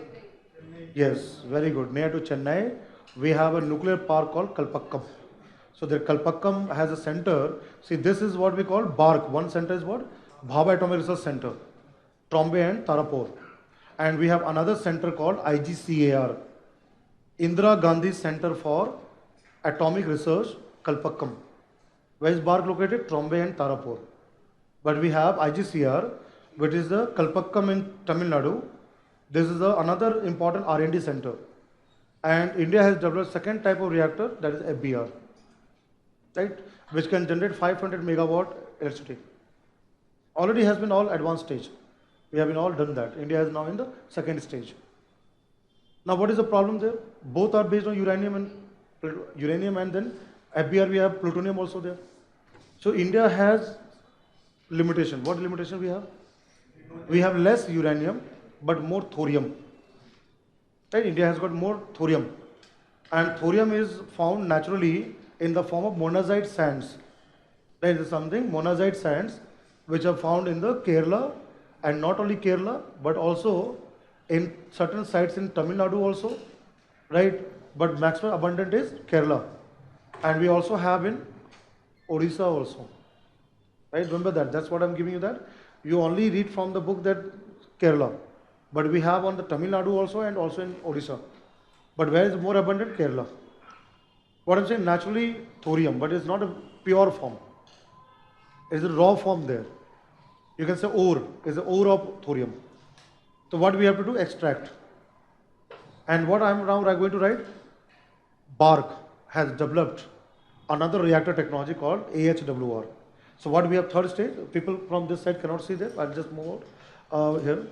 yes, very good. Near to Chennai, we have a nuclear park called Kalpakkam. So the Kalpakkam has a center. See, this is what we call BARC. One center is what? Bhabha Atomic Research Center, Trombay and Tarapur. And we have another center called IGCAR, Indira Gandhi Center for Atomic Research, Kalpakkam. Where is BARC located? Trombay and Tarapur. But we have IGCR, which is the Kalpakkam in Tamil Nadu. This is another important R&D center. And India has developed second type of reactor, that is FBR, right, which can generate 500 megawatt electricity. Already has been all advanced stage. We have been all done that. India is now in the second stage. Now what is the problem there? Both are based on uranium and then FBR we have plutonium also there. So India has limitation. What limitation we have? We have less uranium but more thorium. Right? India has got more thorium. And thorium is found naturally in the form of monazite sands. There is something, monazite sands, which are found in the Kerala, and not only Kerala, but also in certain sites in Tamil Nadu also, right? But maximum abundant is Kerala. And we also have in Odisha also, right? Remember that, that's what I'm giving you that. You only read from the book that Kerala, but we have on the Tamil Nadu also and also in Odisha. But where is more abundant? Kerala. What I'm saying, naturally thorium, but it's not a pure form. It's a raw form there. You can say ore, is the ore of thorium. So what we have to do? Extract. And what I'm now going to write? Bark has developed another reactor technology called AHWR. So what we have third stage, people from this side cannot see that, I'll just move out here.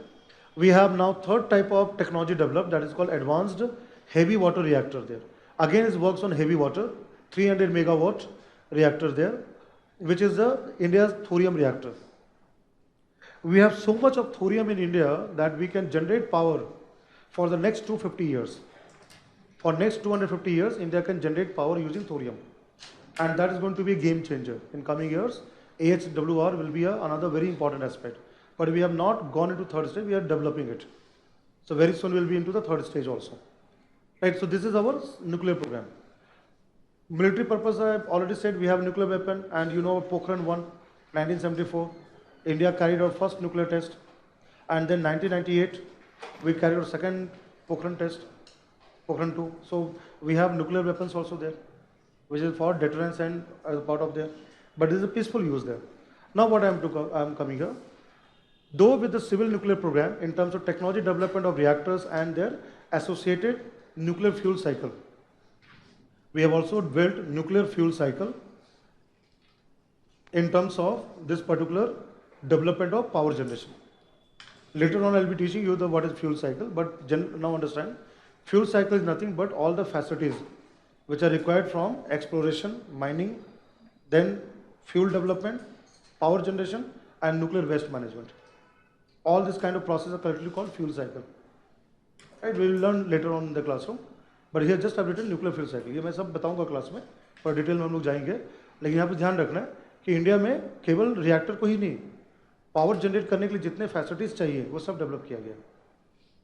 We have now third type of technology developed, that is called advanced heavy water reactor there. Again it works on heavy water, 300 megawatt reactor there, which is India's thorium reactor. We have so much of thorium in India that we can generate power for the next 250 years. For next 250 years, India can generate power using thorium. And that is going to be a game changer. In coming years, AHWR will be another very important aspect. But we have not gone into third stage, we are developing it. So very soon we'll be into the third stage also. Right, so this is our nuclear program. Military purpose, I have already said we have nuclear weapon, and you know Pokhran 1, 1974, India carried out first nuclear test, and then 1998, we carried out second Pokhran test, Pokhran 2. So we have nuclear weapons also there, which is for deterrence and as a part of there. But this is a peaceful use there. Now what I am coming here, though with the civil nuclear program in terms of technology development of reactors and their associated nuclear fuel cycle, we have also built nuclear fuel cycle in terms of this particular development of power generation. Later on I'll be teaching you what is fuel cycle, but now understand, fuel cycle is nothing but all the facilities which are required from exploration, mining, then fuel development, power generation, and nuclear waste management. All this kind of process are collectively called fuel cycle. Right? We will learn later on in the classroom. But here just I've written nuclear fuel cycle. ये मैं सब बताऊंगा class में, पर detail में हम लोग जाएंगे. लेकिन यहाँ पे ध्यान रखना है कि इंडिया में केवल रिएक्टर को ही नहीं, पावर जनरेट करने के लिए जितने फैसिलिटीज चाहिए वो सब डेवलप किया गया.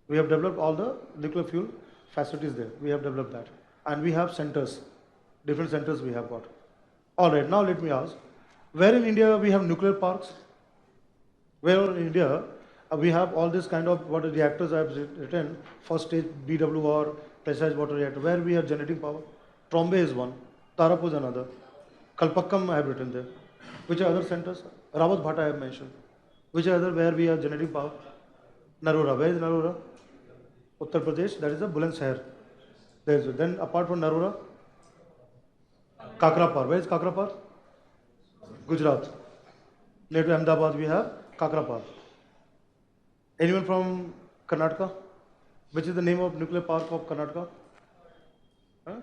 We have developed all the nuclear fuel facilities there. We have developed that, and we have centers, different centers we have got. All right. Now let me ask, where in India we have nuclear parks? Where in India we have all this kind of water reactors I have written, first stage BWR, pressurized water reactor, where we are generating power. Trombe is one, Tarapur is another, Kalpakkam I have written there. Which are other centers? Rawat Bhatta I have mentioned. Which are other where we are generating power? Narora, where is Narora? Uttar Pradesh, that is a Bulandshahr. There is. Then apart from Narora, Kakrapar, where is Kakrapar? Gujarat. Near to Ahmedabad we have Kakrapar. Anyone from Karnataka? Which is the name of nuclear park of Karnataka? Huh?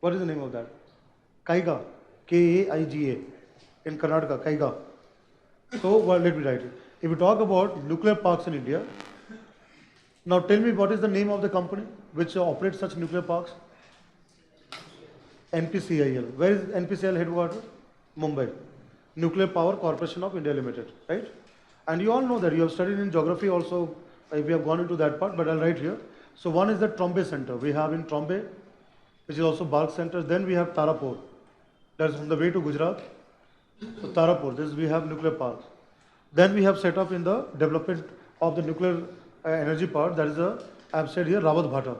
What is the name of that? Kaiga. Kaiga. In Karnataka, Kaiga. So, well, let me write it. If we talk about nuclear parks in India, now tell me what is the name of the company which operates such nuclear parks? NPCIL. Where is NPCIL headquarters? Mumbai. Nuclear Power Corporation of India Limited, right? And you all know that, you have studied in geography also, we have gone into that part, but I'll write here. So one is the Trombe Center, we have in Trombe, which is also Bark Center. Then we have Tarapur, that's on the way to Gujarat. So Tarapur, this we have nuclear parks. Then we have set up in the development of the nuclear energy part, that is I have said here Rawat Bhatta.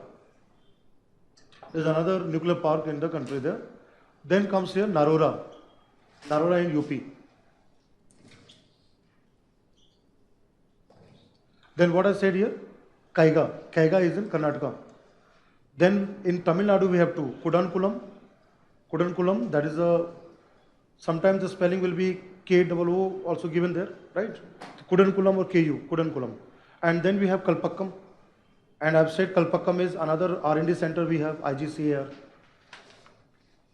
There is another nuclear park in the country there. Then comes here Narora, Narora in UP. Then what I said here, Kaiga, Kaiga is in Karnataka. Then in Tamil Nadu we have two, Kudankulam, Kudankulam, that is sometimes the spelling will be KOO also given there, right? Kudankulam or KU, Kudankulam. And then we have Kalpakkam, and I've said Kalpakkam is another R&D center we have, IGCAR.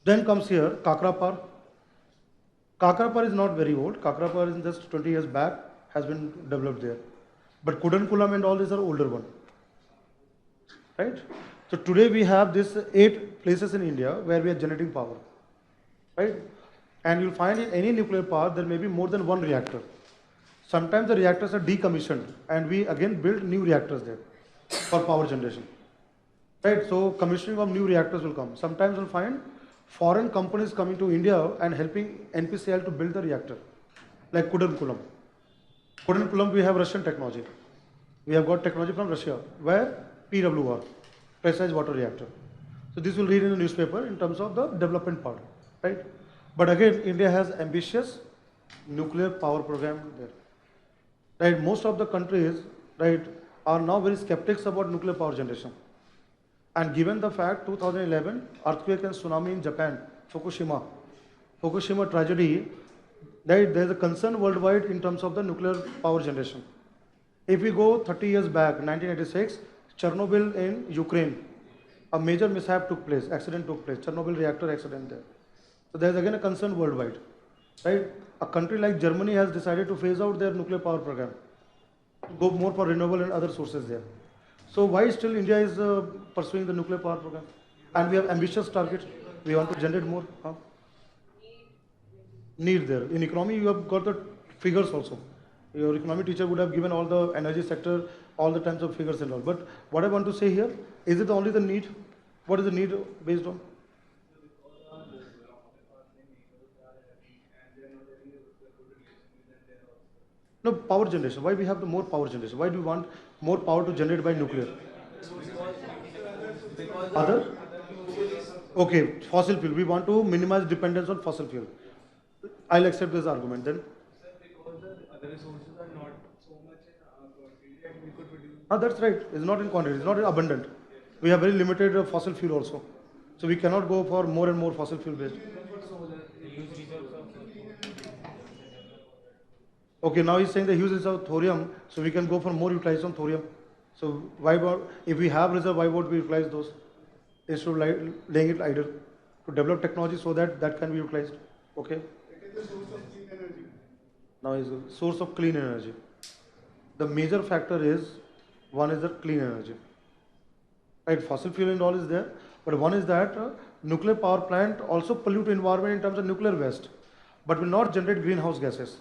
Then comes here Kakrapar. Kakrapar is not very old, Kakrapar is just 20 years back, has been developed there. But Kudankulam and all these are older one, right? So today we have this 8 places in India where we are generating power, right? And you'll find in any nuclear power there may be more than one reactor. Sometimes the reactors are decommissioned and we again build new reactors there for power generation. Right, so commissioning of new reactors will come. Sometimes you'll find foreign companies coming to India and helping NPCIL to build the reactor, like Kudankulam. Kudankulam, we have Russian technology. We have got technology from Russia, where PWR, pressurized water reactor. So this will read in the newspaper in terms of the development part, right? But again, India has ambitious nuclear power program there. Right, most of the countries, right, are now very skeptics about nuclear power generation. And given the fact 2011 earthquake and tsunami in Japan, Fukushima tragedy, right, there is a concern worldwide in terms of the nuclear power generation. If we go 30 years back, 1986, Chernobyl in Ukraine, a major mishap took place, accident took place, Chernobyl reactor accident there. So there is again a concern worldwide, right? A country like Germany has decided to phase out their nuclear power program, go more for renewable and other sources there. So why still India is pursuing the nuclear power program? And we have ambitious targets. We want to generate more. Huh? Need there. In economy, you have got the figures also. Your economy teacher would have given all the energy sector, all the types of figures and all. But what I want to say here, is it only the need? What is the need based on? No, power generation. Why we have the more power generation? Why do we want more power to generate by nuclear? Other? Okay, fossil fuel. We want to minimize dependence on fossil fuel. I'll accept this argument then. Sir, because the other resources are not so much in quantity and we could produce. That's right. It's not in quantity. It's not abundant. We have very limited fossil fuel also. So we cannot go for more and more fossil fuel based. Okay, now he's saying the huge reserve of thorium, so we can go for more utilization of thorium. So why about, if we have reserve, why won't we utilize those instead of laying it idle to develop technology so that that can be utilized? Okay. It is the source of clean energy. Now is a source of clean energy. The major factor is, one is the clean energy. Right, fossil fuel and all is there, but one is that nuclear power plant also pollute environment in terms of nuclear waste, but will not generate greenhouse gases.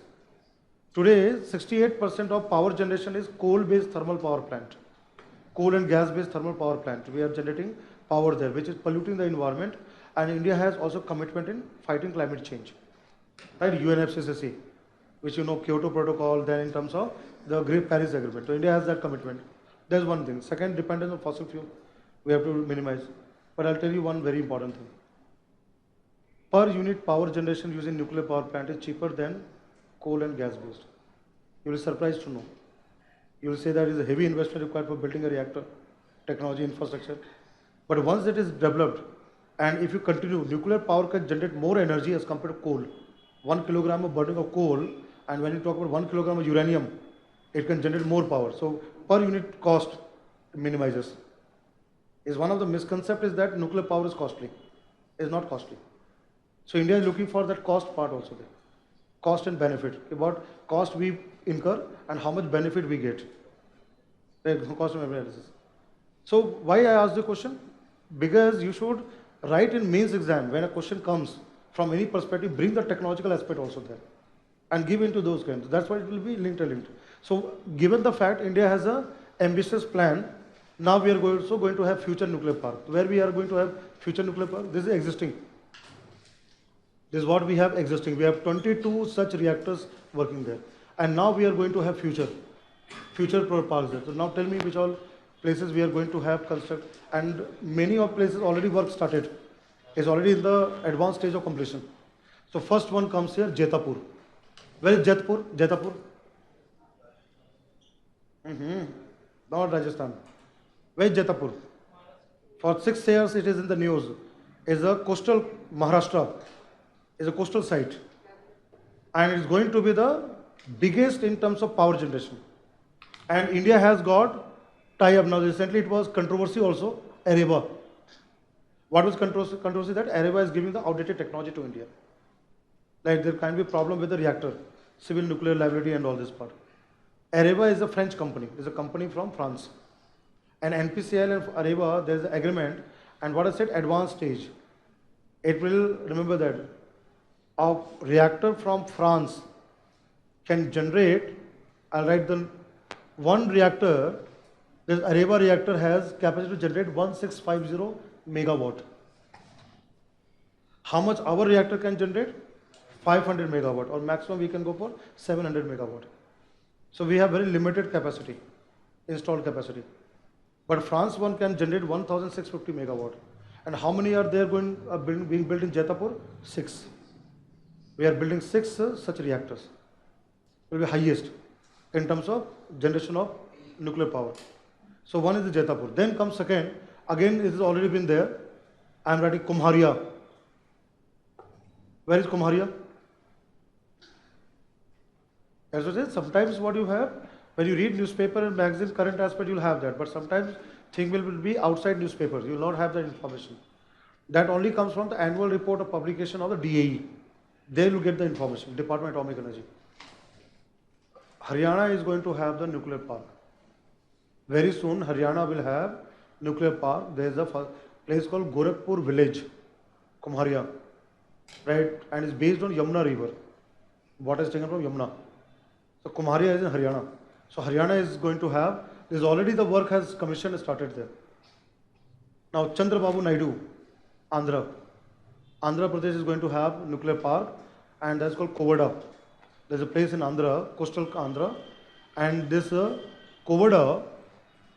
Today, 68% of power generation is coal-based thermal power plant. Coal and gas-based thermal power plant. We are generating power there, which is polluting the environment. And India has also commitment in fighting climate change. Right, UNFCCC, which you know, Kyoto Protocol, then in terms of the Great Paris Agreement. So India has that commitment. That's one thing. Second, dependence on fossil fuel. We have to minimize. But I'll tell you one very important thing. Per unit power generation using nuclear power plant is cheaper than coal and gas based. You will be surprised to know. You will say that is a heavy investment required for building a reactor, technology, infrastructure. But once it is developed, and if you continue, nuclear power can generate more energy as compared to coal. 1 kilogram of burning of coal, and when you talk about 1 kilogram of uranium, it can generate more power. So per unit cost minimizes. Is one of the misconceptions is that nuclear power is costly. It is not costly. So India is looking for that cost part also there. Cost and benefit. What cost we incur and how much benefit we get. Cost and benefit analysis. So why I asked the question? Because you should write in mains exam when a question comes from any perspective, bring the technological aspect also there and give into those kinds. That's why it will be interlinked. So given the fact India has a ambitious plan, now we are also going to have future nuclear power. Where we are going to have future nuclear power? This is existing. This is what we have existing. We have 22 such reactors working there. And now we are going to have future parks there. So now tell me which all places we are going to have construct. And many of places already work started. It's already in the advanced stage of completion. So first one comes here, Jetapur. Where is Jetapur? Jetapur? Not Rajasthan. Where is Jetapur? For 6 years it is in the news. It's a coastal Maharashtra. Is a coastal site, and it's going to be the biggest in terms of power generation. And India has got tie-up now. Recently, it was controversy also. Areva. What was controversy? That Areva is giving the outdated technology to India. Like there can be a problem with the reactor, civil nuclear liability, and all this part. Areva is a French company. It's a company from France. And NPCIL and Areva, there is an agreement. And what I said, advanced stage. It will remember that. A reactor from France can generate I'll write the one reactor, this Areva reactor has capacity to generate 1650 megawatt. How much our reactor can generate? 500 megawatt, or maximum we can go for 700 megawatt. So we have very limited capacity, installed capacity. But France one can generate 1650 megawatt. And how many are there being built in Jetapur? 6. We are building 6 such reactors. Will be highest in terms of generation of nuclear power. So one is the Jetapur. Then comes second, again it has already been there. I am writing Kumharia. Where is Kumharia? As I said, sometimes what you have, when you read newspaper and magazines, current aspect, you'll have that. But sometimes thing will be outside newspapers. You will not have that information. That only comes from the annual report of publication of the DAE. There you get the information, Department of Atomic Energy. Haryana is going to have the nuclear park. Very soon, Haryana will have nuclear park. There is a place called Gorakhpur village, Kumharia, right? And it's based on Yamuna river. Water is taken from Yamuna. So Kumharia is in Haryana. So Haryana is going to have, there's already the work has commission started there. Now Chandrababu Naidu, Andhra. Andhra Pradesh is going to have nuclear park, and that's called Kovada. There's a place in Andhra, coastal Andhra, and this Kovada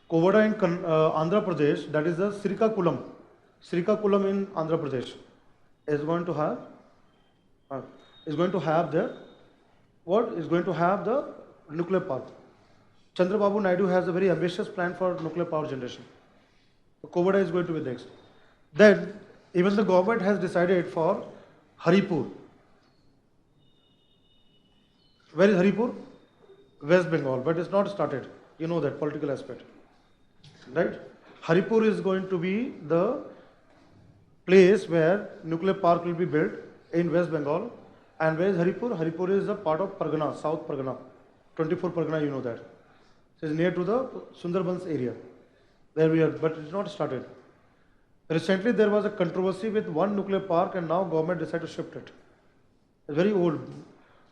in Andhra Pradesh, that is the Srikakulam. Srikakulam in Andhra Pradesh is going to have the nuclear park. Chandrababu Naidu has a very ambitious plan for nuclear power generation. So Kovada is going to be next. Then even the government has decided for Haripur. Where is Haripur? West Bengal, but it's not started. You know that political aspect, right? Haripur is going to be the place where nuclear park will be built in West Bengal. And where is Haripur? Haripur is a part of Pargana, South Pargana, 24 Pargana, you know that. So it's near to the Sundarbans area. There we are, but it's not started. Recently there was a controversy with one nuclear park, and now government decided to shift it. It's very old.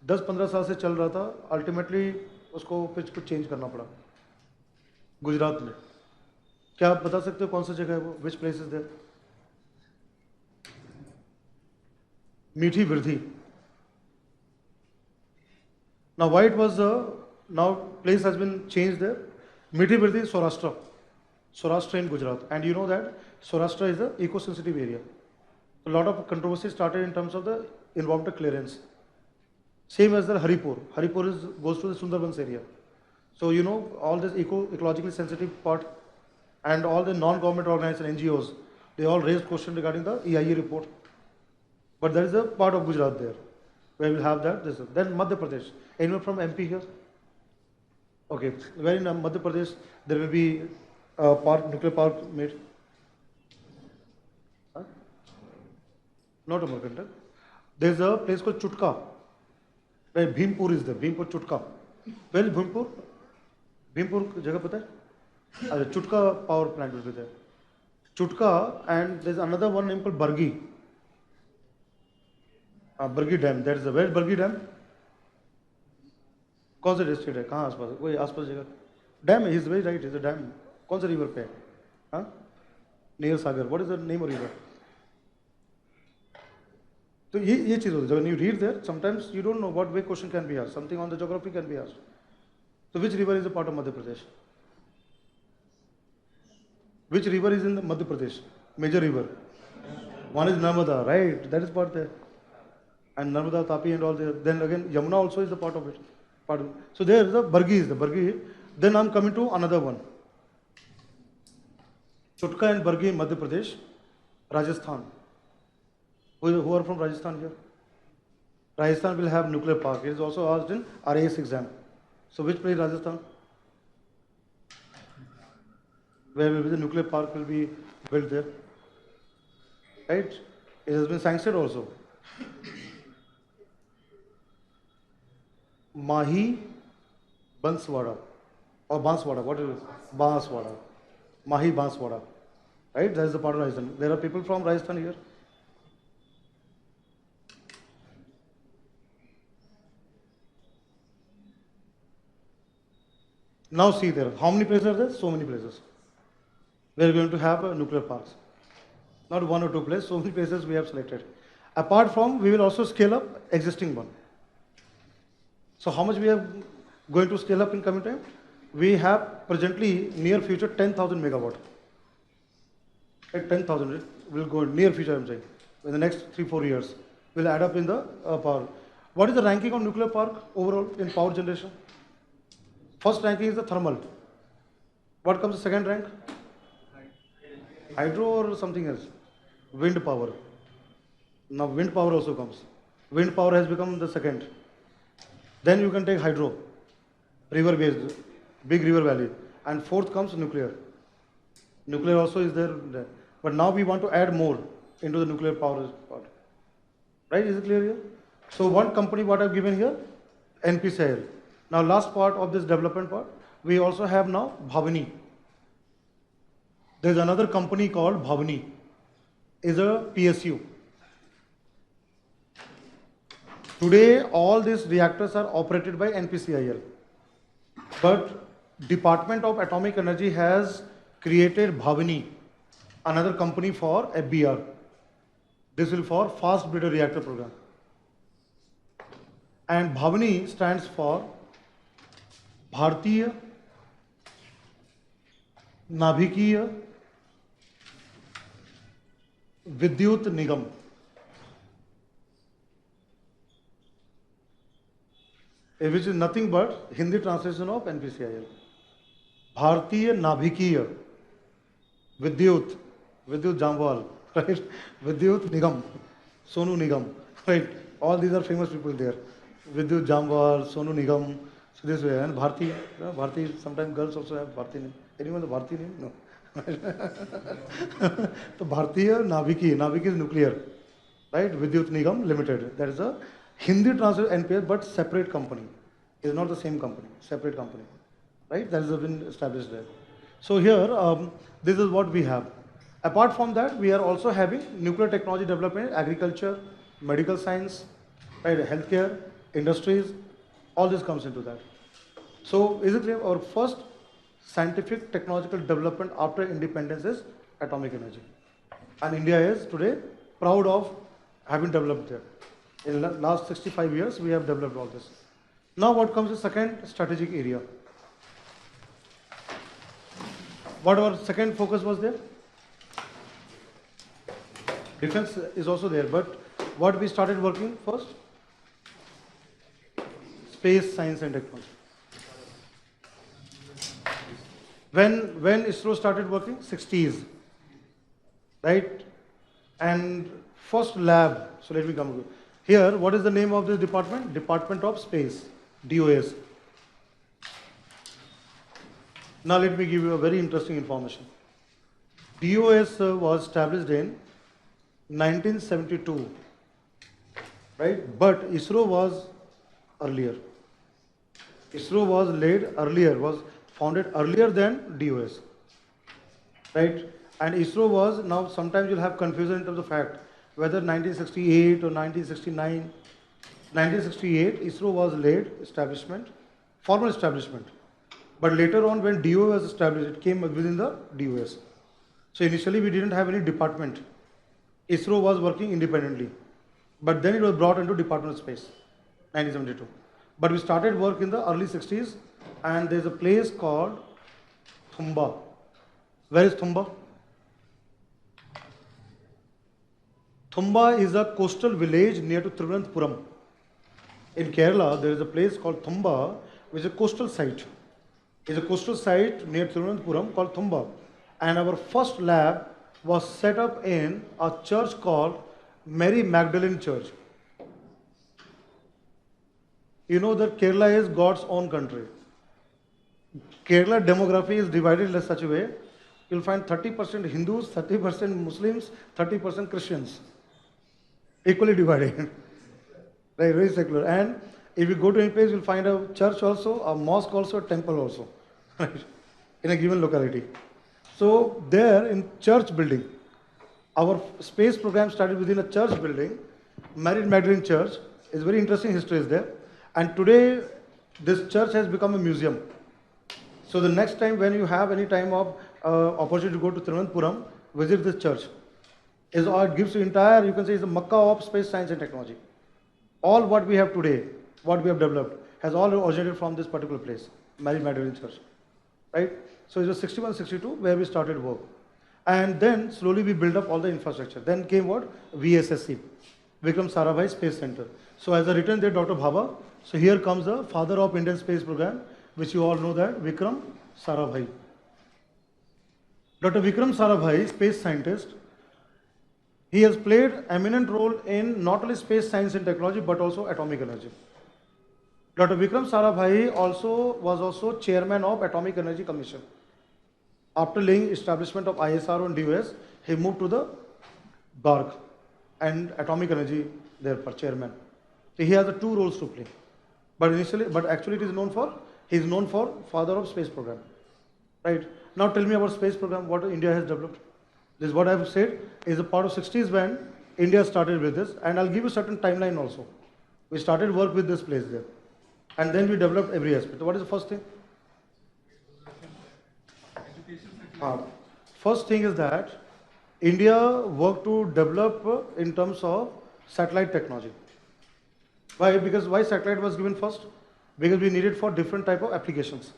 10-15 साल से चल रहा था, ultimately उसको कुछ change करना पड़ा गुजरात में. क्या आप बता सकते हो कौन सा जगह है वो? Which place is there? Mithi Virdi. Now why it was now place has been changed there? Meethi Birdi is Saurashtra in Gujarat, and you know that Saurashtra is the eco-sensitive area. A lot of controversy started in terms of the environmental clearance. Same as the Haripur. Haripur goes to the Sundarbans area. So you know all this ecologically sensitive part, and all the non-government organizations, NGOs, they all raised question regarding the EIA report. But there is a part of Gujarat there where we'll have that. Then Madhya Pradesh. Anyone from MP here? Okay. Where in Madhya Pradesh there will be a nuclear park made? Huh? Not Amarkantak. There's a place called Chutka. Where Bhimpur is there. Bhimpur, Chutka. Where is Bhimpur? Bhimpur jagah pata hai? Chutka power plant will be there. Chutka, and there's another one named called Bargi. Bargi Dam. That is where is Bargi Dam? कौन सा district है? कहाँ आसपास? वही आसपास जगह dam है. Is very right. Is a dam. कौन सा रिवर पे है? हाँ, Neer Sagar. What is the name of river? तो ये चीज होती है. When you read there, sometimes you don't know what way question can be asked. Something on the geography can be asked. So which river is a part of Madhya Pradesh? Which river is in the Madhya Pradesh? Major river. One is Narmada, right? That is part there. And Narmada, Tapi and all there. Then again, Yamuna also is a part of it. So there is a Bargi is the Bargi. Then I am coming to another one. Chutka and Bargi in Madhya Pradesh, Rajasthan. Who are from Rajasthan here? Rajasthan will have nuclear park. It is also asked in RAS exam. So which place Rajasthan? Where will be the nuclear park will be built there? Right? It has been sanctioned also. Mahi Banswara or Banswara, what is it? Banswara. Mahi Banswara. Right? That is the part of Rajasthan. There are people from Rajasthan here. Now see there, how many places are there? So many places. We are going to have nuclear parks. Not one or two places, so many places we have selected. Apart from, we will also scale up existing one. So how much we are going to scale up in coming time? We have presently near future 10,000 megawatt. At 10,000 will go near future, I'm saying, in the next 3-4 years. Will add up in the power. What is the ranking of nuclear park overall in power generation? First ranking is the thermal. What comes the second rank? Hydro or something else? Wind power. Now wind power also comes. Wind power has become the second. Then you can take hydro, river based, big river valley. And fourth comes nuclear. Nuclear also is there. But now we want to add more into the nuclear power part. Right? Is it clear here? So one company what I've given here, NPCIL. Now last part of this development part, we also have now Bhavani. There's another company called Bhavani. Is a PSU. Today all these reactors are operated by NPCIL. But Department of Atomic Energy has created Bhavani, another company for FBR. This will for Fast Breeder Reactor Program. And Bhavani stands for Bharatiya Navikiya Vidyut Nigam. Which is nothing but Hindi translation of NPCIL. Bharatiya Navikiya Vidyut Jamwal, right? Vidyut Nigam, Sonu Nigam, right? All these are famous people there. Vidyut Jamwal, Sonu Nigam, so this way. And Bharti, Bharti, sometimes girls also have Bharti name. Anyone the Bharti name? No. So Bharatiya Naviki, Naviki is nuclear, right? Vidyut Nigam Limited. That is a Hindi translation NPS, but separate company. It is not the same company, separate company, right? That has been established there. So here, this is what we have. Apart from that, we are also having nuclear technology development, agriculture, medical science, right? Healthcare, industries, all this comes into that. So is it clear? Our first scientific technological development after independence is atomic energy. And India is today proud of having developed there. In the last 65 years, we have developed all this. Now what comes the second strategic area? What our second focus was there? Defense is also there, but what we started working first? Space, science and technology. When ISRO started working? 60s, right? And first lab, so let me come to here. What is the name of this department? Department of Space, DOS. Now let me give you a very interesting information. DOS was established in 1972, right? But ISRO was earlier. ISRO was laid earlier, was founded earlier than DOS, right? And ISRO was, now sometimes you'll have confusion in terms of fact, whether 1968 or 1969. 1968, ISRO was laid establishment, formal establishment. But later on when DOS was established, it came within the DOS. So initially we didn't have any department. ISRO was working independently. But then it was brought into Department of Space, 1972. But we started work in the early 60s, and there's a place called Thumba. Where is Thumba? Thumba is a coastal village near to Thiruvananthapuram. In Kerala, there is a place called Thumba, which is a coastal site. It's a coastal site near Thiruvananthapuram called Thumba. And our first lab was set up in a church called Mary Magdalene Church. You know that Kerala is God's own country. Kerala demography is divided in such a way, you'll find 30% Hindus, 30% Muslims, 30% Christians. Equally divided. Right, very secular. And if you go to any place, you'll find a church also, a mosque also, a temple also, right, in a given locality. So there in church building, our space program started within a church building, Mary Magdalene Church. It's very interesting history is there. And today, this church has become a museum. So the next time when you have any time of opportunity to go to Thiruvananthapuram, visit this church. It gives you entire, you can say, is the Makkah of space science and technology. All what we have today, what we have developed, has all originated from this particular place, Mary Magdalene Church, right? So it was 61, 62 where we started work. And then slowly we built up all the infrastructure. Then came what? VSSC, Vikram Sarabhai Space Center. So as I written there, Dr. Bhabha, so here comes the father of Indian space program, which you all know that, Vikram Sarabhai. Dr. Vikram Sarabhai, space scientist, he has played eminent role in not only space science and technology, but also atomic energy. Dr. Vikram Sarabhai was also chairman of Atomic Energy Commission. After laying establishment of ISRO and DOS, he moved to the BARC and Atomic Energy there for chairman. So he has the two roles to play. But actually he is known for father of space program. Right? Now tell me about space program, what India has developed. This is what I have said is a part of 60s when India started with this, and I'll give you a certain timeline also. We started work with this place there. And then we developed every aspect. What is the first thing? First thing is that India worked to develop in terms of satellite technology. Why? Because why satellite was given first? Because we needed for different type of applications.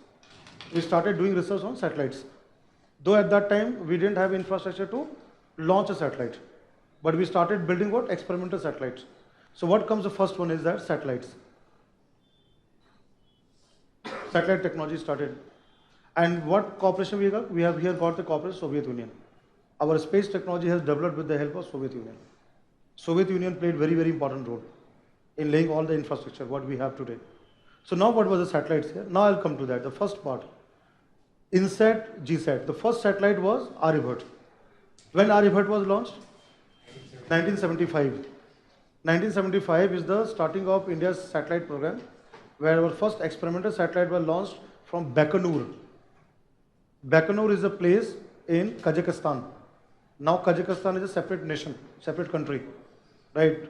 We started doing research on satellites. Though at that time we didn't have infrastructure to launch a satellite, but we started building what? Experimental satellites. So what comes the first one is that satellites. Satellite technology started. And what cooperation we got? We have here got the cooperation Soviet Union. Our space technology has developed with the help of Soviet Union. Soviet Union played very, very important role in laying all the infrastructure what we have today. So now what was the satellites here? Now I'll come to that. The first part. INSAT, GSAT. The first satellite was Aryabhat. When Aryabhat was launched? 1975. 1975 is the starting of India's satellite program, where our first experimental satellite was launched from Baikonur. Baikonur is a place in Kazakhstan. Now Kazakhstan is a separate nation, separate country, right?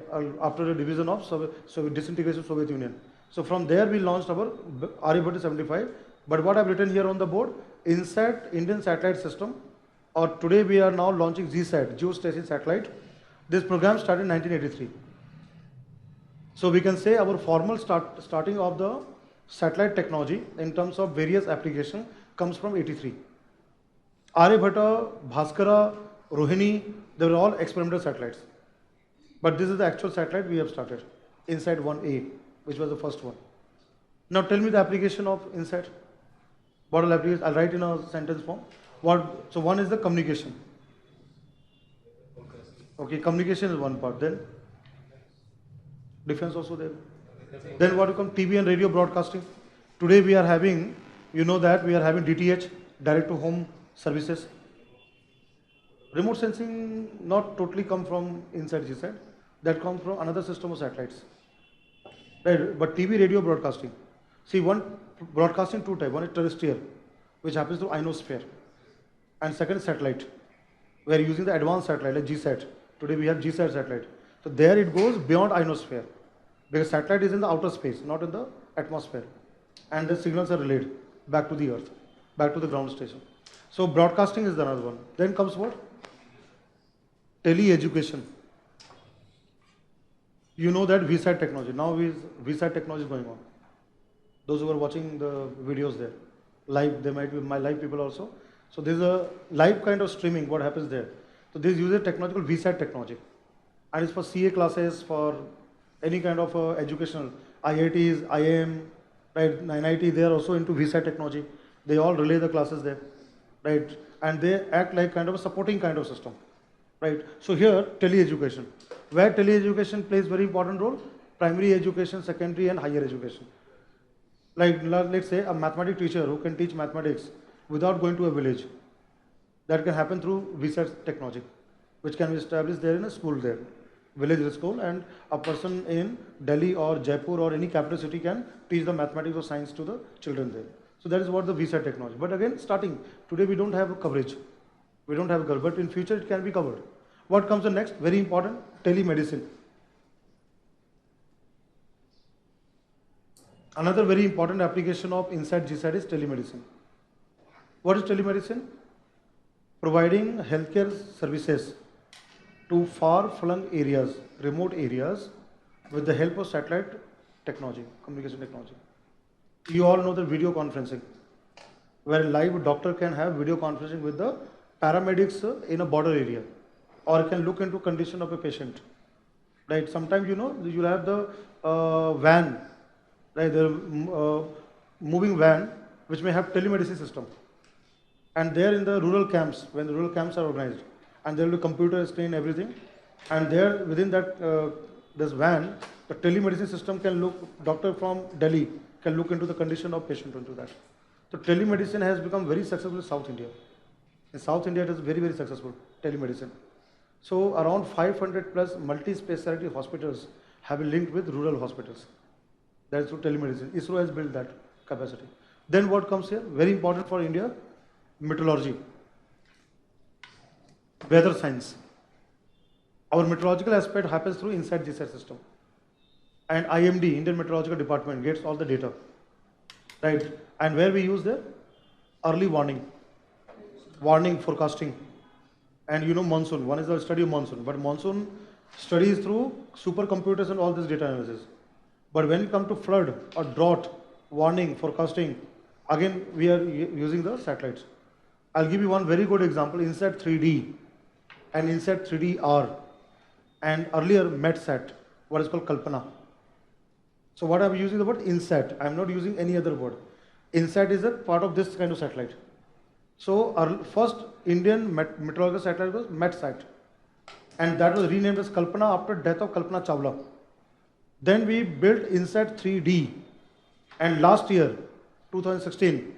After the division of disintegration of Soviet Union. So from there we launched our Aryabhat 75. But what I've written here on the board, INSAT, Indian Satellite System, or today we are now launching GSAT, Geostationary Satellite. This program started in 1983. So we can say our formal starting of the satellite technology in terms of various applications comes from 83. Aryabhata, Bhaskara, Rohini, they were all experimental satellites. But this is the actual satellite we have started, INSAT 1A, which was the first one. Now tell me the application of INSAT. What will application? I'll write in a sentence form. So one is the communication. Okay, communication is one part. Then defense also there. Then what becomes TV and radio broadcasting. Today we are having, you know that we are having DTH, direct to home services. Remote sensing not totally come from inside GSAT, that comes from another system of satellites. Right, but TV, radio broadcasting. See, one broadcasting two type. One is terrestrial, which happens through ionosphere, and second is satellite. We are using the advanced satellite like GSAT. Today we have GSAT satellite. So there it goes beyond ionosphere, because satellite is in the outer space, not in the atmosphere, and the signals are relayed back to the earth, back to the ground station. So broadcasting is another one. Then comes what? Tele-education. You know that VSAT technology. Now VSAT technology is going on. Those who are watching the videos there, live, they might be my live people also. So there's a live kind of streaming, what happens there. So this uses technological VSAT technology. And it's for CA classes, for any kind of educational, IITs, IIM, right, NIT, they are also into VSAT technology. They all relay the classes there, right? And they act like kind of a supporting kind of system, right? So here, tele-education. Where tele-education plays very important role? Primary education, secondary and higher education. Like let's say a mathematics teacher who can teach mathematics without going to a village. That can happen through VSAT technology, which can be established there in a school there, village school, and a person in Delhi or Jaipur or any capital city can teach the mathematics or science to the children there. So that is what the VSAT technology. But again, starting, today we don't have coverage. We don't have coverage, but in future it can be covered. What comes the next? Very important, telemedicine. Another very important application of INSAT GSAT is telemedicine. What is telemedicine? Providing healthcare services to far-flung areas, remote areas, with the help of satellite technology, communication technology. You all know the video conferencing, where a live doctor can have video conferencing with the paramedics in a border area, or can look into condition of a patient. Right? Sometimes you have the van, right? The moving van which may have telemedicine system, and there in the rural camps, when the rural camps are organized, and there will be computer screen everything, and there within that this van, the telemedicine system can look, doctor from Delhi can look into the condition of patient into that. So telemedicine has become very successful in South India. In South India, it is very, very successful, telemedicine. So around 500 plus multi-speciality hospitals have been linked with rural hospitals. That is through telemedicine. ISRO has built that capacity. Then what comes here? Very important for India, meteorology, weather science. Our meteorological aspect happens through INSAT GSAT system. And IMD, Indian Meteorological Department, gets all the data. Right? And where we use the early warning forecasting. And monsoon. One is the study of monsoon. But monsoon studies through supercomputers and all this data analysis. But when it comes to flood or drought, warning, forecasting, again we are using the satellites. I'll give you one very good example, INSAT 3D and INSAT 3DR and earlier METSAT, what is called Kalpana. So what I'm using the word INSAT, I'm not using any other word. INSAT is a part of this kind of satellite. So our first Indian meteorological satellite was METSAT, and that was renamed as Kalpana after death of Kalpana Chawla. Then we built INSAT 3D, and last year, 2016,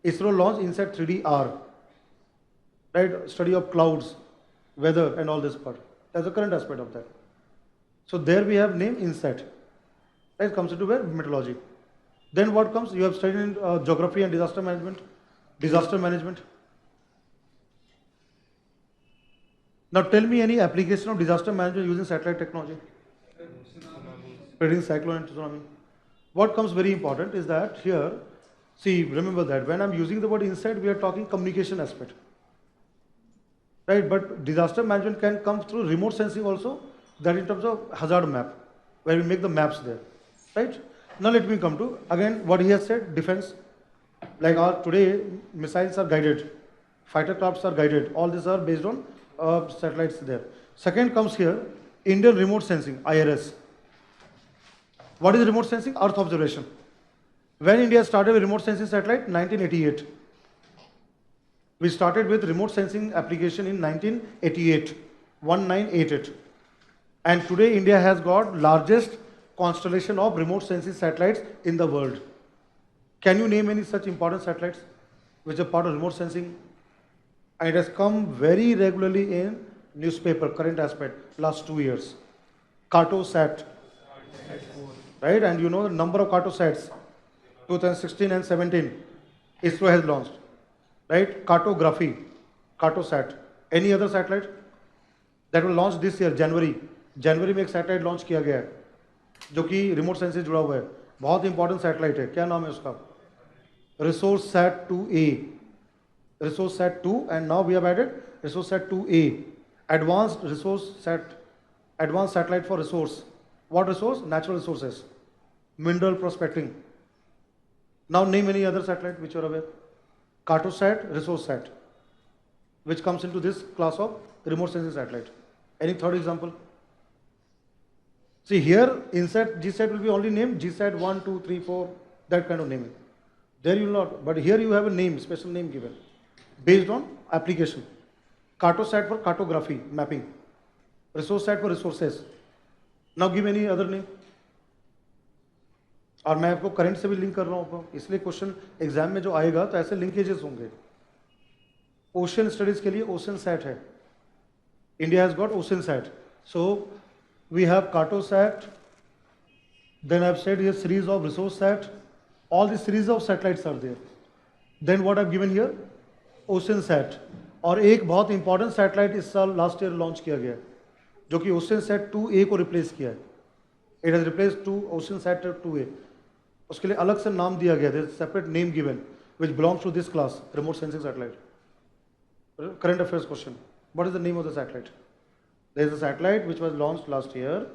ISRO launched INSAT 3DR, right? Study of clouds, weather, and all this part. That's the current aspect of that. So there we have name INSAT. That comes into where? Meteorology. Then what comes? You have studied in geography and disaster management. Disaster management. Now tell me any application of disaster management using satellite technology. Predicting cyclone and tsunami. What comes very important is that here, see, remember that when I'm using the word INSAT, we are talking communication aspect. Right? But disaster management can come through remote sensing also, that in terms of hazard map, where we make the maps there. Right? Now let me come to, again, what he has said, defense. Like today, missiles are guided, fighter crafts are guided, all these are based on satellites there. Second comes here, Indian remote sensing, IRS. What is remote sensing? Earth observation. When India started with remote sensing satellite? 1988. We started with remote sensing application in 1988, 1988. And today India has got largest constellation of remote sensing satellites in the world. Can you name any such important satellites which are part of remote sensing? And it has come very regularly in newspaper, current aspect, last 2 years. Cartosat, right? And you know the number of Cartosats, 2016 and 17, ISRO has launched, right? Cartography, Cartosat. Any other satellite that will launch this year, January में एक satellite launch किया गया है जो कि remote sense से जुड़ा हुआ है, बहुत इंपॉर्टेंट सैटेलाइट है, क्या नाम है उसका? Resourcesat 2A, Resourcesat 2, and now we have added Resourcesat 2A, advanced Resourcesat, advance satellite for resource. What resource? Natural resources, mineral prospecting. Now name any other satellite which you are aware. Cartosat, ResourceSat, which comes into this class of remote sensing satellite. Any third example? See here, INSAT, GSAT will be only named GSAT 1, 2, 3, 4, that kind of naming. There you will not, but here you have a name, special name given, based on application. Cartosat for cartography, mapping. ResourceSat for resources. Now give any other name. और मैं आपको current से भी link कर रहा हूँ, इसलिए question exam में जो आएगा तो ऐसे लिंकेजेस होंगे. ओशन स्टडीज के लिए ओशन सैट है, India has got Oceansat. So we have Cartosat, then I have said here series of Resourcesat, all the series of satellites are there. Then what I have given here Oceansat. और एक बहुत important satellite इस साल last year launch किया गया है जो कि ओशन सैट 2A को रिप्लेस किया है. It has replace to Oceansat 2A. उसके लिए अलग से नाम दिया गया है, separate name given, which belongs to this class, remote sensing satellite. Current affairs question. What is the name of the satellite? There is a satellite which was launched last year.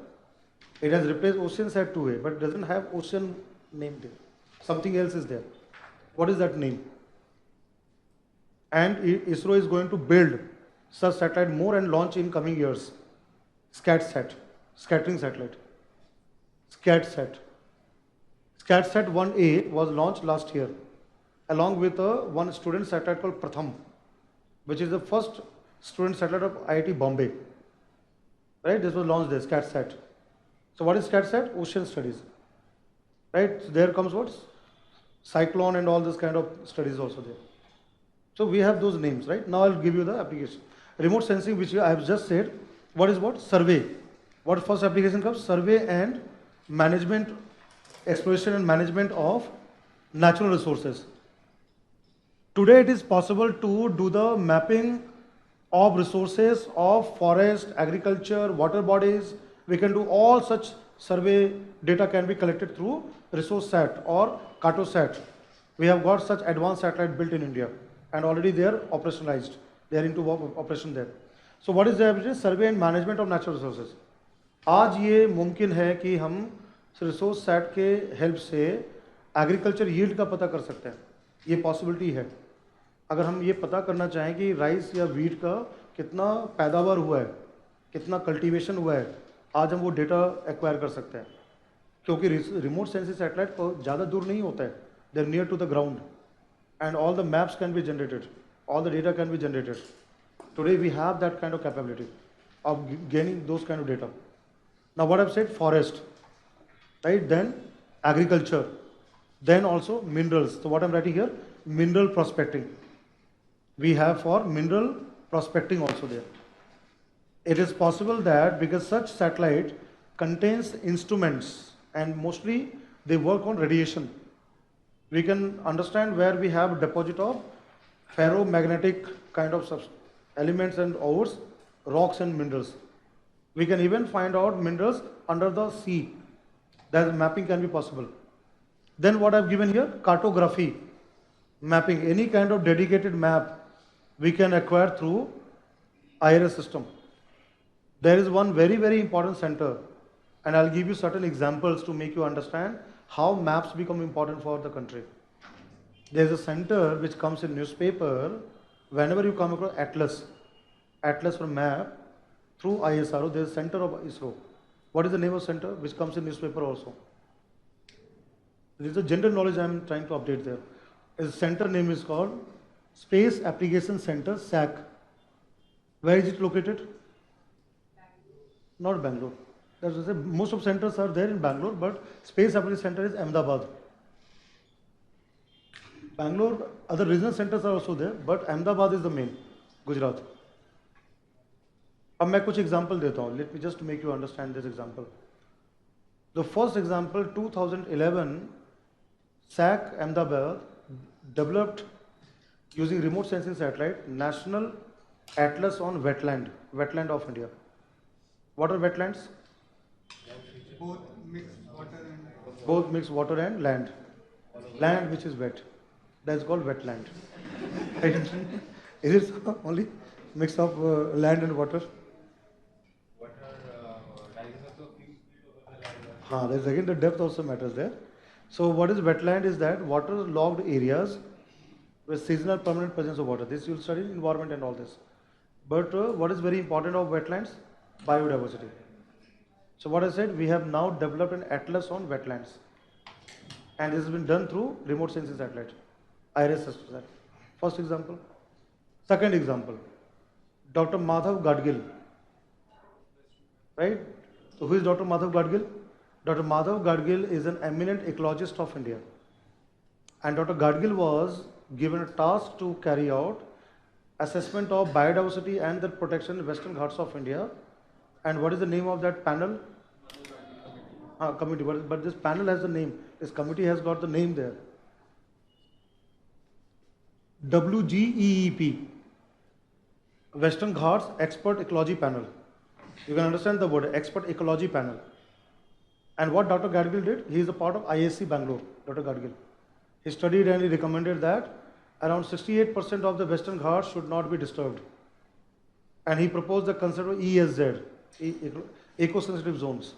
It has replaced OceanSat 2A, but it doesn't have ocean name there. Something else is there. What is that name? And ISRO is going to build such satellite more and launch in coming years. SCATSat, scattering satellite. SCATSat. SCATSat 1A was launched last year, along with one student satellite called Pratham, which is the first student satellite of IIT Bombay. Right? This was launched there, SCATSat. So what is SCATSat? Ocean studies. Right? So there comes what? Cyclone and all this kind of studies also there. So we have those names, right? Now I'll give you the application. Remote sensing, which I have just said. What is what? Survey. What first application comes? Survey and management, exploration and management of natural resources. Today it is possible to do the mapping of resources of forest, agriculture, water bodies. We can do all such survey data can be collected through ResourceSat or Cartosat. We have got such advanced satellite built in India and already they are operationalized. They are into operation there. So what is the ability? Survey and management of natural resources. आज ये मुमकिन है कि हम resource set के help से agriculture yield का पता कर सकते हैं. ये पॉसिबिलिटी है. अगर हम ये पता करना चाहें कि राइस या वीट का कितना पैदावार हुआ है, कितना कल्टीवेशन हुआ है, आज हम वो डेटा एक्वायर कर सकते हैं. क्योंकि रिमोट सेंसिंग सैटेलाइट को ज़्यादा दूर नहीं होता है. They are near to the ground and all the maps can be generated, all the data can be generated. Today we have that kind of capability of gaining those kind of data. Now what I've said, forest, right? Then agriculture, then also minerals. So what I'm writing here, mineral prospecting. We have for mineral prospecting also there. It is possible that because such satellite contains instruments and mostly they work on radiation. We can understand where we have deposit of ferromagnetic kind of elements and ores, rocks and minerals. We can even find out minerals under the sea. That mapping can be possible. Then what I've given here, cartography, mapping, any kind of dedicated map we can acquire through IRS system. There is one very, very important center, and I'll give you certain examples to make you understand how maps become important for the country. There's a center which comes in newspaper. Whenever you come across Atlas for map, through ISRO, there's a center of ISRO. What is the name of center which comes in newspaper also? This is the general knowledge I'm trying to update there. The center name is called Space Application Center, SAC. Where is it located? Not Bangalore. That's to say, most of centers are there in Bangalore, but Space Application Center is Ahmedabad. Bangalore, other regional centers are also there, but Ahmedabad is the main, Gujarat. अब मैं कुछ example देता हूँ. Let me just make you understand this example. The first example, 2011, SAC Ahmedabad developed using remote sensing satellite, National Atlas on wetland of India. What are wetlands? Both mixed water and Both mixed water and land. Land which is wet. That's called wetland. Is it only mix of land and water? There's again the depth also matters there. So what is wetland is that water logged areas with seasonal permanent presence of water. This you'll study in environment and all this. But what is very important of wetlands? Biodiversity. So what I said, we have now developed an atlas on wetlands. And this has been done through remote sensing satellite, IRS satellite. First example. Second example, Dr. Madhav Gadgil. Right? So who is Dr. Madhav Gadgil? Dr. Madhav Gadgil is an eminent ecologist of India. And Dr. Gadgil was given a task to carry out assessment of biodiversity and the protection in Western Ghats of India. And what is the name of that panel? Committee. But this panel has the name. This committee has got the name there. WGEEP, Western Ghats Expert Ecology Panel. You can understand the word Expert Ecology Panel. And what Dr. Gadgil did, he is a part of ISC Bangalore, Dr. Gadgil. He studied and he recommended that around 68% of the Western Ghats should not be disturbed. And he proposed the concept of ESZ, eco-sensitive zones.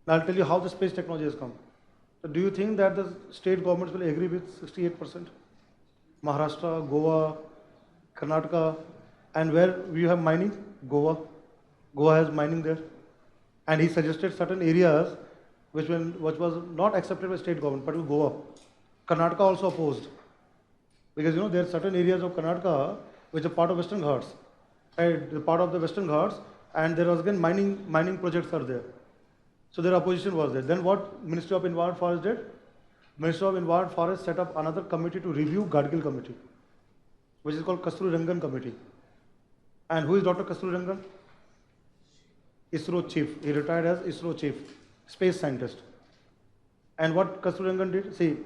Now I'll tell you how the space technology has come. So do you think that the state governments will agree with 68%? Maharashtra, Goa, Karnataka, and where we have mining? Goa. Goa has mining there. And he suggested certain areas which was not accepted by state government, but with Goa. Karnataka also opposed. Because there are certain areas of Karnataka which are part of Western Ghats. Right? They're part of the Western Ghats, and there was again mining projects are there. So their opposition was there. Then what Ministry of Environment Forest did? Ministry of Environment Forest set up another committee to review Gadgil committee, which is called Kasturi Rangan committee. And who is Dr. Kasturi Rangan? ISRO chief. He retired as ISRO chief, space scientist. And what Kasturi Rangan did? See,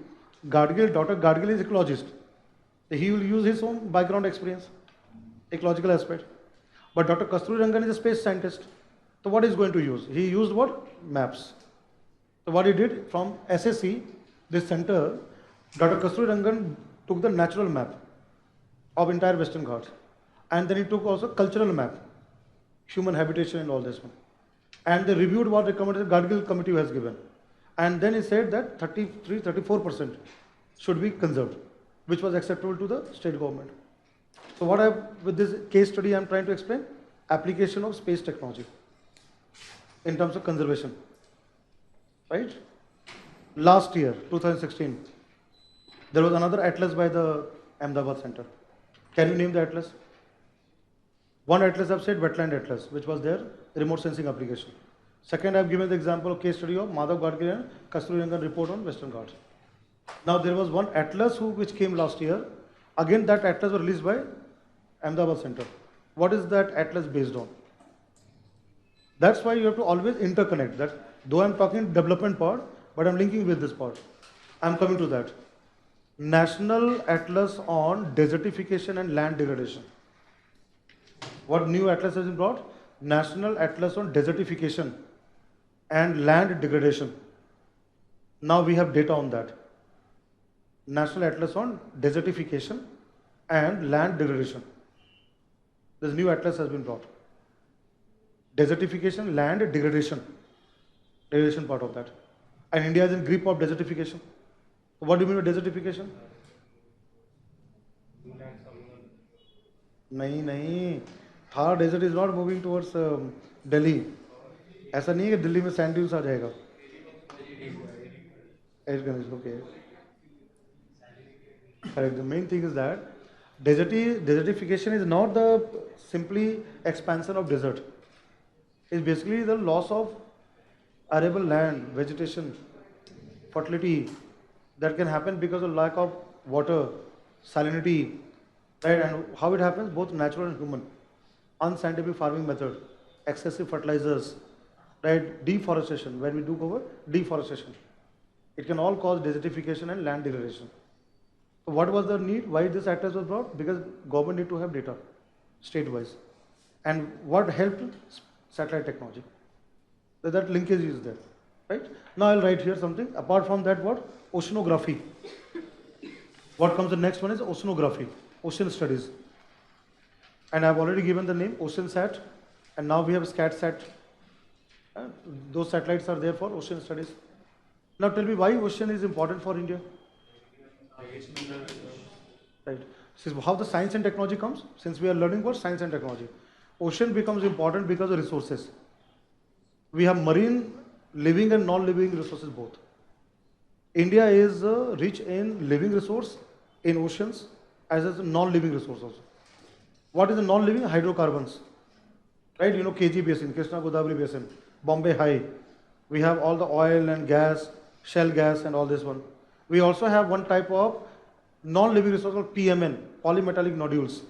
Dr. Gadgil is ecologist. He will use his own background experience, ecological aspect. But Dr. Kasturi Rangan is a space scientist. So what is going to use? He used what? Maps. So what he did from SSC, this center, Dr. Kasturi Rangan took the natural map of entire Western Ghats. And then he took also cultural map, human habitation and all this one. And they reviewed what recommendation Gadgil committee has given. And then he said that 34% should be conserved, which was acceptable to the state government. So with this case study I am trying to explain, application of space technology in terms of conservation, right? Last year, 2016, there was another atlas by the Ahmedabad Center. Can you name the atlas? One atlas I've said, wetland atlas, which was their remote sensing application. Second, I've given the example of case study of Madhav Gadgil and Kasturi Rangan report on Western Ghats. Now there was one atlas which came last year. Again, that atlas was released by Ahmedabad Center. What is that atlas based on? That's why you have to always interconnect that. Though I'm talking development part, but I'm linking with this part. I'm coming to that. National Atlas on Desertification and Land Degradation. What new atlas has been brought? National Atlas on Desertification and Land Degradation. Now we have data on that. National Atlas on Desertification and Land Degradation. This new atlas has been brought. Desertification, land degradation part of that. And India is in grip of desertification. So what do you mean by desertification? नहीं, Thar desert is not moving towards Delhi. ऐसा नहीं है कि दिल्ली में sand dunes आ जाएगा. Okay. Correct. The main thing is that desertification is not the simply expansion of desert. It's basically the loss of arable land, vegetation, fertility that can happen because of lack of water, salinity, right? And how it happens? Both natural and human. Unscientific farming method, excessive fertilizers, right? Deforestation. When we do cover deforestation, it can all cause desertification and land degradation. So what was the need? Why this atlas was brought? Because government need to have data, state-wise. And what helped? Satellite technology. So that linkage is there, right? Now I'll write here something. Apart from that, what? Oceanography. What comes the next one is oceanography, ocean studies. And I've already given the name OceanSat, and now we have SCATSat. Those satellites are there for ocean studies. Now tell me why ocean is important for India. Right. This is how the science and technology comes. Since we are learning about science and technology, ocean becomes important because of resources. We have marine, living and non-living resources both. India is rich in living resource, in oceans, as a non-living resource also. What is a non-living? Hydrocarbons. Right? You know KG Basin, Krishna Godavari Basin, Bombay High. We have all the oil and gas, shale gas and all this one. We also have one type of non-living resource called PMN, polymetallic nodules.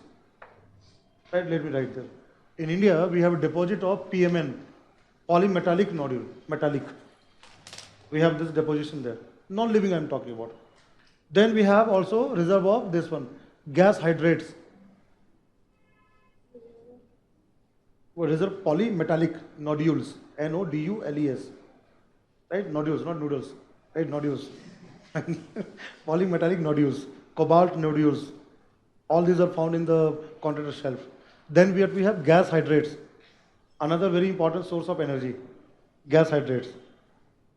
Right? Let me write there. In India, we have a deposit of PMN, polymetallic nodule, metallic. We have this deposition there. Non-living I am talking about. Then we have also reserve of this one, gas hydrates. Reserve polymetallic nodules, NODULES. Right? Nodules, not noodles. Right? Nodules. Polymetallic nodules, cobalt nodules. All these are found in the continental shelf. Then we have gas hydrates, another very important source of energy. Gas hydrates.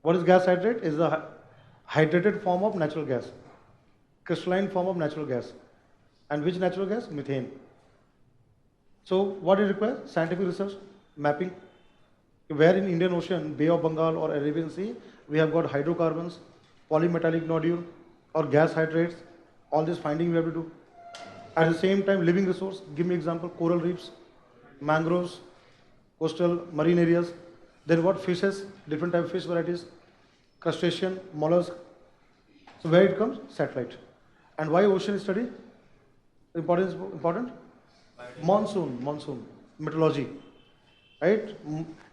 What is gas hydrate? Is a hydrated form of natural gas, crystalline form of natural gas. And which natural gas? Methane. So what it requires? Scientific research, mapping. Where in Indian Ocean, Bay of Bengal or Arabian Sea, we have got hydrocarbons, polymetallic nodule or gas hydrates, all this finding we have to do. At the same time, living resource, give me example, coral reefs, mangroves, coastal marine areas. Then what? Fishes, different type of fish varieties, crustacean, mollusk. So where it comes? Satellite. And why ocean study? Important? Monsoon, meteorology, right?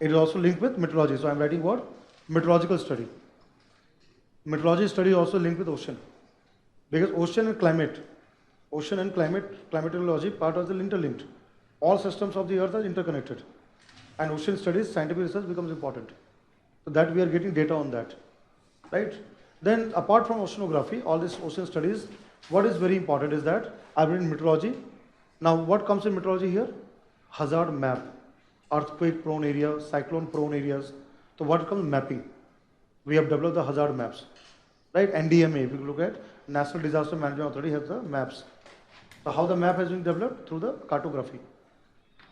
It is also linked with meteorology. So I am writing what? Meteorological study. Meteorology study also linked with ocean. Because ocean and climatology part of the interlinked. All systems of the earth are interconnected. And ocean studies, scientific research becomes important. So that we are getting data on that, right? Then apart from oceanography, all these ocean studies, what is very important is that I've written meteorology. Now what comes in meteorology here? Hazard map, earthquake prone area, cyclone prone areas. So what comes? Mapping. We have developed the hazard maps, right? NDMA, if you look at National Disaster Management Authority has the maps. So how the map has been developed? Through the cartography,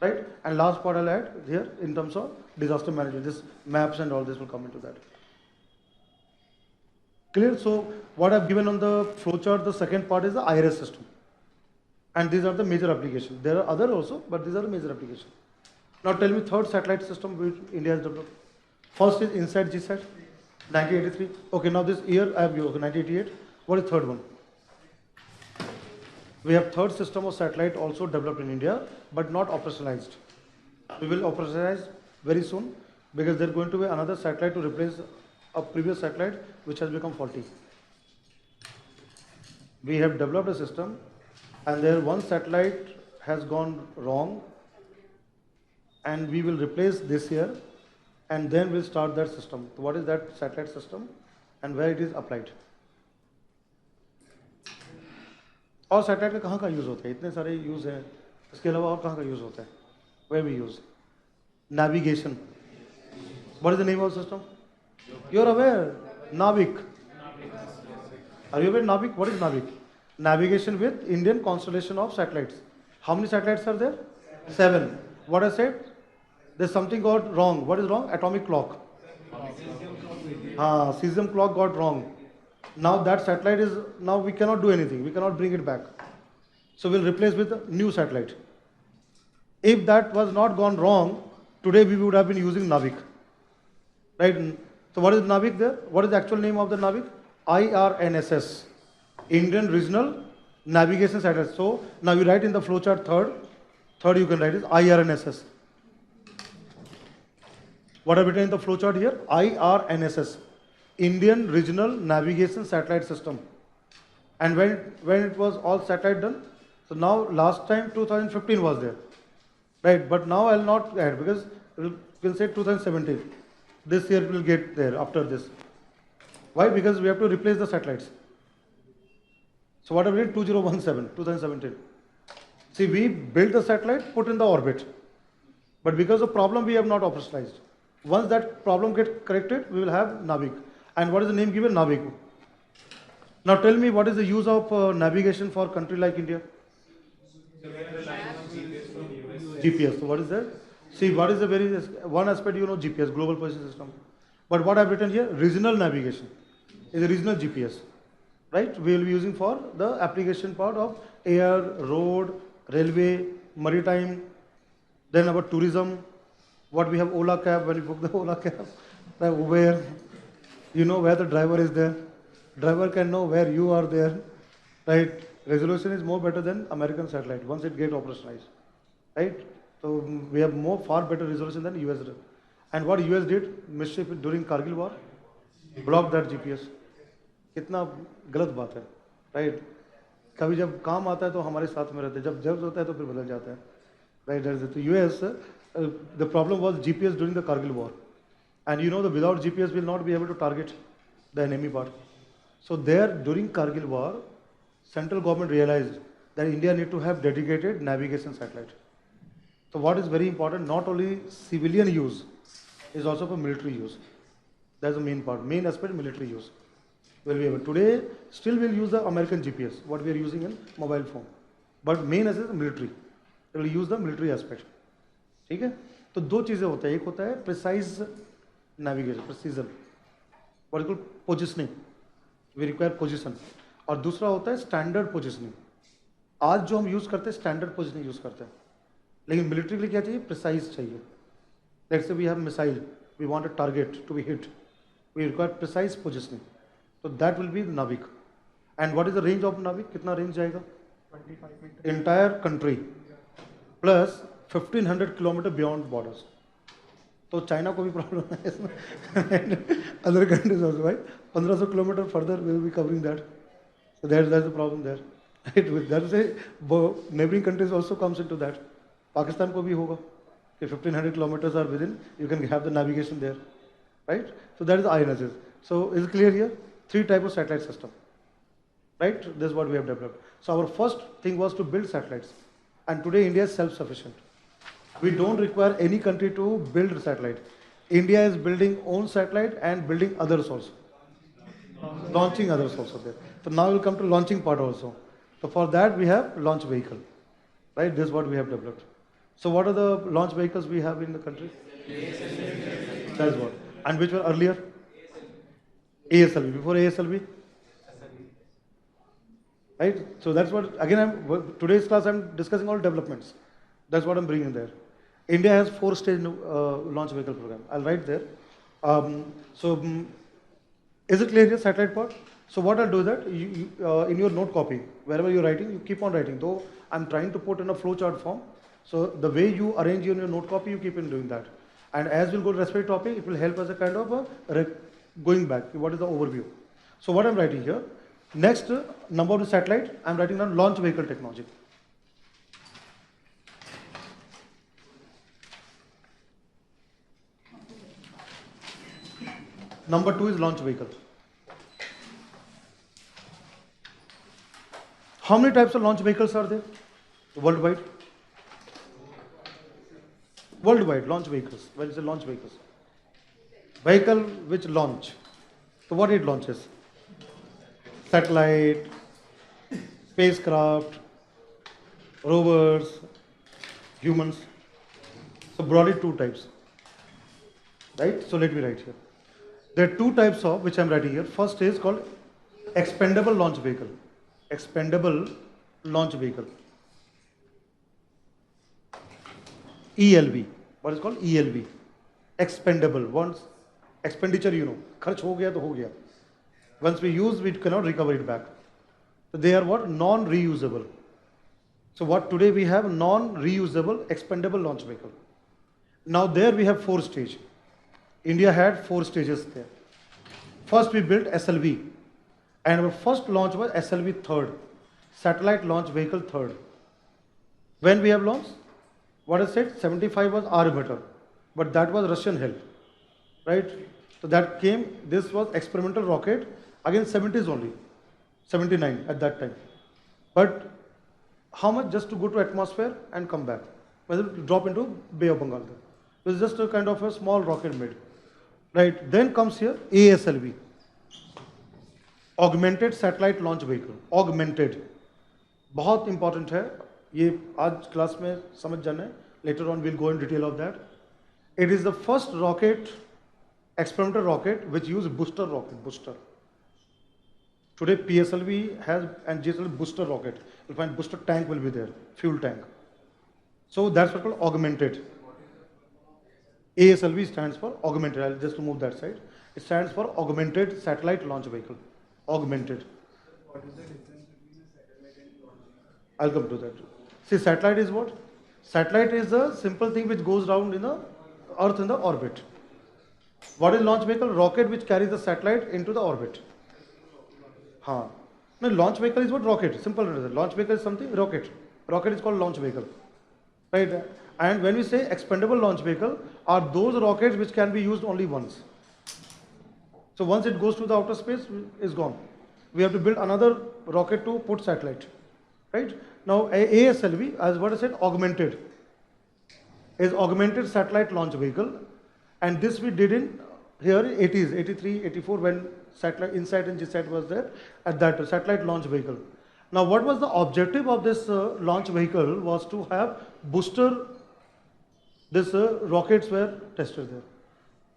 right? And last part I'll add here in terms of disaster management, this maps and all this will come into that. Clear? So what I've given on the flowchart, the second part is the IRS system. And these are the major applications. There are other also, but these are the major applications. Now tell me third satellite system which India has developed. First is INSAT GSAT, 1983. Okay, now this year I have 1988. What is third one? We have third system of satellite also developed in India, but not operationalized. We will operationalize very soon because there is going to be another satellite to replace a previous satellite which has become faulty. We have developed a system and there one satellite has gone wrong and we will replace this year and then we'll start that system. So what is that satellite system and where it is applied? और satellite का कहाँ का use होता है? इतने सारे use हैं, इसके अलावा और कहाँ का यूज़ होता है? Where we use navigation. What is the name of the system? You are aware? Navik. Are you aware Navik? What is Navik? Navigation with Indian constellation of satellites. How many satellites are there? 7. What I said? There's something got wrong. What is wrong? Atomic clock. Cesium clock got wrong. Now that satellite is, now we cannot do anything. We cannot bring it back. So we'll replace with a new satellite. If that was not gone wrong, today we would have been using Navik. Right? So what is Navik there? What is the actual name of the Navik? IRNSS. Indian Regional Navigation Satellite. So now you write in the flowchart third you can write is IRNSS. What have written in the flowchart here? IRNSS. Indian Regional Navigation Satellite System. And when it was all satellite done, so now last time 2015 was there, right? But now I'll not add because we'll say 2017. This year we'll get there after this. Why? Because we have to replace the satellites. So what have we did? 2017. See, we built the satellite, put in the orbit. But because of problem, we have not operationalized. Once that problem gets corrected, we will have Navik. And what is the name given? Navik. Now tell me what is the use of navigation for a country like India? GPS. So what is that? See, what is the one aspect you know, GPS, Global Position System. But what I've written here, regional navigation is a regional GPS, right? We will be using for the application part of air, road, railway, maritime, then about tourism. What we have Ola cab, when you book the Ola cab, the Uber, you know where the driver is there. Driver can know where you are there, right? Resolution is more better than American satellite once it gets operationalized, right? So we have far better resolution than US did. And what US did, mischief during Kargil war, blocked that GPS. कितना गलत बात है, right? कभी जब काम आता है तो हमारे साथ में रहते हैं, जब जब होता है तो फिर बदल जाता है, right? तो US, the problem was GPS during the Kargil war, and you know that without GPS we'll not be able to target the enemy part. So there during Kargil war, central government realized that India need to have dedicated navigation satellite. So what is very important, not only civilian use, is also for military use. That's the main part. Main aspect, military use. Will be able. Today, still we'll use the American GPS, what we are using in mobile phone. But main as is military. We will use the military aspect. ठीक है? तो दो चीज़ें होता है. एक होता है precise navigation, precision. What is called positioning. We require position. और दूसरा होता है standard positioning. आज जो हम यूज़ करते हैं standard positioning यूज़ करते हैं. लेकिन मिलिट्री के लिए क्या चाहिए? प्रिसाइज चाहिए. Let's say we have missile, we want a target to be hit, we require precise positioning. तो that will be NavIC. And what is the range of NavIC? कितना रेंज जाएगा? 25 meters. Entire country plus 1500 kilometre beyond borders. तो China को भी problem है इसमें, other countries also, भाई 1500 kilometre further will be covering that. So that is the problem there. Right, with that say neighbouring countries also comes into that. Pakistan को भी होगा कि 1500 kilometers are within, you can have the navigation there, right? So that is INSS. So is it clear here? 3 types of satellite system, right? This is what we have developed. So our first thing was to build satellites, and today India is self-sufficient. We don't require any country to build satellite. India is building own satellite and building others also, launching others also there. So now we'll come to launching part also. So for that we have launch vehicle, right? This is what we have developed. So what are the launch vehicles we have in the country? That is what. And which were earlier? ASLV. Before ASLV? Right? So that's what, again, today's class I'm discussing all developments. That's what I'm bringing there. India has 4-stage launch vehicle program. I'll write there. Is it clear here, satellite part? So what I'll do is that, in your note copy, wherever you're writing, you keep on writing. Though I'm trying to put in a flowchart form. So the way you arrange in your note copy, you keep on doing that. And as we'll go to respective topic, it will help as a kind of going back. What is the overview? So what I'm writing here, next number of the satellite, I'm writing down launch vehicle technology. Number 2 is launch vehicle. How many types of launch vehicles are there worldwide? Worldwide launch vehicles. When is the launch vehicles? Vehicle which launch. So what it launches? Satellite, spacecraft, rovers, humans. So broadly 2 types. Right? So let me write here. There are 2 types of which I am writing here. First is called expendable launch vehicle. Expendable launch vehicle. ELV. What is called ELV? Expendable. Once expenditure, खर्च हो गया तो हो गया. Once we use, we cannot recover it back. So they are what? Non-reusable. So what today we have? Non-reusable expendable launch vehicle. Now there we have 4 stages. India had 4 stages there. First we built SLV, and our first launch was SLV 3rd, satellite launch vehicle 3rd. When we have launched, what I said, 75 was Arbiter, but that was Russian help, right? So that came, this was experimental rocket, again 70s only, 79 at that time. But how much just to go to atmosphere and come back? Whether to drop into Bay of Bengal. It was just a kind of a small rocket made. Right, then comes here ASLV, Augmented Satellite Launch Vehicle, Augmented. बहुत important है, ये आज class में समझ जाना है, later on we'll go in detail of that. It is the first rocket, experimental rocket, which use booster rocket, booster. Today PSLV has and GSLV booster rocket. You'll find booster tank will be there, fuel tank. So that's what called augmented. ASLV stands for augmented. I'll just move that side. It stands for Augmented Satellite Launch Vehicle. Augmented. What is the difference between a satellite and launch vehicle? I'll come to that. See, satellite is what? Satellite is a simple thing which goes around in the Earth in the orbit. What is launch vehicle? Rocket which carries the satellite into the orbit. No, launch vehicle is what? Rocket. Simple. Launch vehicle is something, rocket. Rocket is called launch vehicle. Right? And when we say expendable launch vehicle, are those rockets which can be used only once. So once it goes to the outer space, it's gone. we have to build another rocket to put satellite, right? Now ASLV, as what I said, augmented, is augmented satellite launch vehicle, and this we did in here 80s, 83, 84 when satellite InSat and GSat was there at that satellite launch vehicle. Now what was the objective of this launch vehicle was to have booster, this rockets were tested there.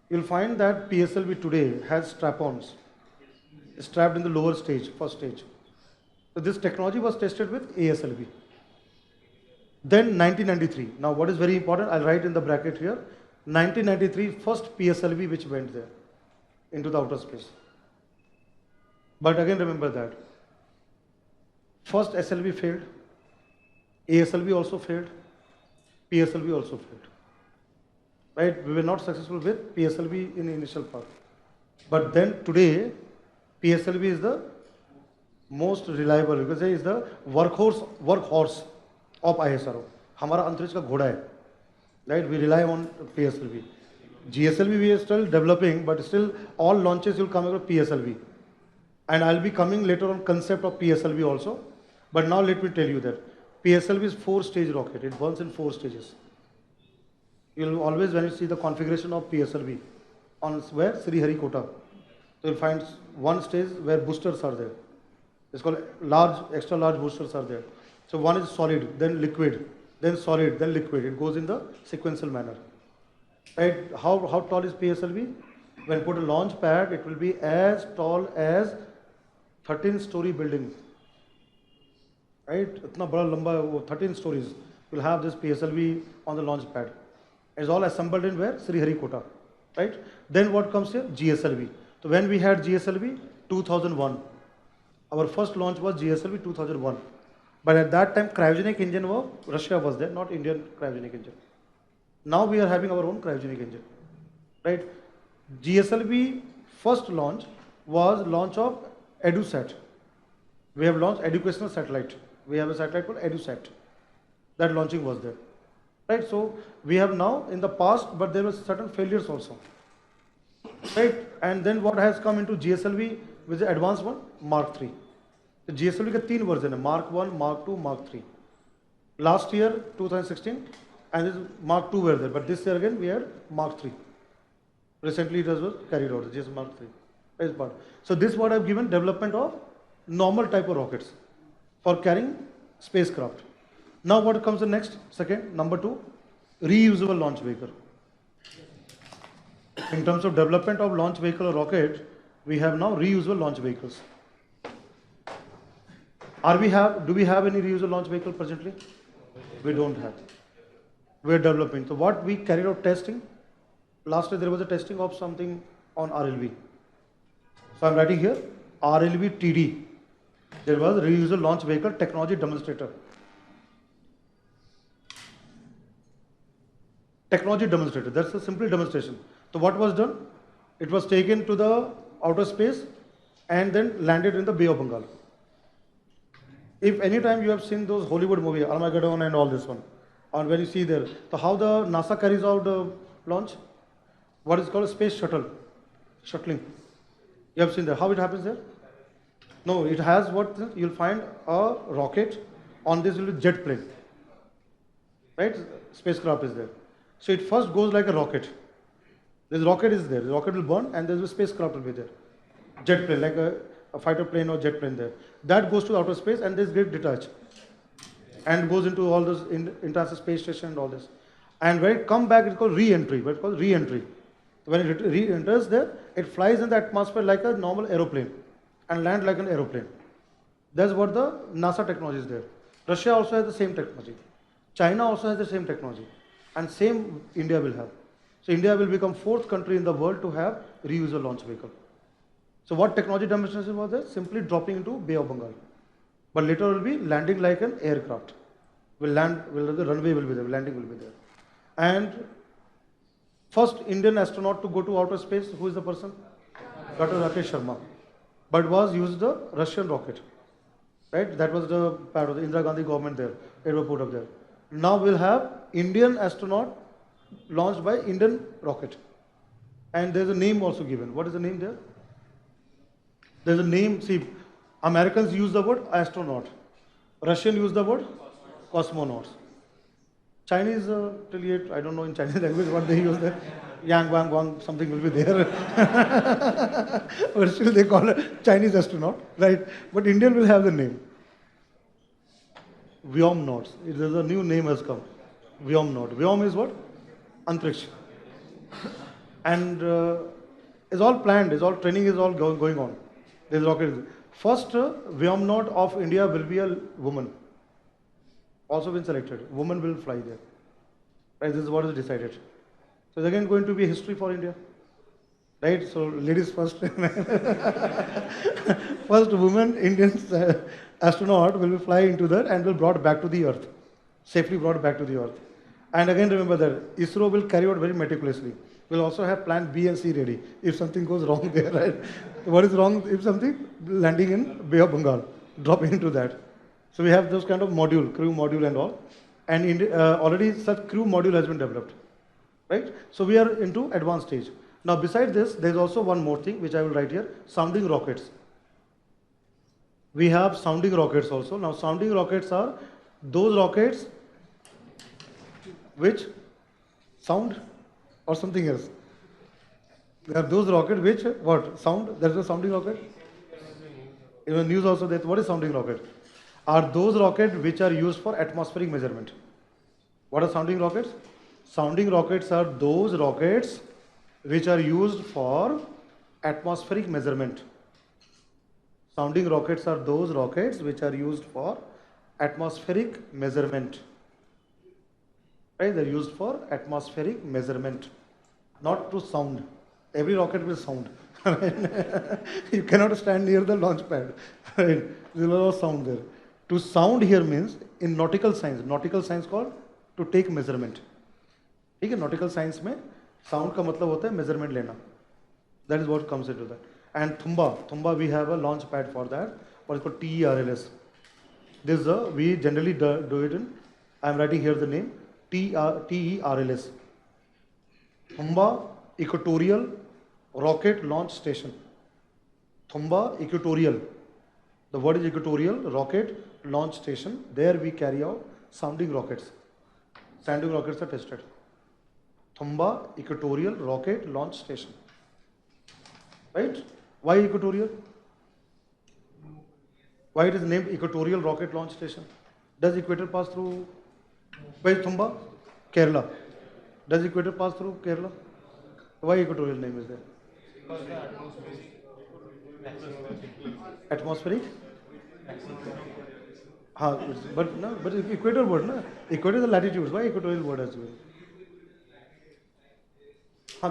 You'll find that PSLV today has strap-ons strapped in the lower stage, first stage. So this technology was tested with ASLV. Then 1993, now what is very important, I'll write in the bracket here, 1993 first PSLV which went there into the outer space. But again remember that first SLV failed, ASLV also failed, PSLV also failed. Right? We were not successful with PSLV in the initial part. But then today, PSLV is the most reliable because it is the workhorse of ISRO. हमारा अंतरिक्ष का घोड़ा है. Right? We rely on PSLV. GSLV we are still developing, but still all launches will come across PSLV. And I'll be coming later on concept of PSLV also. But now let me tell you that PSLV is 4-stage rocket. It burns in 4 stages. You'll always, when you see the configuration of PSLV on where Sriharikota, so you'll find one stage where boosters are there. It's called large, extra large boosters are there. So one is solid, then liquid, then solid, then liquid. It goes in the sequential manner. Right? How tall is PSLV? When put a launch pad, it will be as tall as 13-story building. Right? इतना बड़ा लंबा 13 stories. You'll have this PSLV on the launch pad. It's all assembled in where? Sriharikota. Right? Then what comes here? GSLV. So when we had GSLV, 2001. Our first launch was GSLV 2001. But at that time, cryogenic engine was, Russia was there, not Indian cryogenic engine. Now we are having our own cryogenic engine. Right? GSLV first launch was launch of EduSat. We have launched educational satellite. We have a satellite called EduSat. That launching was there. Right, so we have now in the past, but there were certain failures also. Right, and then what has come into GSLV with the advanced one? Mark 3. The GSLV का 3 version है, Mark 1, Mark 2, Mark 3. Last year, 2016, and this Mark 2 were there, but this year again we had Mark 3. Recently it was carried out, just Mark 3. That is part. So this what I have given development of normal type of rockets for carrying spacecraft. Now what comes the next? Second, number 2, reusable launch vehicle. In terms of development of launch vehicle or rocket, we have now reusable launch vehicles. Do we have any reusable launch vehicle presently? We don't have. We are developing. So what we carried out testing, last year there was a testing of something on RLV. So I'm writing here, RLV TD. There was reusable launch vehicle technology demonstrator. Technology demonstrator, that's a simple demonstration. So what was done? It was taken to the outer space and then landed in the Bay of Bengal. If any time you have seen those Hollywood movies, Armageddon and all this one, or when you see there, so how the NASA carries out the launch? What is called a space shuttle, shuttling. You have seen that, how it happens there? No, it has what, you'll find a rocket, on this will be jet plane, right? Spacecraft is there. So it first goes like a rocket. This rocket is there. The rocket will burn and there's a spacecraft will be there. Jet plane, like a fighter plane or jet plane there. That goes to outer space and this gets detached. And goes into all those international space station and all this. And when it comes back, it's called re-entry. But it's called re-entry. When it re-enters there, it flies in the atmosphere like a normal aeroplane and land like an aeroplane. That's what the NASA technology is there. Russia also has the same technology. China also has the same technology. And same India will have. So India will become 4th country in the world to have reusable launch vehicle. So what technology demonstration was there? Simply dropping into Bay of Bengal. But later will be landing like an aircraft. The runway will be there, landing will be there. And first Indian astronaut to go to outer space, who is the person? Dr. Rakesh Sharma. But was used the Russian rocket. Right? That was the part of the Indira Gandhi government there. It was put up there. Now we'll have Indian astronaut launched by Indian rocket. And there's a name also given. What is the name there? There's a name, see, Americans use the word astronaut. Russian use the word cosmonauts. Chinese, till yet, I don't know in Chinese language what they use there. Yang, Wang, Wang, something will be there. But still they call it Chinese astronaut, right? But Indian will have the name. Vyomnauts. There's a new name has come. Vyomnaut. Vyom is what? Antriksh. And it's all planned, it's all training is all going on. There's rocket. First Vyomnaut of India will be a woman. Also been selected. Woman will fly there. Right? This is what is decided. So it's again going to be history for India. Right? So ladies first. First woman Indian astronaut will fly into that and will brought back to the earth. Safely brought back to the earth. And again remember that ISRO will carry out very meticulously. We'll also have plan B and C ready if something goes wrong there, right? What is wrong if something? Landing in Bay of Bengal, dropping into that. So we have those kind of module, crew module and all. And already such crew module has been developed, right? So we are into advanced stage. Now besides this, there's also one more thing which I will write here, sounding rockets. We have sounding rockets also. Now sounding rockets are those rockets which sound or something else. There are those rockets which what sound? There is a sounding rocket. In the news also that what is sounding rocket? Are those rockets which are used for atmospheric measurement. What are sounding rockets? Sounding rockets are those rockets which are used for atmospheric measurement. Sounding rockets are those rockets which are used for atmospheric measurement. Right? They're used for atmospheric measurement, not to sound. Every rocket will sound. You cannot stand near the launch pad. Right? There's a lot of sound there. To sound here means in nautical science called to take measurement. ठीक है, nautical science में sound का मतलब होता है measurement लेना. That is what comes into that. And Thumba we have a launch pad for that. What is called TERLS. This we generally do it in. I am writing here the name TERLS. Thumba Equatorial Rocket Launch Station. Thumba Equatorial. The word is Equatorial Rocket Launch Station. There we carry out sounding rockets. Sounding rockets are tested. Thumba Equatorial Rocket Launch Station. Right? Why Equatorial? Why it is named Equatorial Rocket Launch Station? Does equator pass through? Where is Thumba? Kerala. Does equator pass through Kerala? Why equatorial name is there? Because the Atmospheric? But equator word, na? Equator is the latitudes. Why equatorial word as well?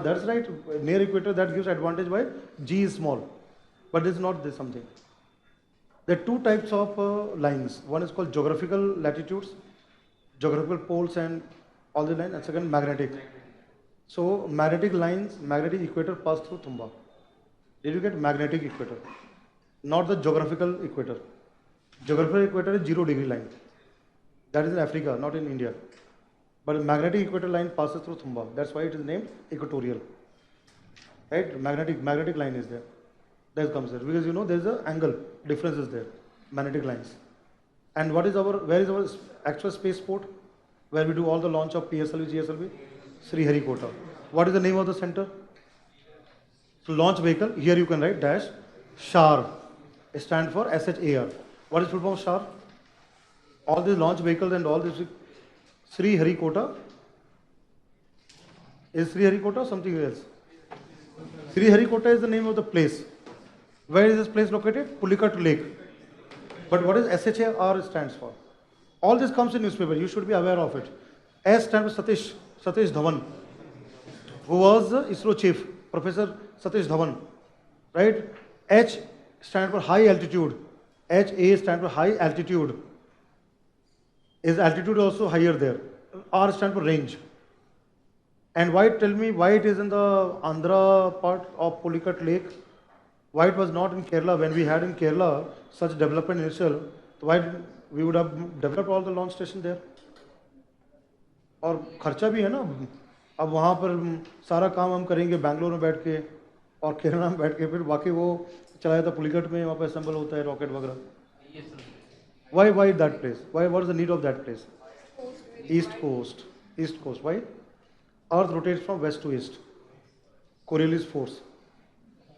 That's right. Near equator, that gives advantage. Why? G is small. But this is not this something. There are two types of lines. One is called geographical latitudes, geographical poles and all the lines, and second magnetic. So magnetic lines, magnetic equator pass through Thumba. Did you get magnetic equator? Not the geographical equator. Geographical equator is 0 degree line. That is in Africa, not in India. But magnetic equator line passes through Thumba. That's why it is named equatorial. Right? Magnetic line is there. That comes there. Because you know there is an angle difference is there. Magnetic lines. And where is our actual spaceport? Where we do all the launch of PSLV, GSLV? Sriharikota. What is the name of the center? So launch vehicle, here you can write dash SHAR. It stands for SHAR. What is full form of SHAR? All these launch vehicles and all this Sriharikota. Is Sriharikota or something else? Sriharikota is the name of the place. Where is this place located? Pulicat Lake. But what is SHAR stands for? All this comes in newspaper. You should be aware of it. S stands for Satish Dhawan, who was the ISRO chief, Professor Satish Dhawan. Right? H stands for high altitude. HA stands for high altitude. Is altitude also higher there? R stands for range. And why, tell me why it is in the Andhra part of Pulicat Lake? Why it was not in Kerala? When we had in Kerala such development initial, why we would have developed all the launch station there? और खर्चा भी है ना. अब वहाँ पर सारा काम हम करेंगे बैंगलोर में बैठ के, और केरला में बैठ के फिर बाकी वो चलाया था पुलिकट में, वहाँ पे असेंबल होता है रॉकेट वगैरह. Why that place? What is the need of that place? East coast. Why? Earth rotates from west to east. Coriolis force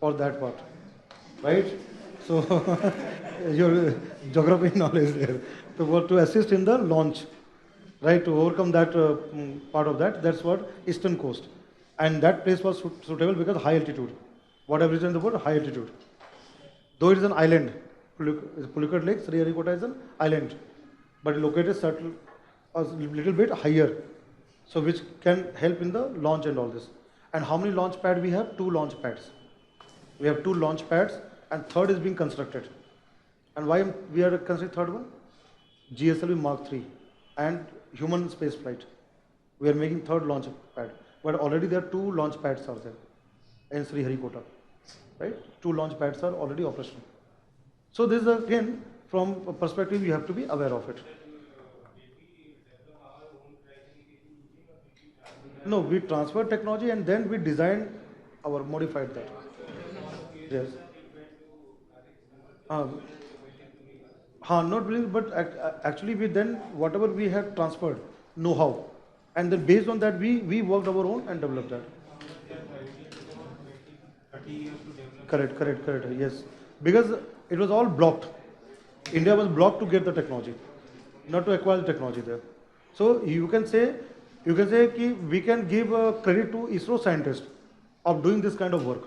for that part, right? So your geography knowledge there. To assist in the launch, right? To overcome that part of that. That's what eastern coast, and that place was suitable because high altitude. What I've written about high altitude. Though it is an island, Pulicat Lake, Sriharikota is an island, but located a little bit higher, so which can help in the launch and all this. And how many launch pads we have? 2 launch pads. We have 2 launch pads, and third is being constructed. And why we are constructing third one? GSLV Mark III and human space flight. We are making third launch pad, but already there are 2 launch pads are there in Sriharikota, right? 2 launch pads are already operational. So this is again from a perspective you have to be aware of it. No, we transferred technology and then we designed our modified that. Yes. Not really, but actually we then whatever we had transferred know-how, and then based on that we worked our own and developed that. 30 years to develop. Correct. Yes, because it was all blocked. India was blocked to get the technology, not to acquire the technology there. So you can say कि we can give credit to ISRO scientists of doing this kind of work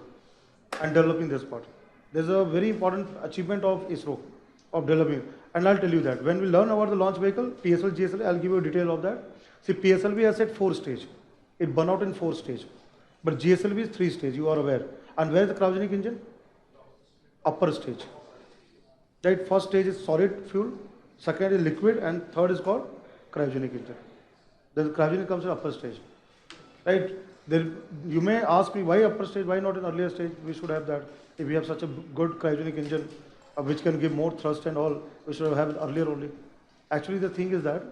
and developing this part. There's a very important achievement of ISRO of developing, and I'll tell you that when we learn about the launch vehicle, PSL, GSL, I'll give you a detail of that. See, PSLV has at 4 stage. It burn out in 4 stage, but GSLV is 3 stage. You are aware. And where is the cryogenic engine? Upper stage. Right. First stage is solid fuel, second is liquid, and third is called cryogenic engine. The cryogenic comes in upper stage, right? There, you may ask me why upper stage, why not in earlier stage? We should have that. If we have such a good cryogenic engine, which can give more thrust and all, we should have it earlier only. Actually, the thing is that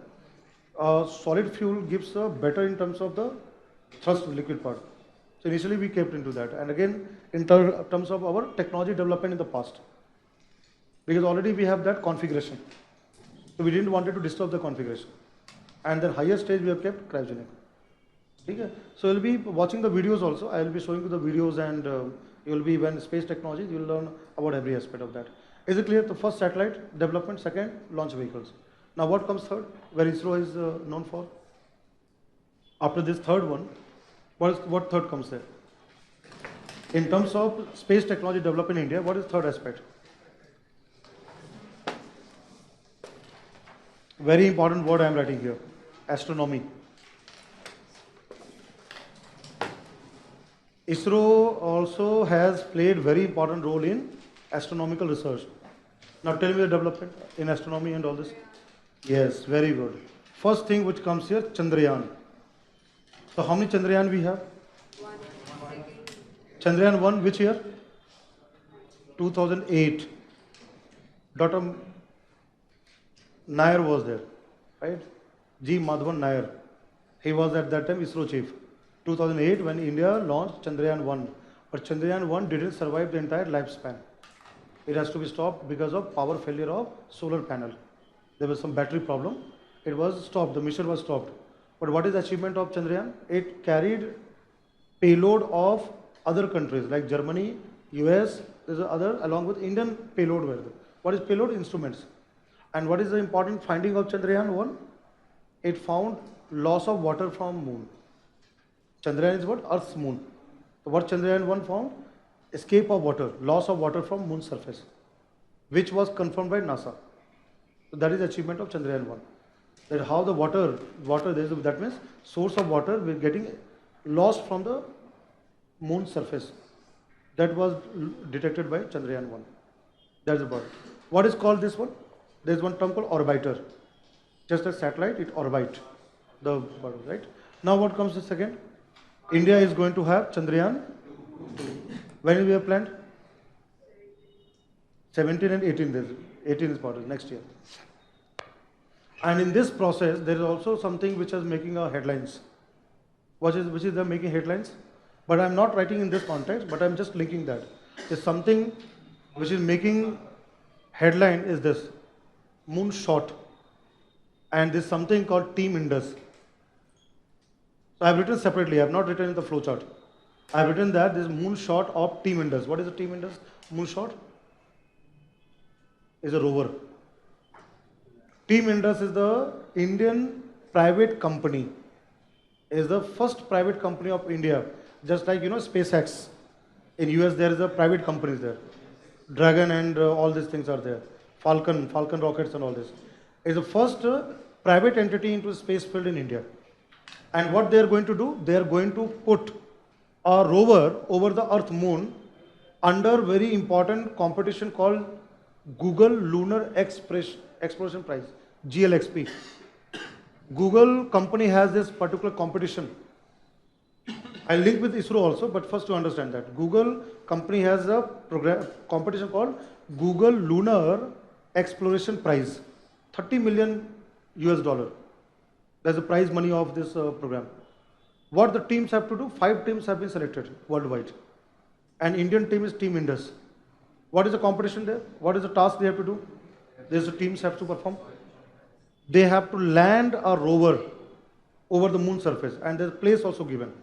solid fuel gives better in terms of the thrust liquid part. So initially we kept into that, and again in terms of our technology development in the past, because already we have that configuration, so we didn't want to disturb the configuration. And then higher stage we have kept cryogenic. Okay? So you'll be watching the videos also. I will be showing you the videos, and you will be, when space technology, you will learn about every aspect of that. Is it clear? The first satellite development, second launch vehicles. Now what comes third, where ISRO is known for? After this third one, what third comes there? In terms of space technology development in India, what is third aspect? Very important word I am writing here, astronomy. ISRO also has played very important role in astronomical research. Now tell me the development in astronomy and all this. Yes, very good. First thing which comes here, Chandrayaan. So how many Chandrayaan we have? Chandrayaan 1, which year? 2008. Dr. Nair was there, right? G. Madhavan Nair. He was at that time ISRO chief. 2008 when India launched Chandrayaan 1. But Chandrayaan 1 didn't survive the entire lifespan. It has to be stopped because of power failure of solar panel. There was some battery problem. It was stopped. The mission was stopped. But what is the achievement of Chandrayaan? It carried payload of other countries like Germany, US, there's other, along with Indian payload. What is payload? Instruments. And what is the important finding of Chandrayaan 1? It found loss of water from moon. Chandrayaan is what? Earth's moon. So what Chandrayaan 1 found? Escape of water, loss of water from moon surface, which was confirmed by NASA. So that is achievement of Chandrayaan 1. That how the water that means source of water we're getting lost from the moon surface. That was detected by Chandrayaan 1. That's about it. What is called this one? There's one term called orbiter. Just a satellite, it orbit the body, right? Now what comes the second? India is going to have Chandrayaan 2. When we have planned? 17 and 18. 18 is part of next year. And in this process, there is also something which is making our headlines. Which is making headlines? But I'm not writing in this context, but I'm just linking that. It's something which is making headline is this moonshot, and there's something called Team Indus. So I've written separately, I've not written in the flowchart. I've written that this moonshot of Team Indus. What is a Team Indus? Moonshot is a rover. Team Indus is the Indian private company. Is the first private company of India. Just like SpaceX. In US there is a private companies there. Dragon and all these things are there. Falcon rockets and all this. Is the first private entity into space field in India. And what they are going to do? They are going to put a rover over the Earth Moon under very important competition called Google Lunar Exploration Prize, GLXP. Google company has this particular competition. I'll link with ISRO also, but first to understand that Google company has a competition called Google Lunar Exploration Prize, 30 million US dollar. That's the prize money of this program. What the teams have to do? 5 teams have been selected worldwide. And Indian team is Team Indus. What is the competition there? What is the task they have to do? These teams have to perform. They have to land a rover over the moon surface, and there's a place also given.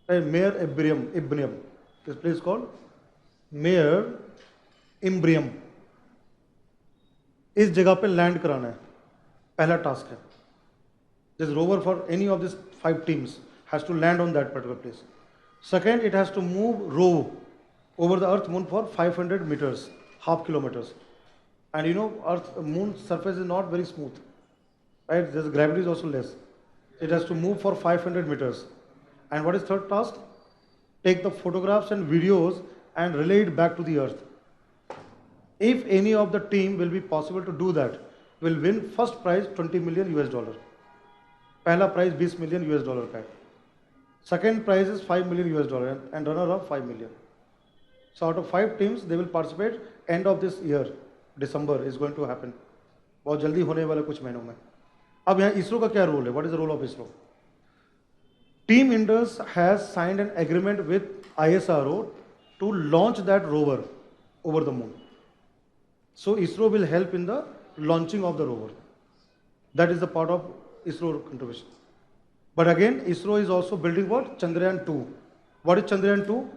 Mare Imbrium. This place called Mare Imbrium. इस जगह पे land कराना है, पहला task है. This rover for any of these 5 teams has to land on that particular place. Second, it has to row over the Earth Moon for 500 meters, half kilometers. And Earth Moon surface is not very smooth, right? The gravity is also less. It has to move for 500 meters. And what is third task? Take the photographs and videos and relay it back to the Earth. If any of the team will be possible to do that, will win first prize 20 million US dollar. पहला prize 20 million US dollar का है. Second prize is 5 million US dollar and runner up 5 million. So out of 5 teams, they will participate. End of this year, December is going to happen. बहुत जल्दी होने वाला कुछ महीनों में. अब यहाँ इसरो का क्या रोल है? What is the role of ISRO? Team Indus has signed an agreement with ISRO to launch that rover over the moon. So ISRO will help in the launching of the rover. That is the part of ISRO contribution. But again, ISRO is also building what? Chandrayaan 2. What is Chandrayaan 2?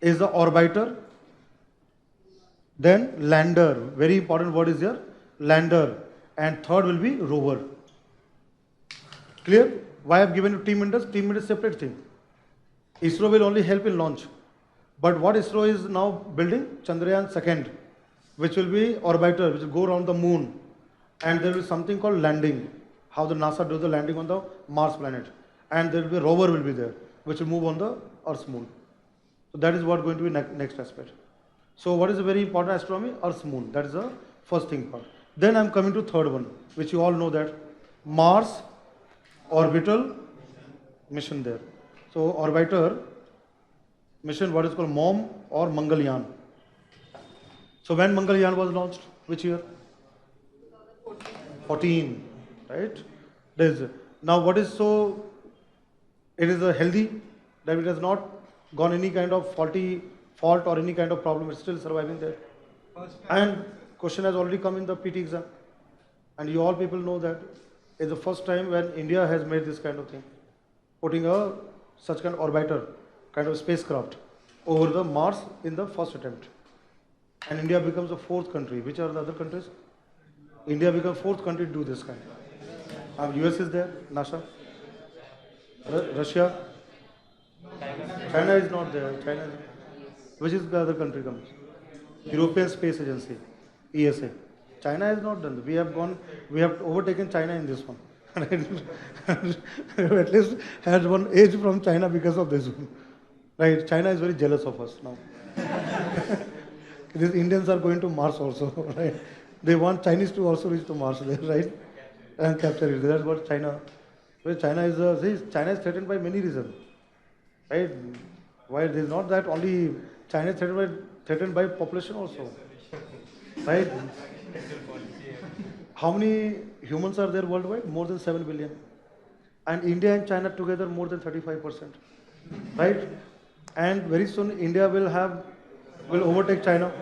Is the orbiter, then lander. Very important word is here, lander. And third will be rover. Clear? Why I have given you Team Indus? Team Indus is a separate thing. ISRO will only help in launch. But what ISRO is now building? Chandrayaan 2nd, which will be orbiter, which will go around the moon. And there will be something called landing. How the NASA does the landing on the Mars planet. And there will be a rover will be there, which will move on the Earth's moon. So that is what going to be next aspect. So what is a very important astronomy? Earth's moon. That is the first thing part. Then I am coming to third one, which you all know that Mars orbital mission there. So orbiter mission, what is called MOM or Mangalyaan. So when Mangalyaan was launched? Which year? 14, right? Now what is so, it is a healthy, that it has not gone any kind of fault or any kind of problem, it's still surviving there. And question has already come in the PT exam. And you all people know that it's the first time when India has made this kind of thing, putting such kind of orbiter, kind of spacecraft over the Mars in the first attempt. And India becomes the 4th country. Which are the other countries? India becomes 4th country to do this kind. US is there, NASA. Russia. China is not there. Which is the other country comes? European Space Agency, ESA. China has not done. We have overtaken China in this one. At least had one edge from China because of this one. Right? China is very jealous of us now. These Indians are going to Mars also, right? They want Chinese to also reach to Mars, right? And capture it. That's what China. China is threatened by many reasons, right? Why it is not that only China is threatened by population also, right? How many humans are there worldwide? More than 7 billion. And India and China together more than 35%. right? And very soon India will overtake China,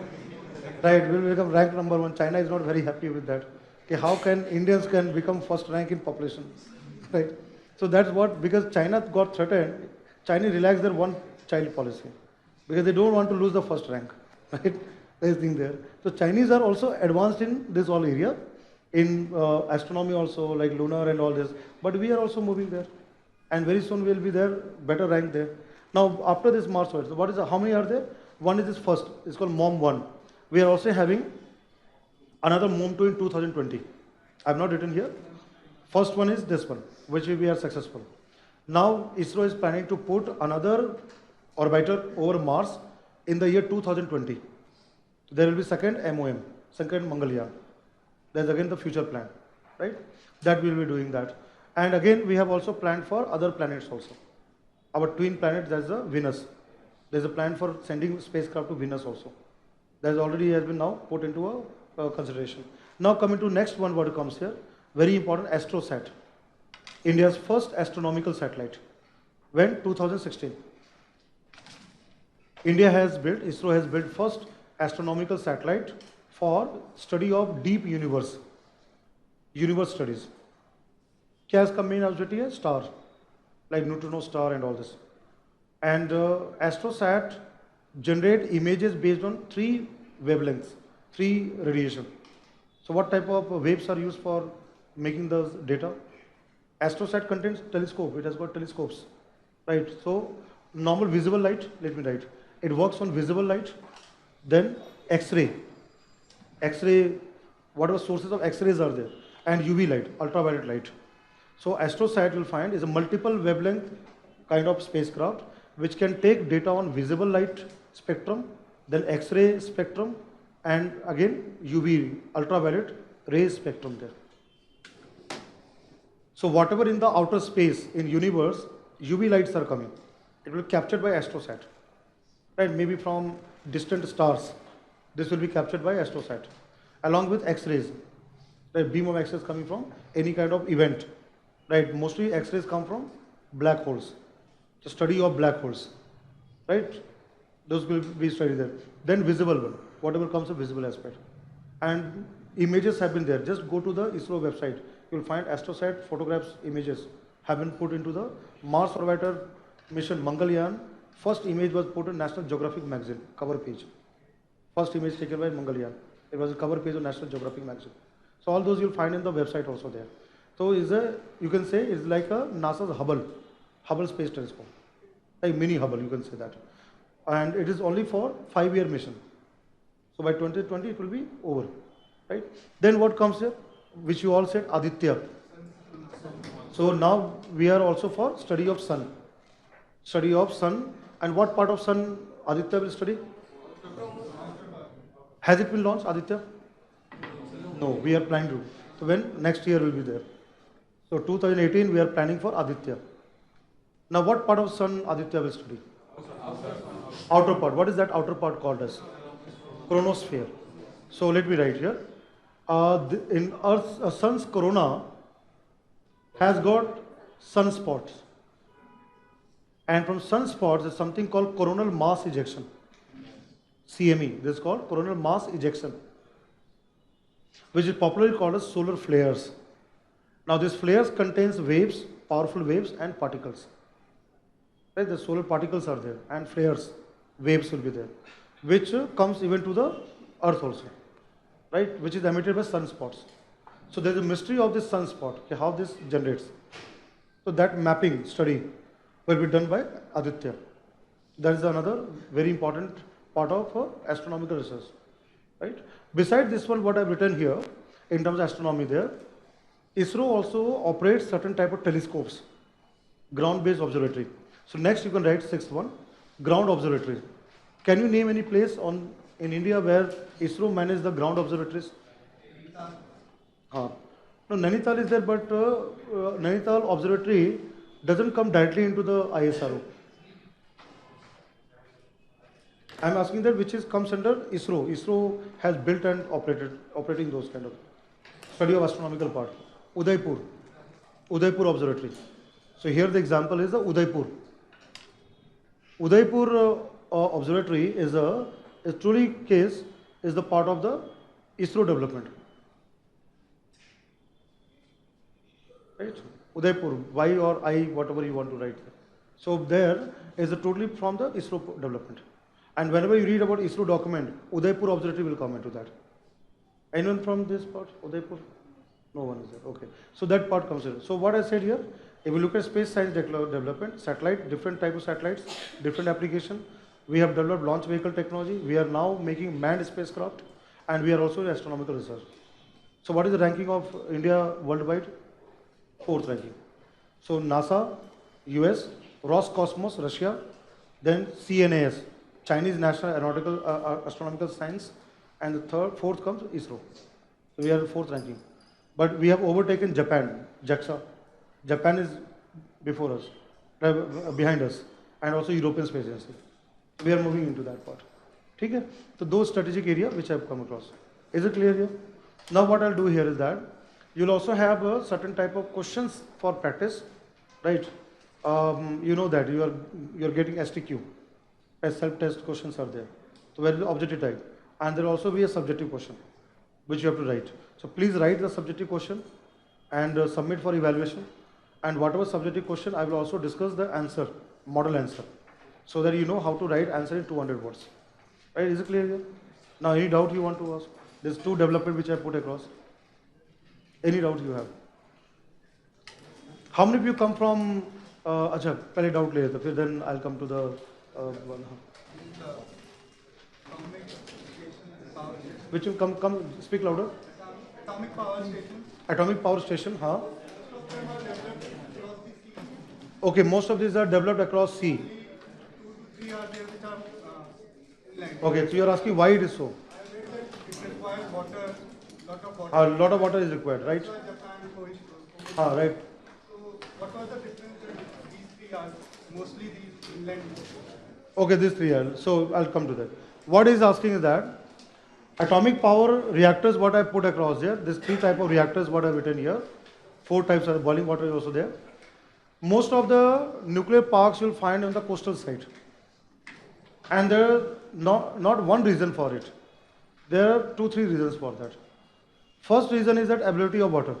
right? Will become rank number one. China is not very happy with that. Okay, how can Indians can become first rank in population, right? So that's what, because China got threatened. China relaxed their one child policy because they don't want to lose the first rank, right? There's thing there. So Chinese are also advanced in this all area, in astronomy also, like lunar and all this. But we are also moving there, and very soon we'll be there, better rank there. Now after this Mars orbit, so what is how many are there? One is this first. It's called MOM1. We are also having another MOM2 in 2020. I've not written here. First one is this one, which we are successful. Now ISRO is planning to put another orbiter over Mars in the year 2020. There will be second MOM, second Mangalyaan. There's again the future plan, right? That we will be doing that. And again, we have also planned for other planets also. Our twin planet, there's a Venus. There's a plan for sending spacecraft to Venus also. That already has been now put into a consideration. Now coming to next one, what comes here, very important, AstroSat. India's first astronomical satellite. When? 2016. India has built, ISRO has built first astronomical satellite for study of deep universe studies. क्या इसका main objective है? Star, like neutrino star and all this. And AstroSat generate images based on 3 wavelengths, 3 radiation. So what type of waves are used for making those data? AstroSat contains telescope. It has got telescopes, right? So normal visible light. Let me write. It works on visible light, then X-ray. X-ray. Whatever sources of X-rays are there, and UV light, ultraviolet light. So AstroSat you'll find is a multiple wavelength kind of spacecraft which can take data on visible light spectrum, then X-ray spectrum, and again UV, ultraviolet rays spectrum there. So whatever in the outer space in universe, UV lights are coming. It will be captured by AstroSat, right? Maybe from distant stars. This will be captured by AstroSat, along with X-rays. Right? Beam of X-rays coming from any kind of event, right? Mostly X-rays come from black holes. The study of black holes, right? Those will be studied there. Then visible one, whatever comes of visible aspect. And images have been there. Just go to the ISRO website. You'll find AstroSat photographs, images have been put into the Mars orbiter mission Mangalyaan. First image was put in National Geographic magazine, cover page. First image taken by Mangalyaan. It was a cover page of National Geographic magazine. So all those you'll find in the website also there. So you can say it's like a NASA's Hubble Space Telescope, like mini Hubble, you can say that. And it is only for 5-year mission. So by 2020 it will be over, right? Then what comes here, which you all said, Aditya. So now we are also for study of sun. Study of sun, and what part of sun Aditya will study? Has it been launched, Aditya? No, we are planning to. So when? Next year will be there. So 2018 we are planning for Aditya. Now what part of sun Aditya will study? Outer part. What is that outer part called as? Chronosphere. So let me write here. In Earth's sun's corona has got sunspots. And from sunspots there's something called coronal mass ejection. CME. This is called coronal mass ejection, which is popularly called as solar flares. Now these flares contains waves, powerful waves and particles. Right? The solar particles are there and flares, waves will be there, which comes even to the Earth also, right? Which is emitted by sunspots. So there is a mystery of this sunspot, okay, how this generates. So that mapping study will be done by Aditya. That is another very important part of astronomical research, right? Besides this one, what I've written here in terms of astronomy there, ISRO also operates certain type of telescopes, ground-based observatory. So next you can write sixth one, ground observatory. Can you name any place in India where ISRO manages the ground observatories? No, Nainital is there, but Nainital observatory doesn't come directly into the ISRO. I am asking that which comes under ISRO. ISRO has built and operating those kind of study of astronomical part. Udaipur Observatory. So here the example is the Udaipur. Udaipur Observatory is truly case is the part of the ISRO development. Right? Udaipur, Y or I, whatever you want to write. So there is a totally from the ISRO development. And whenever you read about ISRO document, Udaipur Observatory will come into that. Anyone from this part, Udaipur? No one is there. Okay. So that part comes in. So what I said here, if you look at space science development, satellite, different type of satellites, different application. We have developed launch vehicle technology. We are now making manned spacecraft, and we are also in astronomical research. So what is the ranking of India worldwide? Fourth ranking. So NASA, US, Roscosmos, Russia, then CNAS, Chinese National Aeronautical Astronomical Science, and the fourth comes ISRO. So we are fourth ranking. But we have overtaken Japan, JAXA. Japan is before us, behind us, and also European Space Agency. We are moving into that part. Okay? So those strategic area which I have come across. Is it clear here? Now what I'll do here is that you'll also have a certain type of questions for practice, right? You know that you're getting STQ, as self-test questions are there. So where is the objective type, and there will also be a subjective question, which you have to write. So please write the subjective question and submit for evaluation. And whatever subjective question, I will also discuss the answer, model answer, so that you know how to write answer in 200 words. Right? Is it clear here? Now, any doubt you want to ask? There's two development which I put across. Any doubt you have? How many of you come from? अच्छा, पहले doubt ले लेते, फिर then I'll come to the one. Which you come speak louder. Atomic power station. Atomic power station, हाँ. Okay, most of these are developed across sea. 2 to 3 are there which are inland. Okay, so you are asking why it is so. It requires water, lot of water. A lot of water is required, right? That's why Japan, Korea. Ah, right. So what was the difference that these 3 are mostly these inland? Okay, these three are. So I'll come to that. What is asking is that atomic power reactors, what I put across here, these three type of reactors, what I've written here, 4 types of boiling water is also there. Most of the nuclear parks you'll find on the coastal side. And there are not one reason for it. There are 2-3 reasons for that. First reason is that availability of water,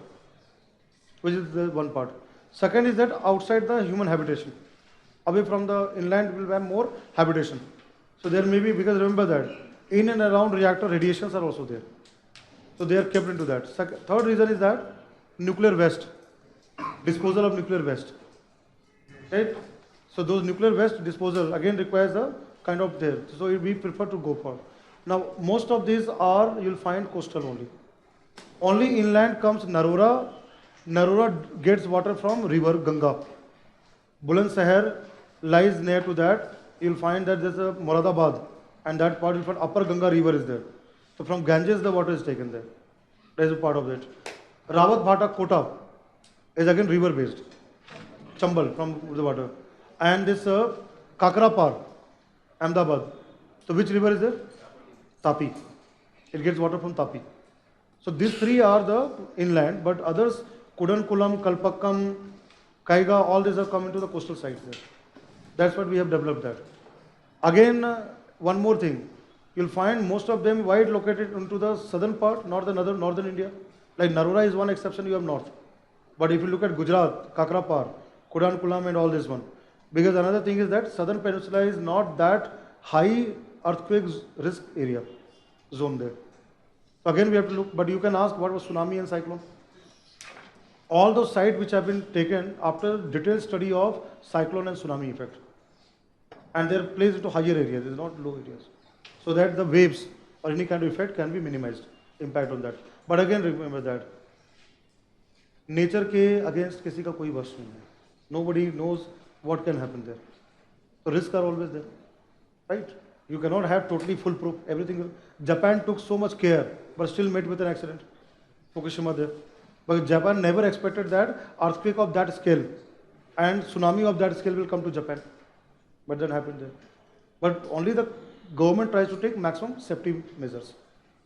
which is the one part. Second is that outside the human habitation. Away from the inland will have more habitation. So there may be, because remember that, in and around reactor radiations are also there. So they are kept into that. Third reason is that nuclear waste, disposal of nuclear waste. Right? So those nuclear waste disposal again requires a kind of there. So we prefer to go for. Now most of these are, you'll find coastal only. Only inland comes Narora. Narora gets water from river Ganga. Bulandshahr lies near to that. You'll find that there's a Moradabad, and that part you'll find upper Ganga river is there. So from Ganges the water is taken there. That is a part of it. Rawat Bhata Kota is again river based. Chambal from the water. And this Kakrapar, Ahmedabad. So which river is there? Tapi. It gets water from Tapi. So these three are the inland, but others, Kudankulam, Kalpakkam, Kaiga, all these have come into the coastal sites there. That's what we have developed that. Again, one more thing. You'll find most of them wide located into the southern part, northern India. Like Narora is one exception, you have north. But if you look at Gujarat, Kakrapar, Kudankulam and all this one. Because another thing is that southern peninsula is not that high earthquake risk area zone there. So again we have to look, but you can ask what was tsunami and cyclone. All those sites which have been taken after detailed study of cyclone and tsunami effect. And they're placed into higher areas, it's not low areas. So that the waves or any kind of effect can be minimized, impact on that. But again remember that nature ke against kisi ka koi vas nahi hai. Nobody knows what can happen there. So risks are always there, right? You cannot have totally foolproof everything. Japan took so much care, but still met with an accident. Fukushima there. But Japan never expected that earthquake of that scale and tsunami of that scale will come to Japan. But that happened there. But only the government tries to take maximum safety measures.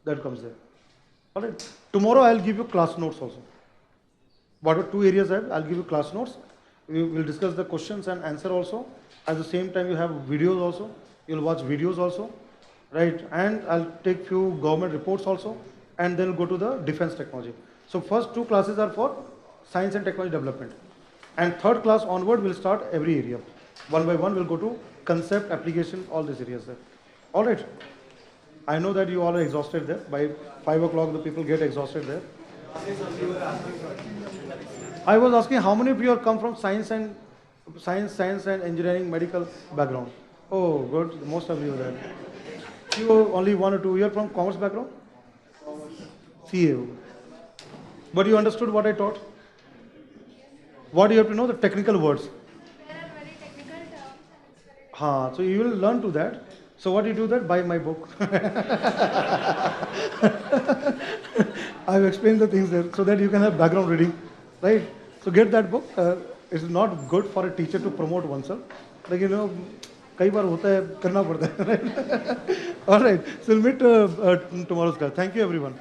That comes there. Alright. Tomorrow I'll give you class notes also. What are 2 areas I have? I'll give you class notes. We will discuss the questions and answer also. At the same time, you have videos also. You'll watch videos also, right? And I'll take few government reports also, and then go to the defense technology. So first two classes are for science and technology development, and third class onward will start every area. One by one, we'll go to concept, application, all these areas there. All right. I know that you all are exhausted there. By 5 o'clock, the people get exhausted there. I was asking how many of you are come from science and engineering, medical background. Oh, good. Most of you are there. You only one or two. You are from commerce background. CA. But you understood what I taught. What do you have to know? The technical words. There are very technical terms and it's very Ha. So you will learn to that. So what do you do that? Buy my book. I've explained the things there so that you can have background reading, right? So get that book. It's not good for a teacher to promote oneself. Like, you know, कई बार होता है करना पड़ता है. All right. So we'll meet tomorrow's class. Thank you, everyone.